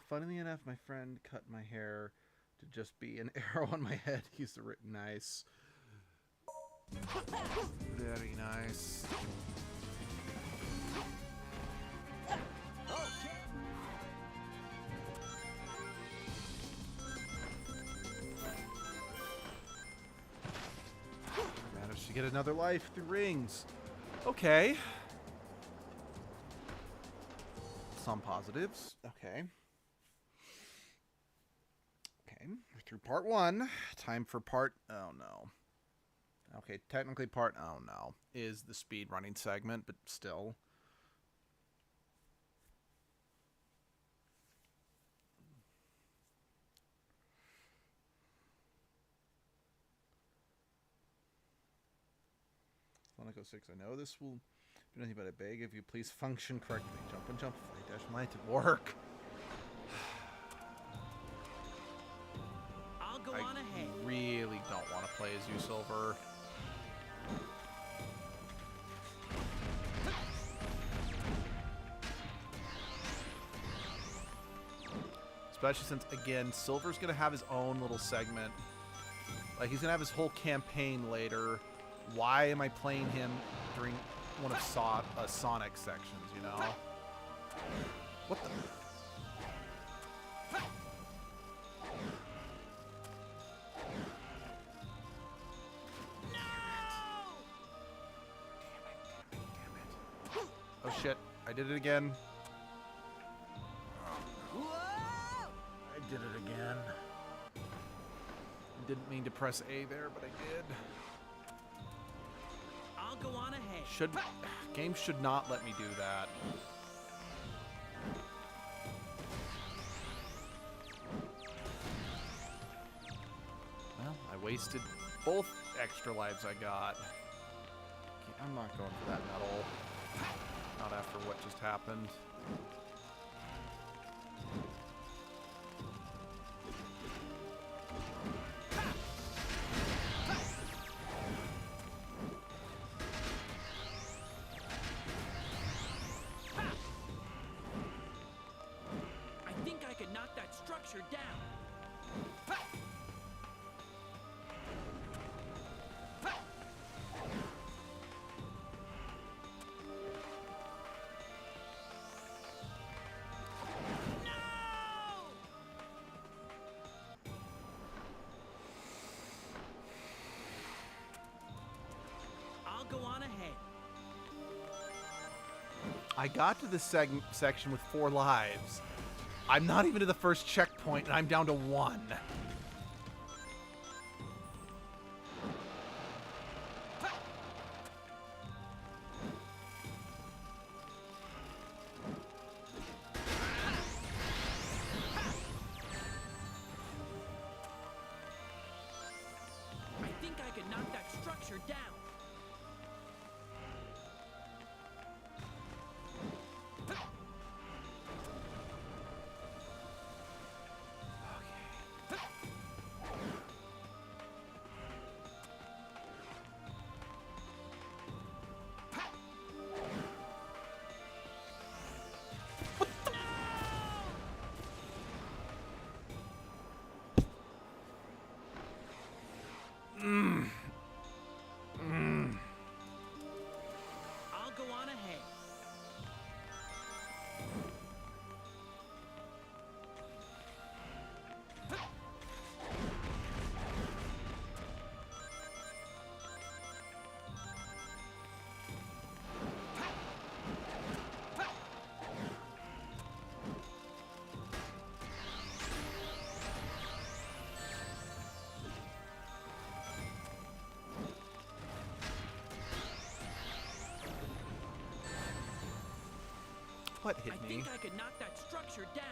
Funnily enough, my friend cut my hair to just be an arrow on my head. He's written nice. Very nice. Managed to get another life through rings. Okay. Some positives. Okay. Okay, we're through part 1. Time for part... Oh, no. Okay, technically part... Oh, no. Is the speed running segment, but still. Monaco 6, I know this will do nothing but I beg if you please function correctly. Jump and jump, fly dash might work. I'll go on ahead. I really don't want to play as you, Silver. Especially since, again, Silver's going to have his own little segment. Like, he's going to have his whole campaign later. Why am I playing him during one of Sonic sections, you know? What the... Oh shit, I did it again. I did it again. I didn't mean to press A there, but I did. I'll go on ahead. Games should not let me do that. Well, I wasted both extra lives I got. I'm not going for that medal. Not after what just happened. I think I could knock that structure down. I got to this section with 4 lives. I'm not even to the first checkpoint, and I'm down to 1. I think I can knock that structure down. I'll go on ahead. What hit I me? think I could knock that structure down.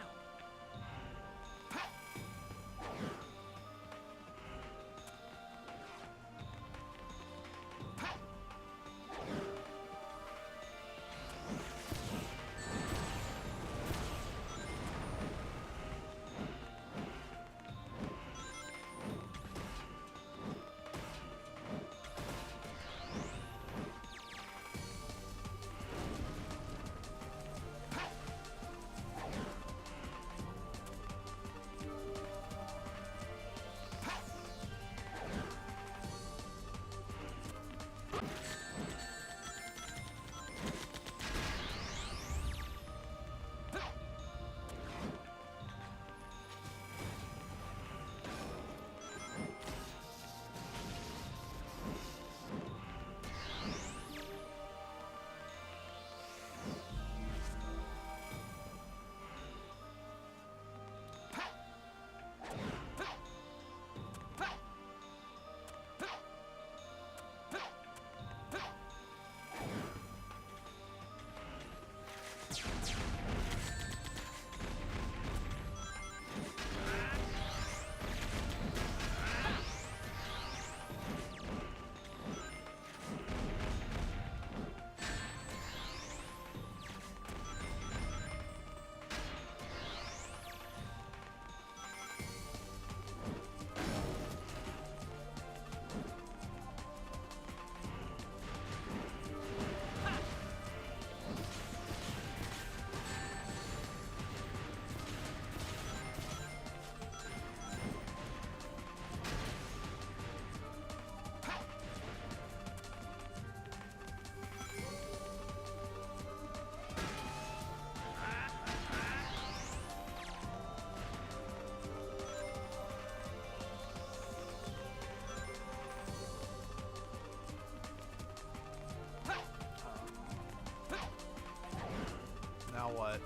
Now what?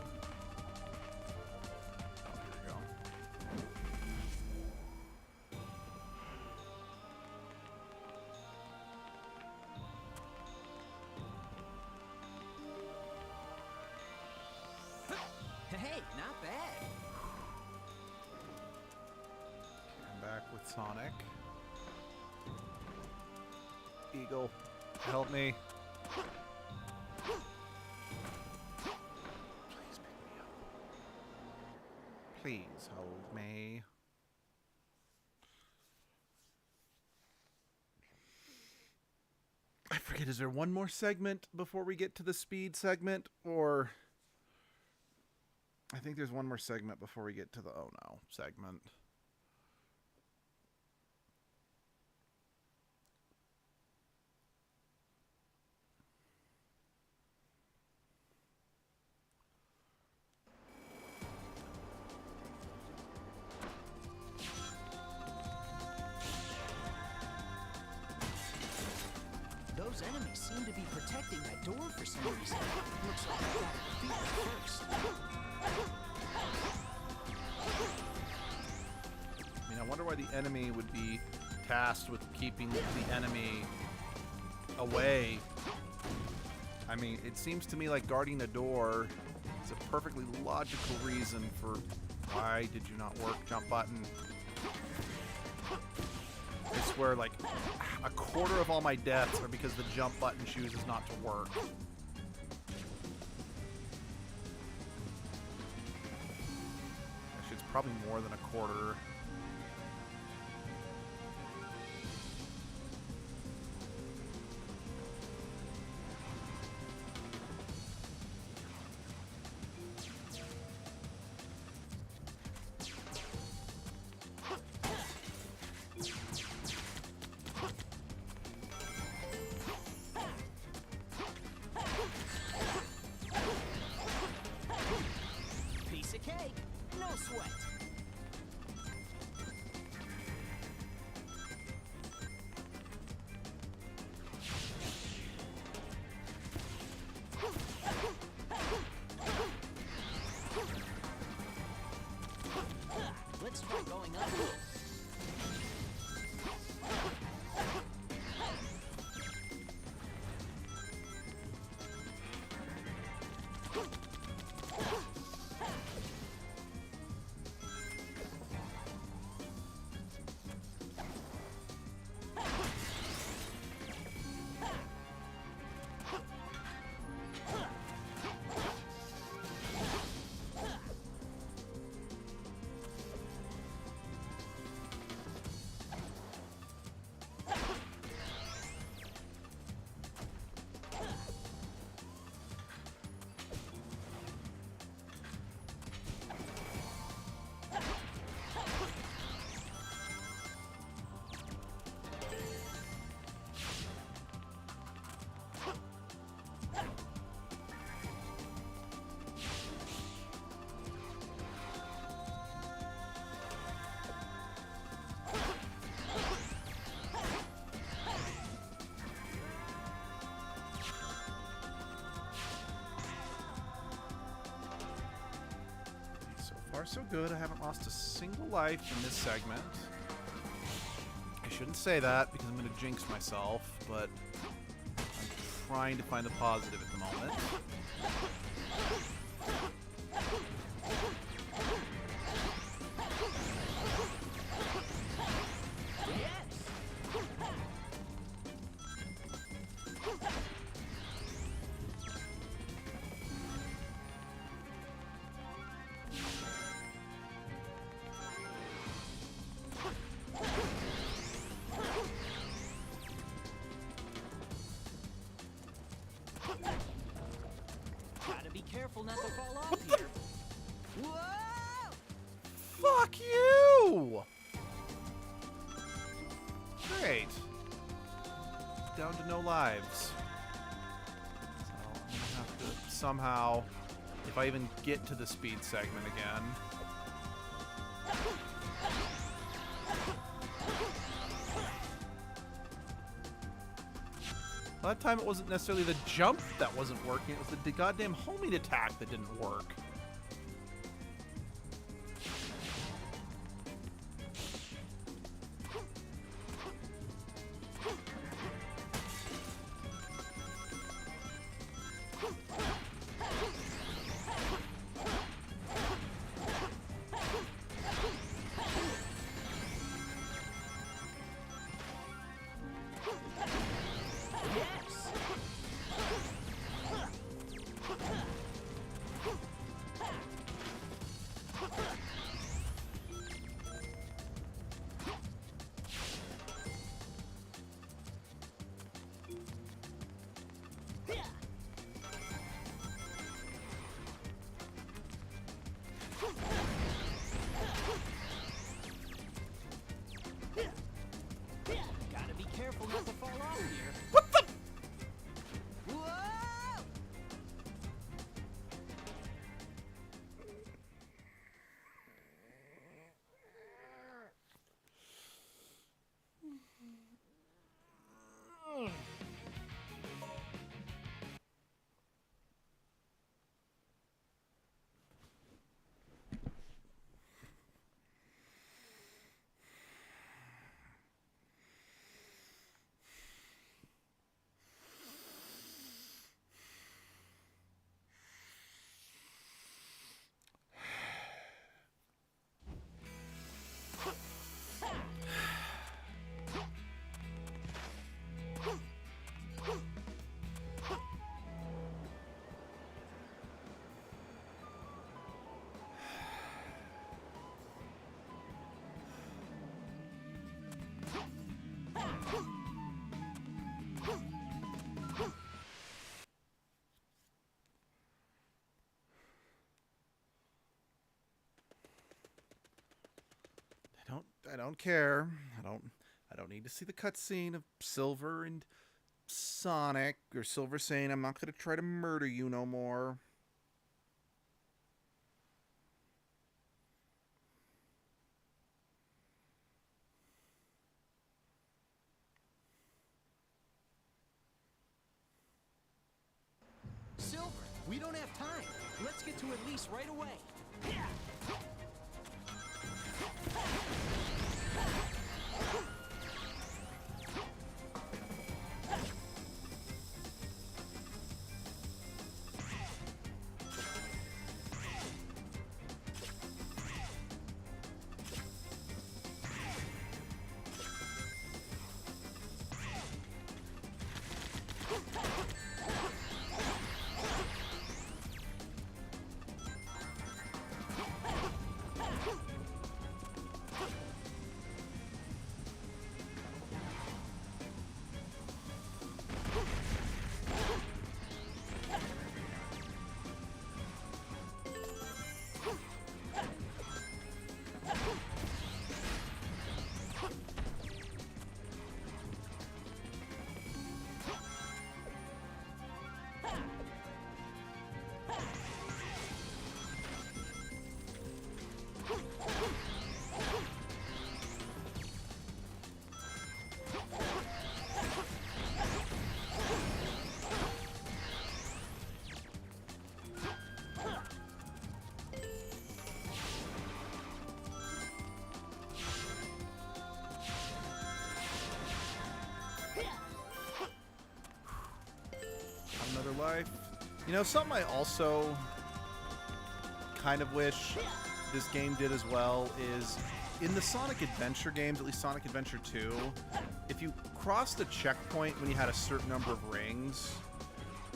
Oh, here we go. Hey, not bad. I'm back with Sonic. Eagle, help me. Please pick me up. Please hold me. I forget, is there one more segment before we get to the speed segment? Or I think there's one more segment before we get to the oh no segment. Those Those enemies seem to be protecting that door for some reason. Looks like I gotta defeat them first. I mean, I wonder why the enemy would be tasked with keeping the enemy away. I mean, it seems to me like guarding the door is a perfectly logical reason for why did you not work jump button. I swear, like, a quarter of all my deaths are because the jump button chooses not to work. Actually, it's probably more than a quarter. Piece of cake, no sweat. Let's try going up. So far, so good. I haven't lost a single life in this segment. I shouldn't say that because I'm going to jinx myself, but I'm trying to find the positive at the moment. Gotta be careful not to fall off here. Whoa! Fuck you! Great. Down to no lives. So I'm gonna have to somehow, if I even get to the speed segment again. That time it wasn't necessarily the jump that wasn't working, it was the goddamn homing attack that didn't work. I don't care. I don't need to see the cutscene of Silver and Sonic, or Silver saying, I'm not going to try to murder you no more. Silver, we don't have time. Let's get to Elise right away. Another life. You know, something I also kind of wish this game did as well is in the Sonic Adventure games, at least Sonic Adventure 2, if you crossed a checkpoint when you had a certain number of rings,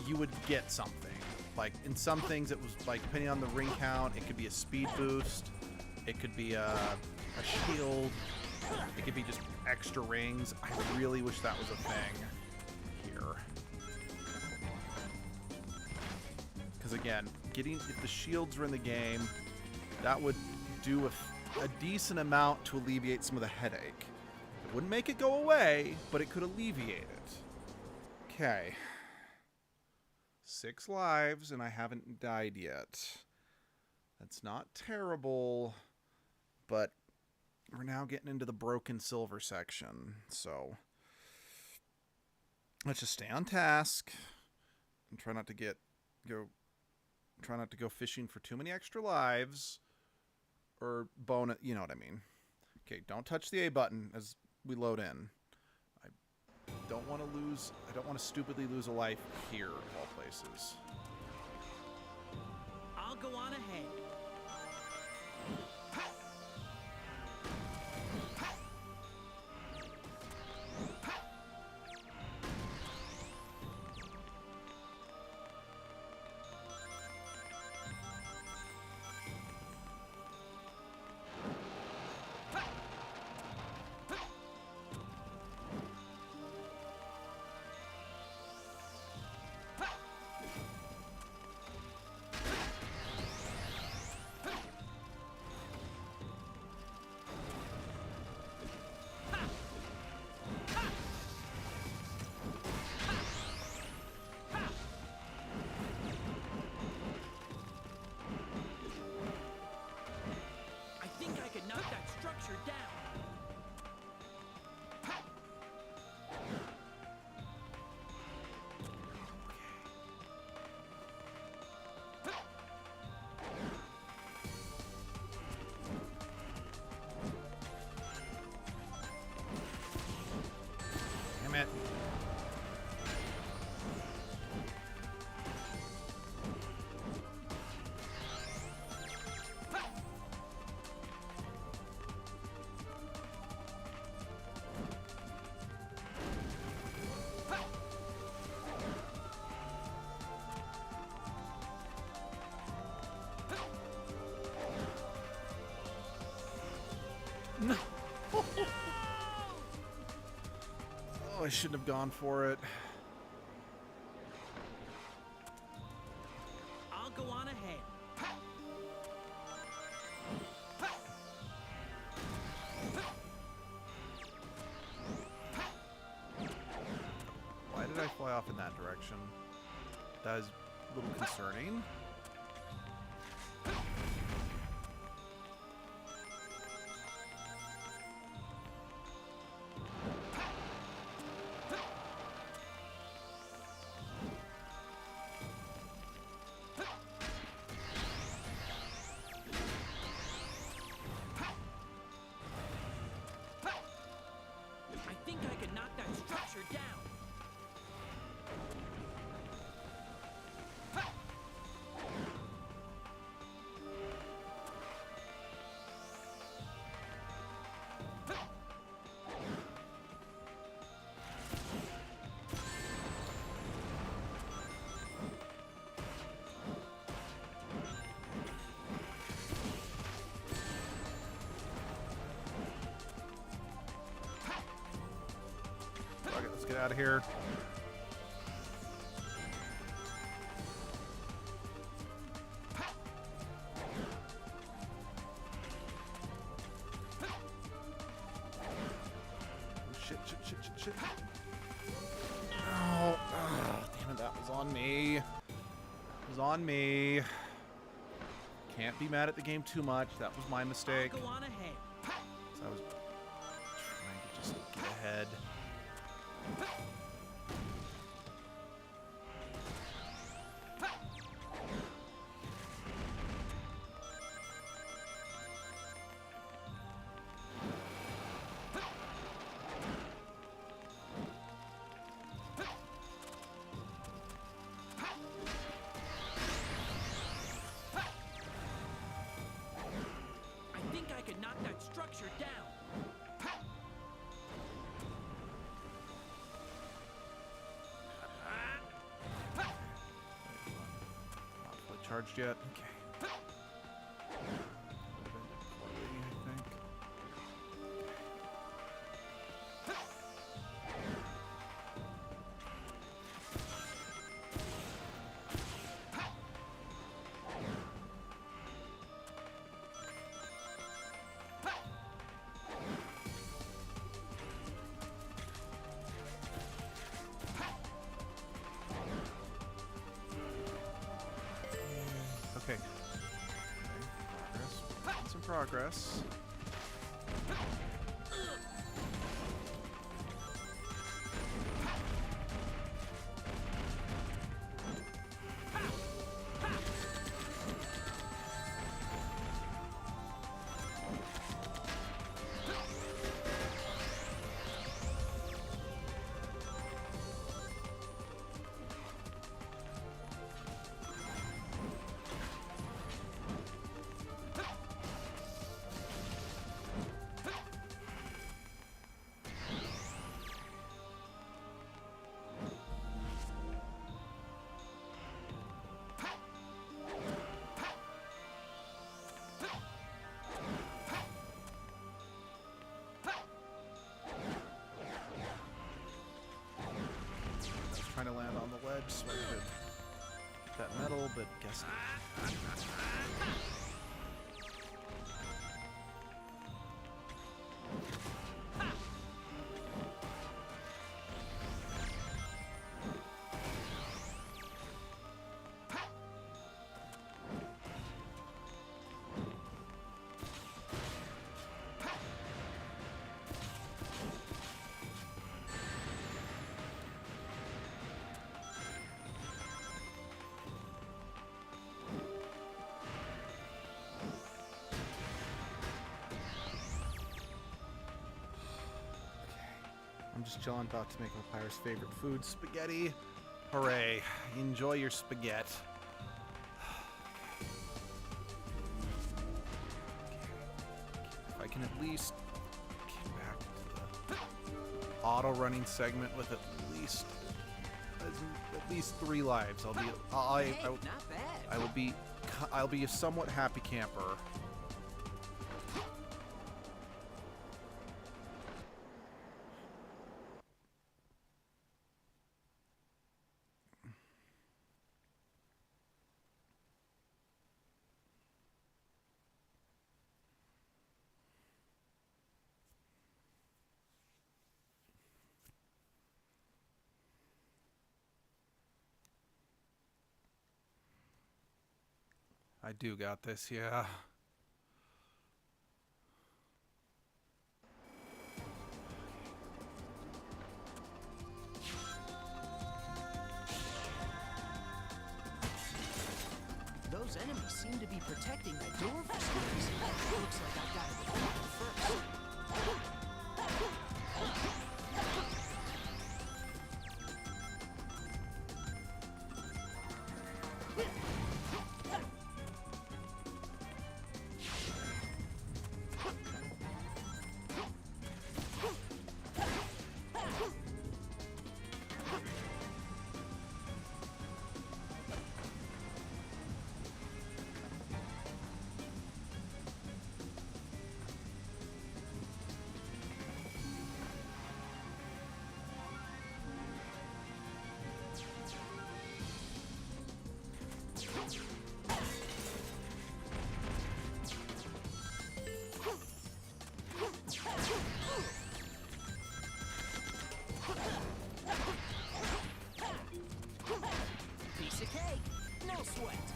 you would get something. Like, in some things it was, like, depending on the ring count, it could be a speed boost, it could be a shield, it could be just extra rings. I really wish that was a thing here. Because again, if the shields were in the game, that would do a decent amount to alleviate some of the headache. It wouldn't make it go away, but it could alleviate it. Okay. 6 lives, and I haven't died yet. That's not terrible, but we're now getting into the broken silver section, so let's just stay on task and try not to go fishing for too many extra lives, or bonus, you know what I mean. Okay, don't touch the A button as we load in. I don't want to stupidly lose a life here, of all places. I'll go on ahead. Damn it. No. Oh, I shouldn't have gone for it. I'll go on ahead. fly off in that direction. That is a little concerning. I think I can knock that structure down. Okay, let's get out of here. Oh, shit. No. Damn it, that was on me. It was on me. Can't be mad at the game too much. That was my mistake. Go on ahead. So I was trying to just get ahead. I think I can knock that structure down. Not fully charged yet. Okay. Chloe, I think. Okay. Progress. Some progress. Trying to land on the ledge so I could get that metal, but guess not. I'm just chilling, about to make my Pyre's favorite food, spaghetti. Hooray. Enjoy your spaghetti. If I can at least get back to the auto-running segment with at least 3 lives, I'll be Hey, not bad. I'll be a somewhat happy camper. I do got this, yeah. Those enemies seem to be protecting the door for some reason. Looks like I've got to defeat them first. Piece of cake, no sweat.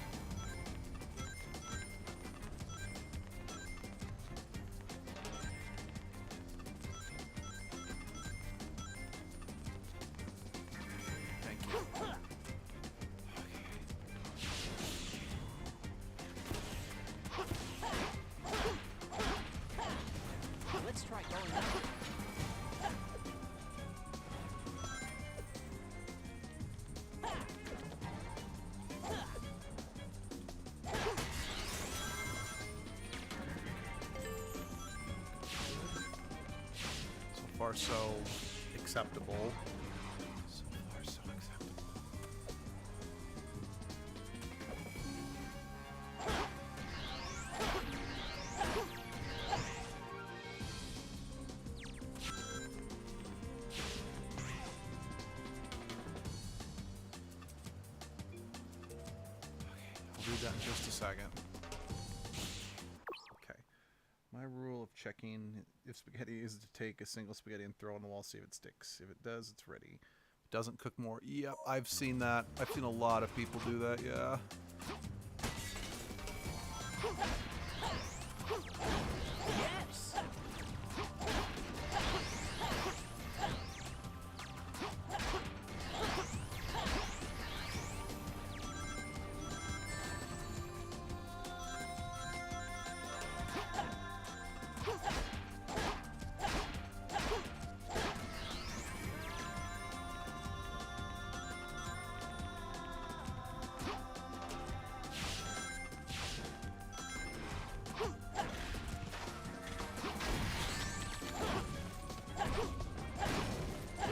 Thank you. Let's try going up. So far, so acceptable. So far, so acceptable. I'll do that in just a second. Okay. My rule of checking if spaghetti is to take a single spaghetti and throw on the wall, see if it sticks. If it does, it's ready. If it doesn't cook more. Yep, I've seen that. I've seen a lot of people do that, yeah. Yes!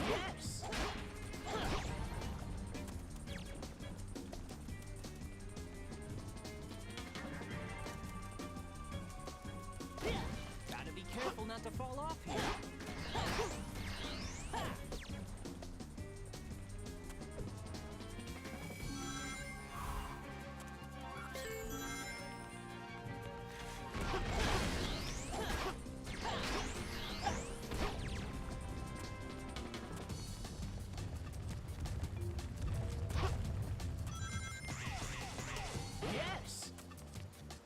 Yes! Gotta be careful not to fall off here. Yes!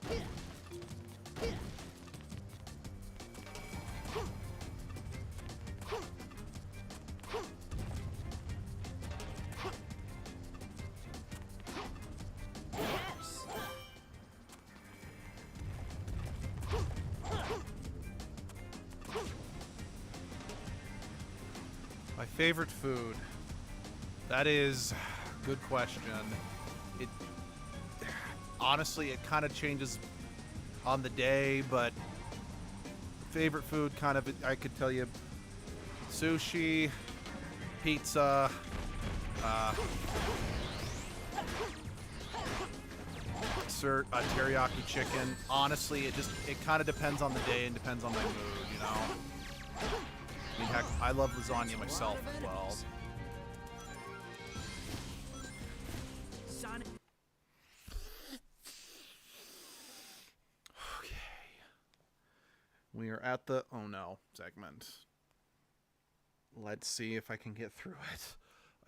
Yes! My favorite food. That is a good question. It honestly, it kind of changes on the day, but favorite food kind of, I could tell you, sushi, pizza, teriyaki chicken. Honestly, it kind of depends on the day and depends on my mood, you know. I mean, heck, I love lasagna myself as well. Sonic. Okay. We are at the oh no segment. Let's see if I can get through it.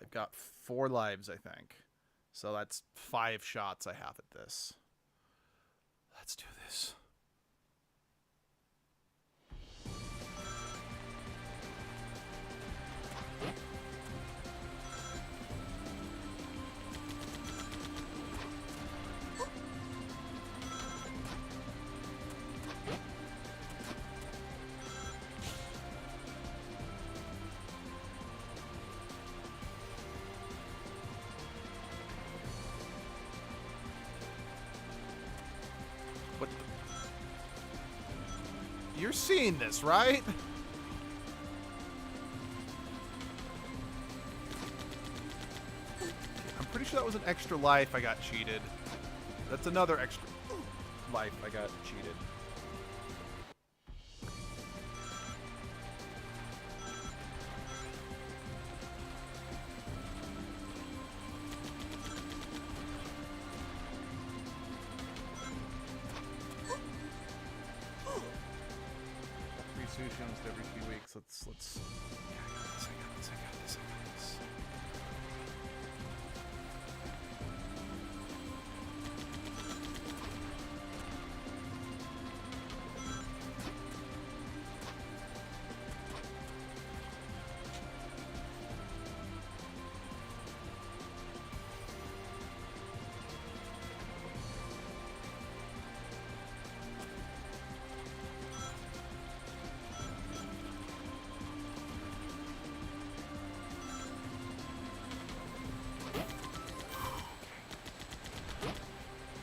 I've got 4 lives, I think. So that's 5 shots I have at this. Let's do this. What the... You're seeing this, right? I'm pretty sure that was an extra life I got cheated. That's another extra life I got cheated. Free sushi almost every few weeks. Let's. Yeah, I got this. I got this. I got this. I got this.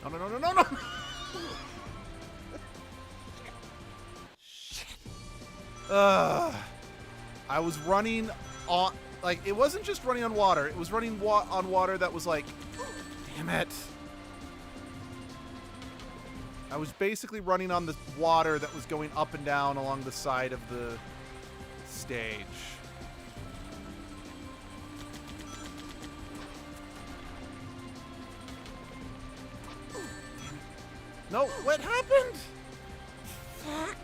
No, no, no, no, no, no! Shit. I was running on... Like, it wasn't just running on water. It was running on water that was like... Damn it. I was basically running on the water that was going up and down along the side of the stage. No, what happened? Fuck.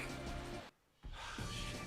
Oh, shit.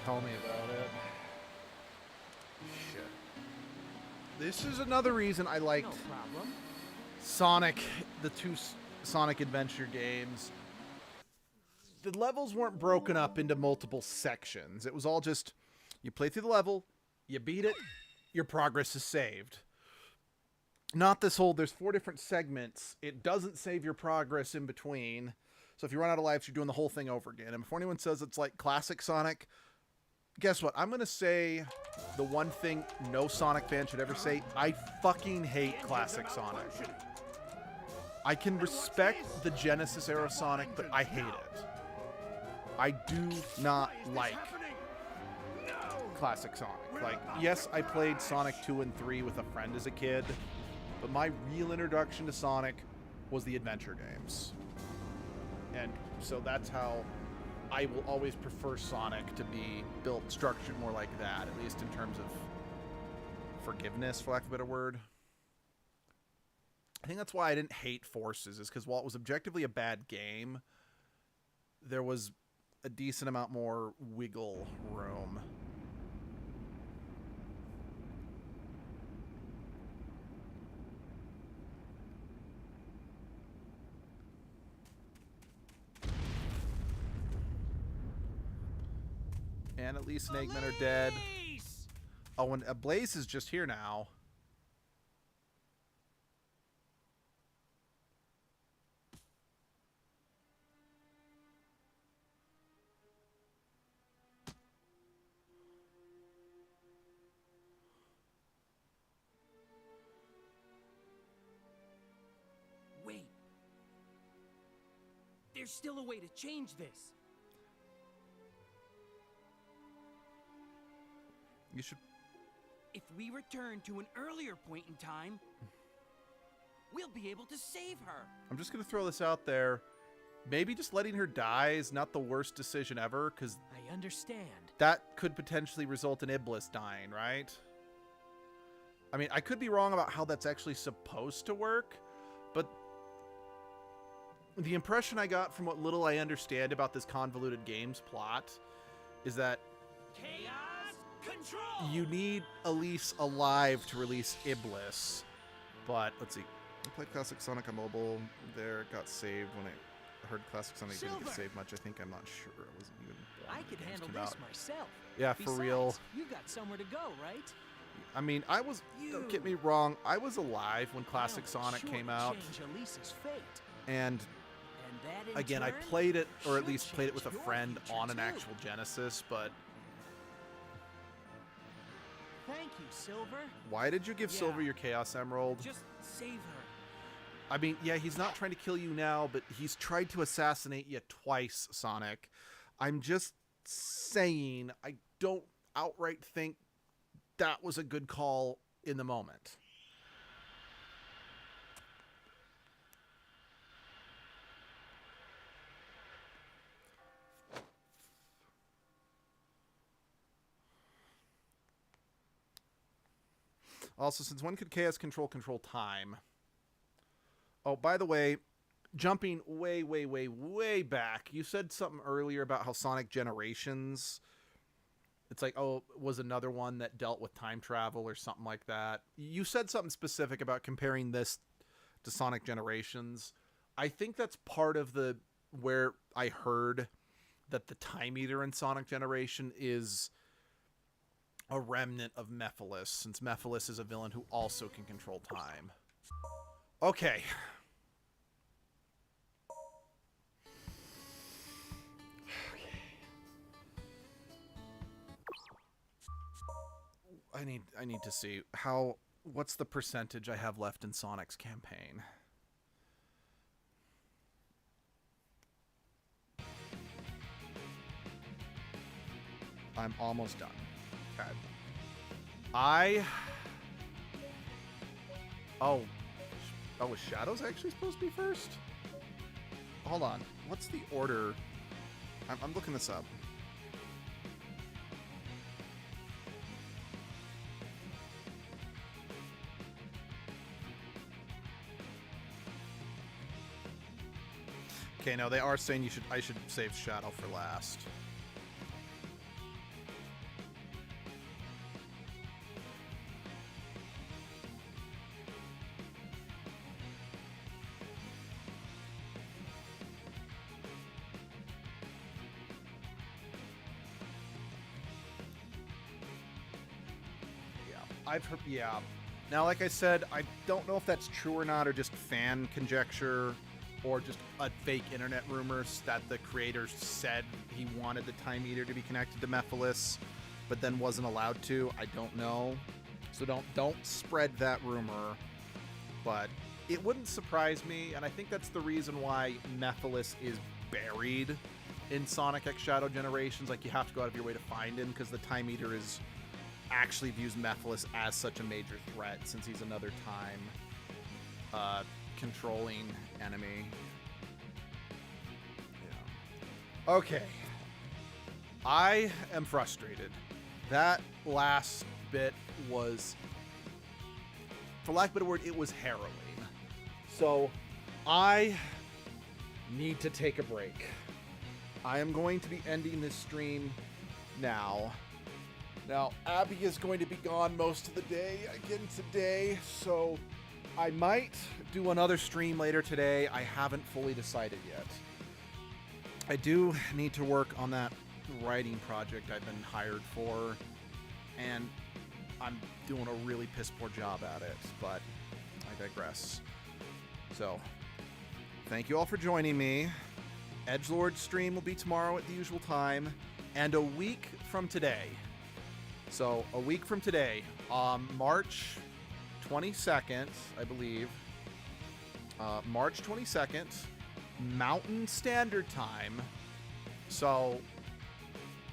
Tell me about it. Shit. This is another reason I liked No problem. Sonic, the two Sonic Adventure games. The levels weren't broken up into multiple sections. It was all just, you play through the level, you beat it, your progress is saved. Not this whole, there's 4 different segments. It doesn't save your progress in between. So if you run out of lives, you're doing the whole thing over again. And before anyone says it's like classic Sonic, guess what? I'm going to say the one thing no Sonic fan should ever say. I fucking hate classic Sonic. I can respect the Genesis era Sonic, but I hate it. I do not like classic Sonic. Like, yes, I played Sonic 2 and 3 with a friend as a kid, but my real introduction to Sonic was the adventure games. And so that's how I will always prefer Sonic to be built, structured more like that, at least in terms of forgiveness, for lack of a better word. I think that's why I didn't hate Forces, is because while it was objectively a bad game, there was a decent amount more wiggle room. And at least and Eggman are dead. Police! Oh, and Blaze is just here now. Wait. There's still a way to change this. You should... If we return to an earlier point in time, we'll be able to save her. I'm just going to throw this out there. Maybe just letting her die is not the worst decision ever, because I understand. that could potentially result in Iblis dying, right? I mean, I could be wrong about how that's actually supposed to work, but the impression I got from what little I understand about this convoluted game's plot is that Chaos control! you need Elise alive to release Iblis. But, let's see. I played Classic Sonic on mobile. There, it got saved when I heard Classic Sonic didn't get Silver. saved much. I think I'm not sure. I wasn't even born I when the could games handle came this out. myself. Yeah, for Besides, real. You got somewhere to go, right? I mean, I was, don't get me wrong, I was alive when Classic That'll Sonic surely came out. Change Elise's fate. And And that in again, I turn played it, or at should least played it with a change your friend future on an too. actual Genesis, but Thank you, Silver. why did you give Yeah. Silver your Chaos Emerald? Just save her. I mean, yeah, he's not trying to kill you now, but he's tried to assassinate you twice, Sonic. I'm just saying, I don't outright think that was a good call in the moment. Also, since when could Chaos control time? Oh, by the way, jumping way back, you said something earlier about how Sonic Generations, it's like, oh, was another one that dealt with time travel or something like that. You said something specific about comparing this to Sonic Generations. I think that's part of the where I heard that the Time Eater in Sonic Generation is a remnant of Mephiles, since Mephiles is a villain who also can control time. Okay. I need to see what's the percentage I have left in Sonic's campaign. I'm almost done. Okay. Oh, was Shadows actually supposed to be first? Hold on. What's the order? I'm looking this up. Okay, no, they are saying I should save Shadow for last. I've heard, yeah. Now, like I said, I don't know if that's true or not, or just fan conjecture, or just a fake internet rumors that the creators said he wanted the Time Eater to be connected to Mephiles, but then wasn't allowed to. I don't know. So don't spread that rumor. But it wouldn't surprise me, and I think that's the reason why Mephiles is buried in Sonic X Shadow Generations. Like, you have to go out of your way to find him, because the Time Eater actually views Mephiles as such a major threat, since he's another time controlling enemy. Yeah. Okay. I am frustrated. That last bit was, for lack of a better word, it was harrowing. So I need to take a break. I am going to be ending this stream now. Now, Abby is going to be gone most of the day again today, so I might do another stream later today. I haven't fully decided yet. I do need to work on that writing project I've been hired for, and I'm doing a really piss poor job at it, but I digress. So, thank you all for joining me. Edgelord stream will be tomorrow at the usual time, and a week from today. So, a week from today, March 22nd, I believe. March 22nd, Mountain Standard Time. So,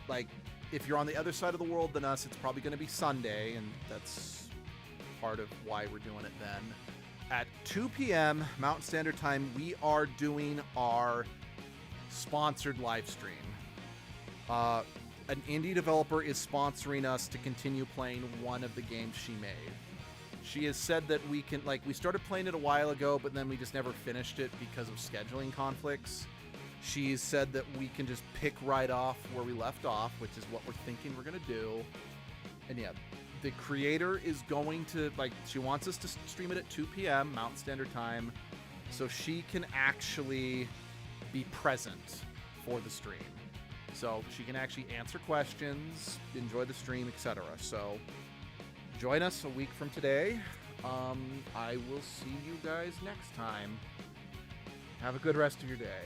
like, if you're on the other side of the world than us, it's probably going to be Sunday, and that's part of why we're doing it then. At 2 p.m. Mountain Standard Time, we are doing our sponsored live stream. An indie developer is sponsoring us to continue playing one of the games she made. She has said that we can, like, we started playing it a while ago, but then we just never finished it because of scheduling conflicts. She's said that we can just pick right off where we left off, which is what we're thinking we're going to do. And yeah, the creator is going to, like, she wants us to stream it at 2 p.m. Mountain Standard Time, so she can actually be present for the stream. So she can actually answer questions, enjoy the stream, etc. So join us a week from today. I will see you guys next time. Have a good rest of your day.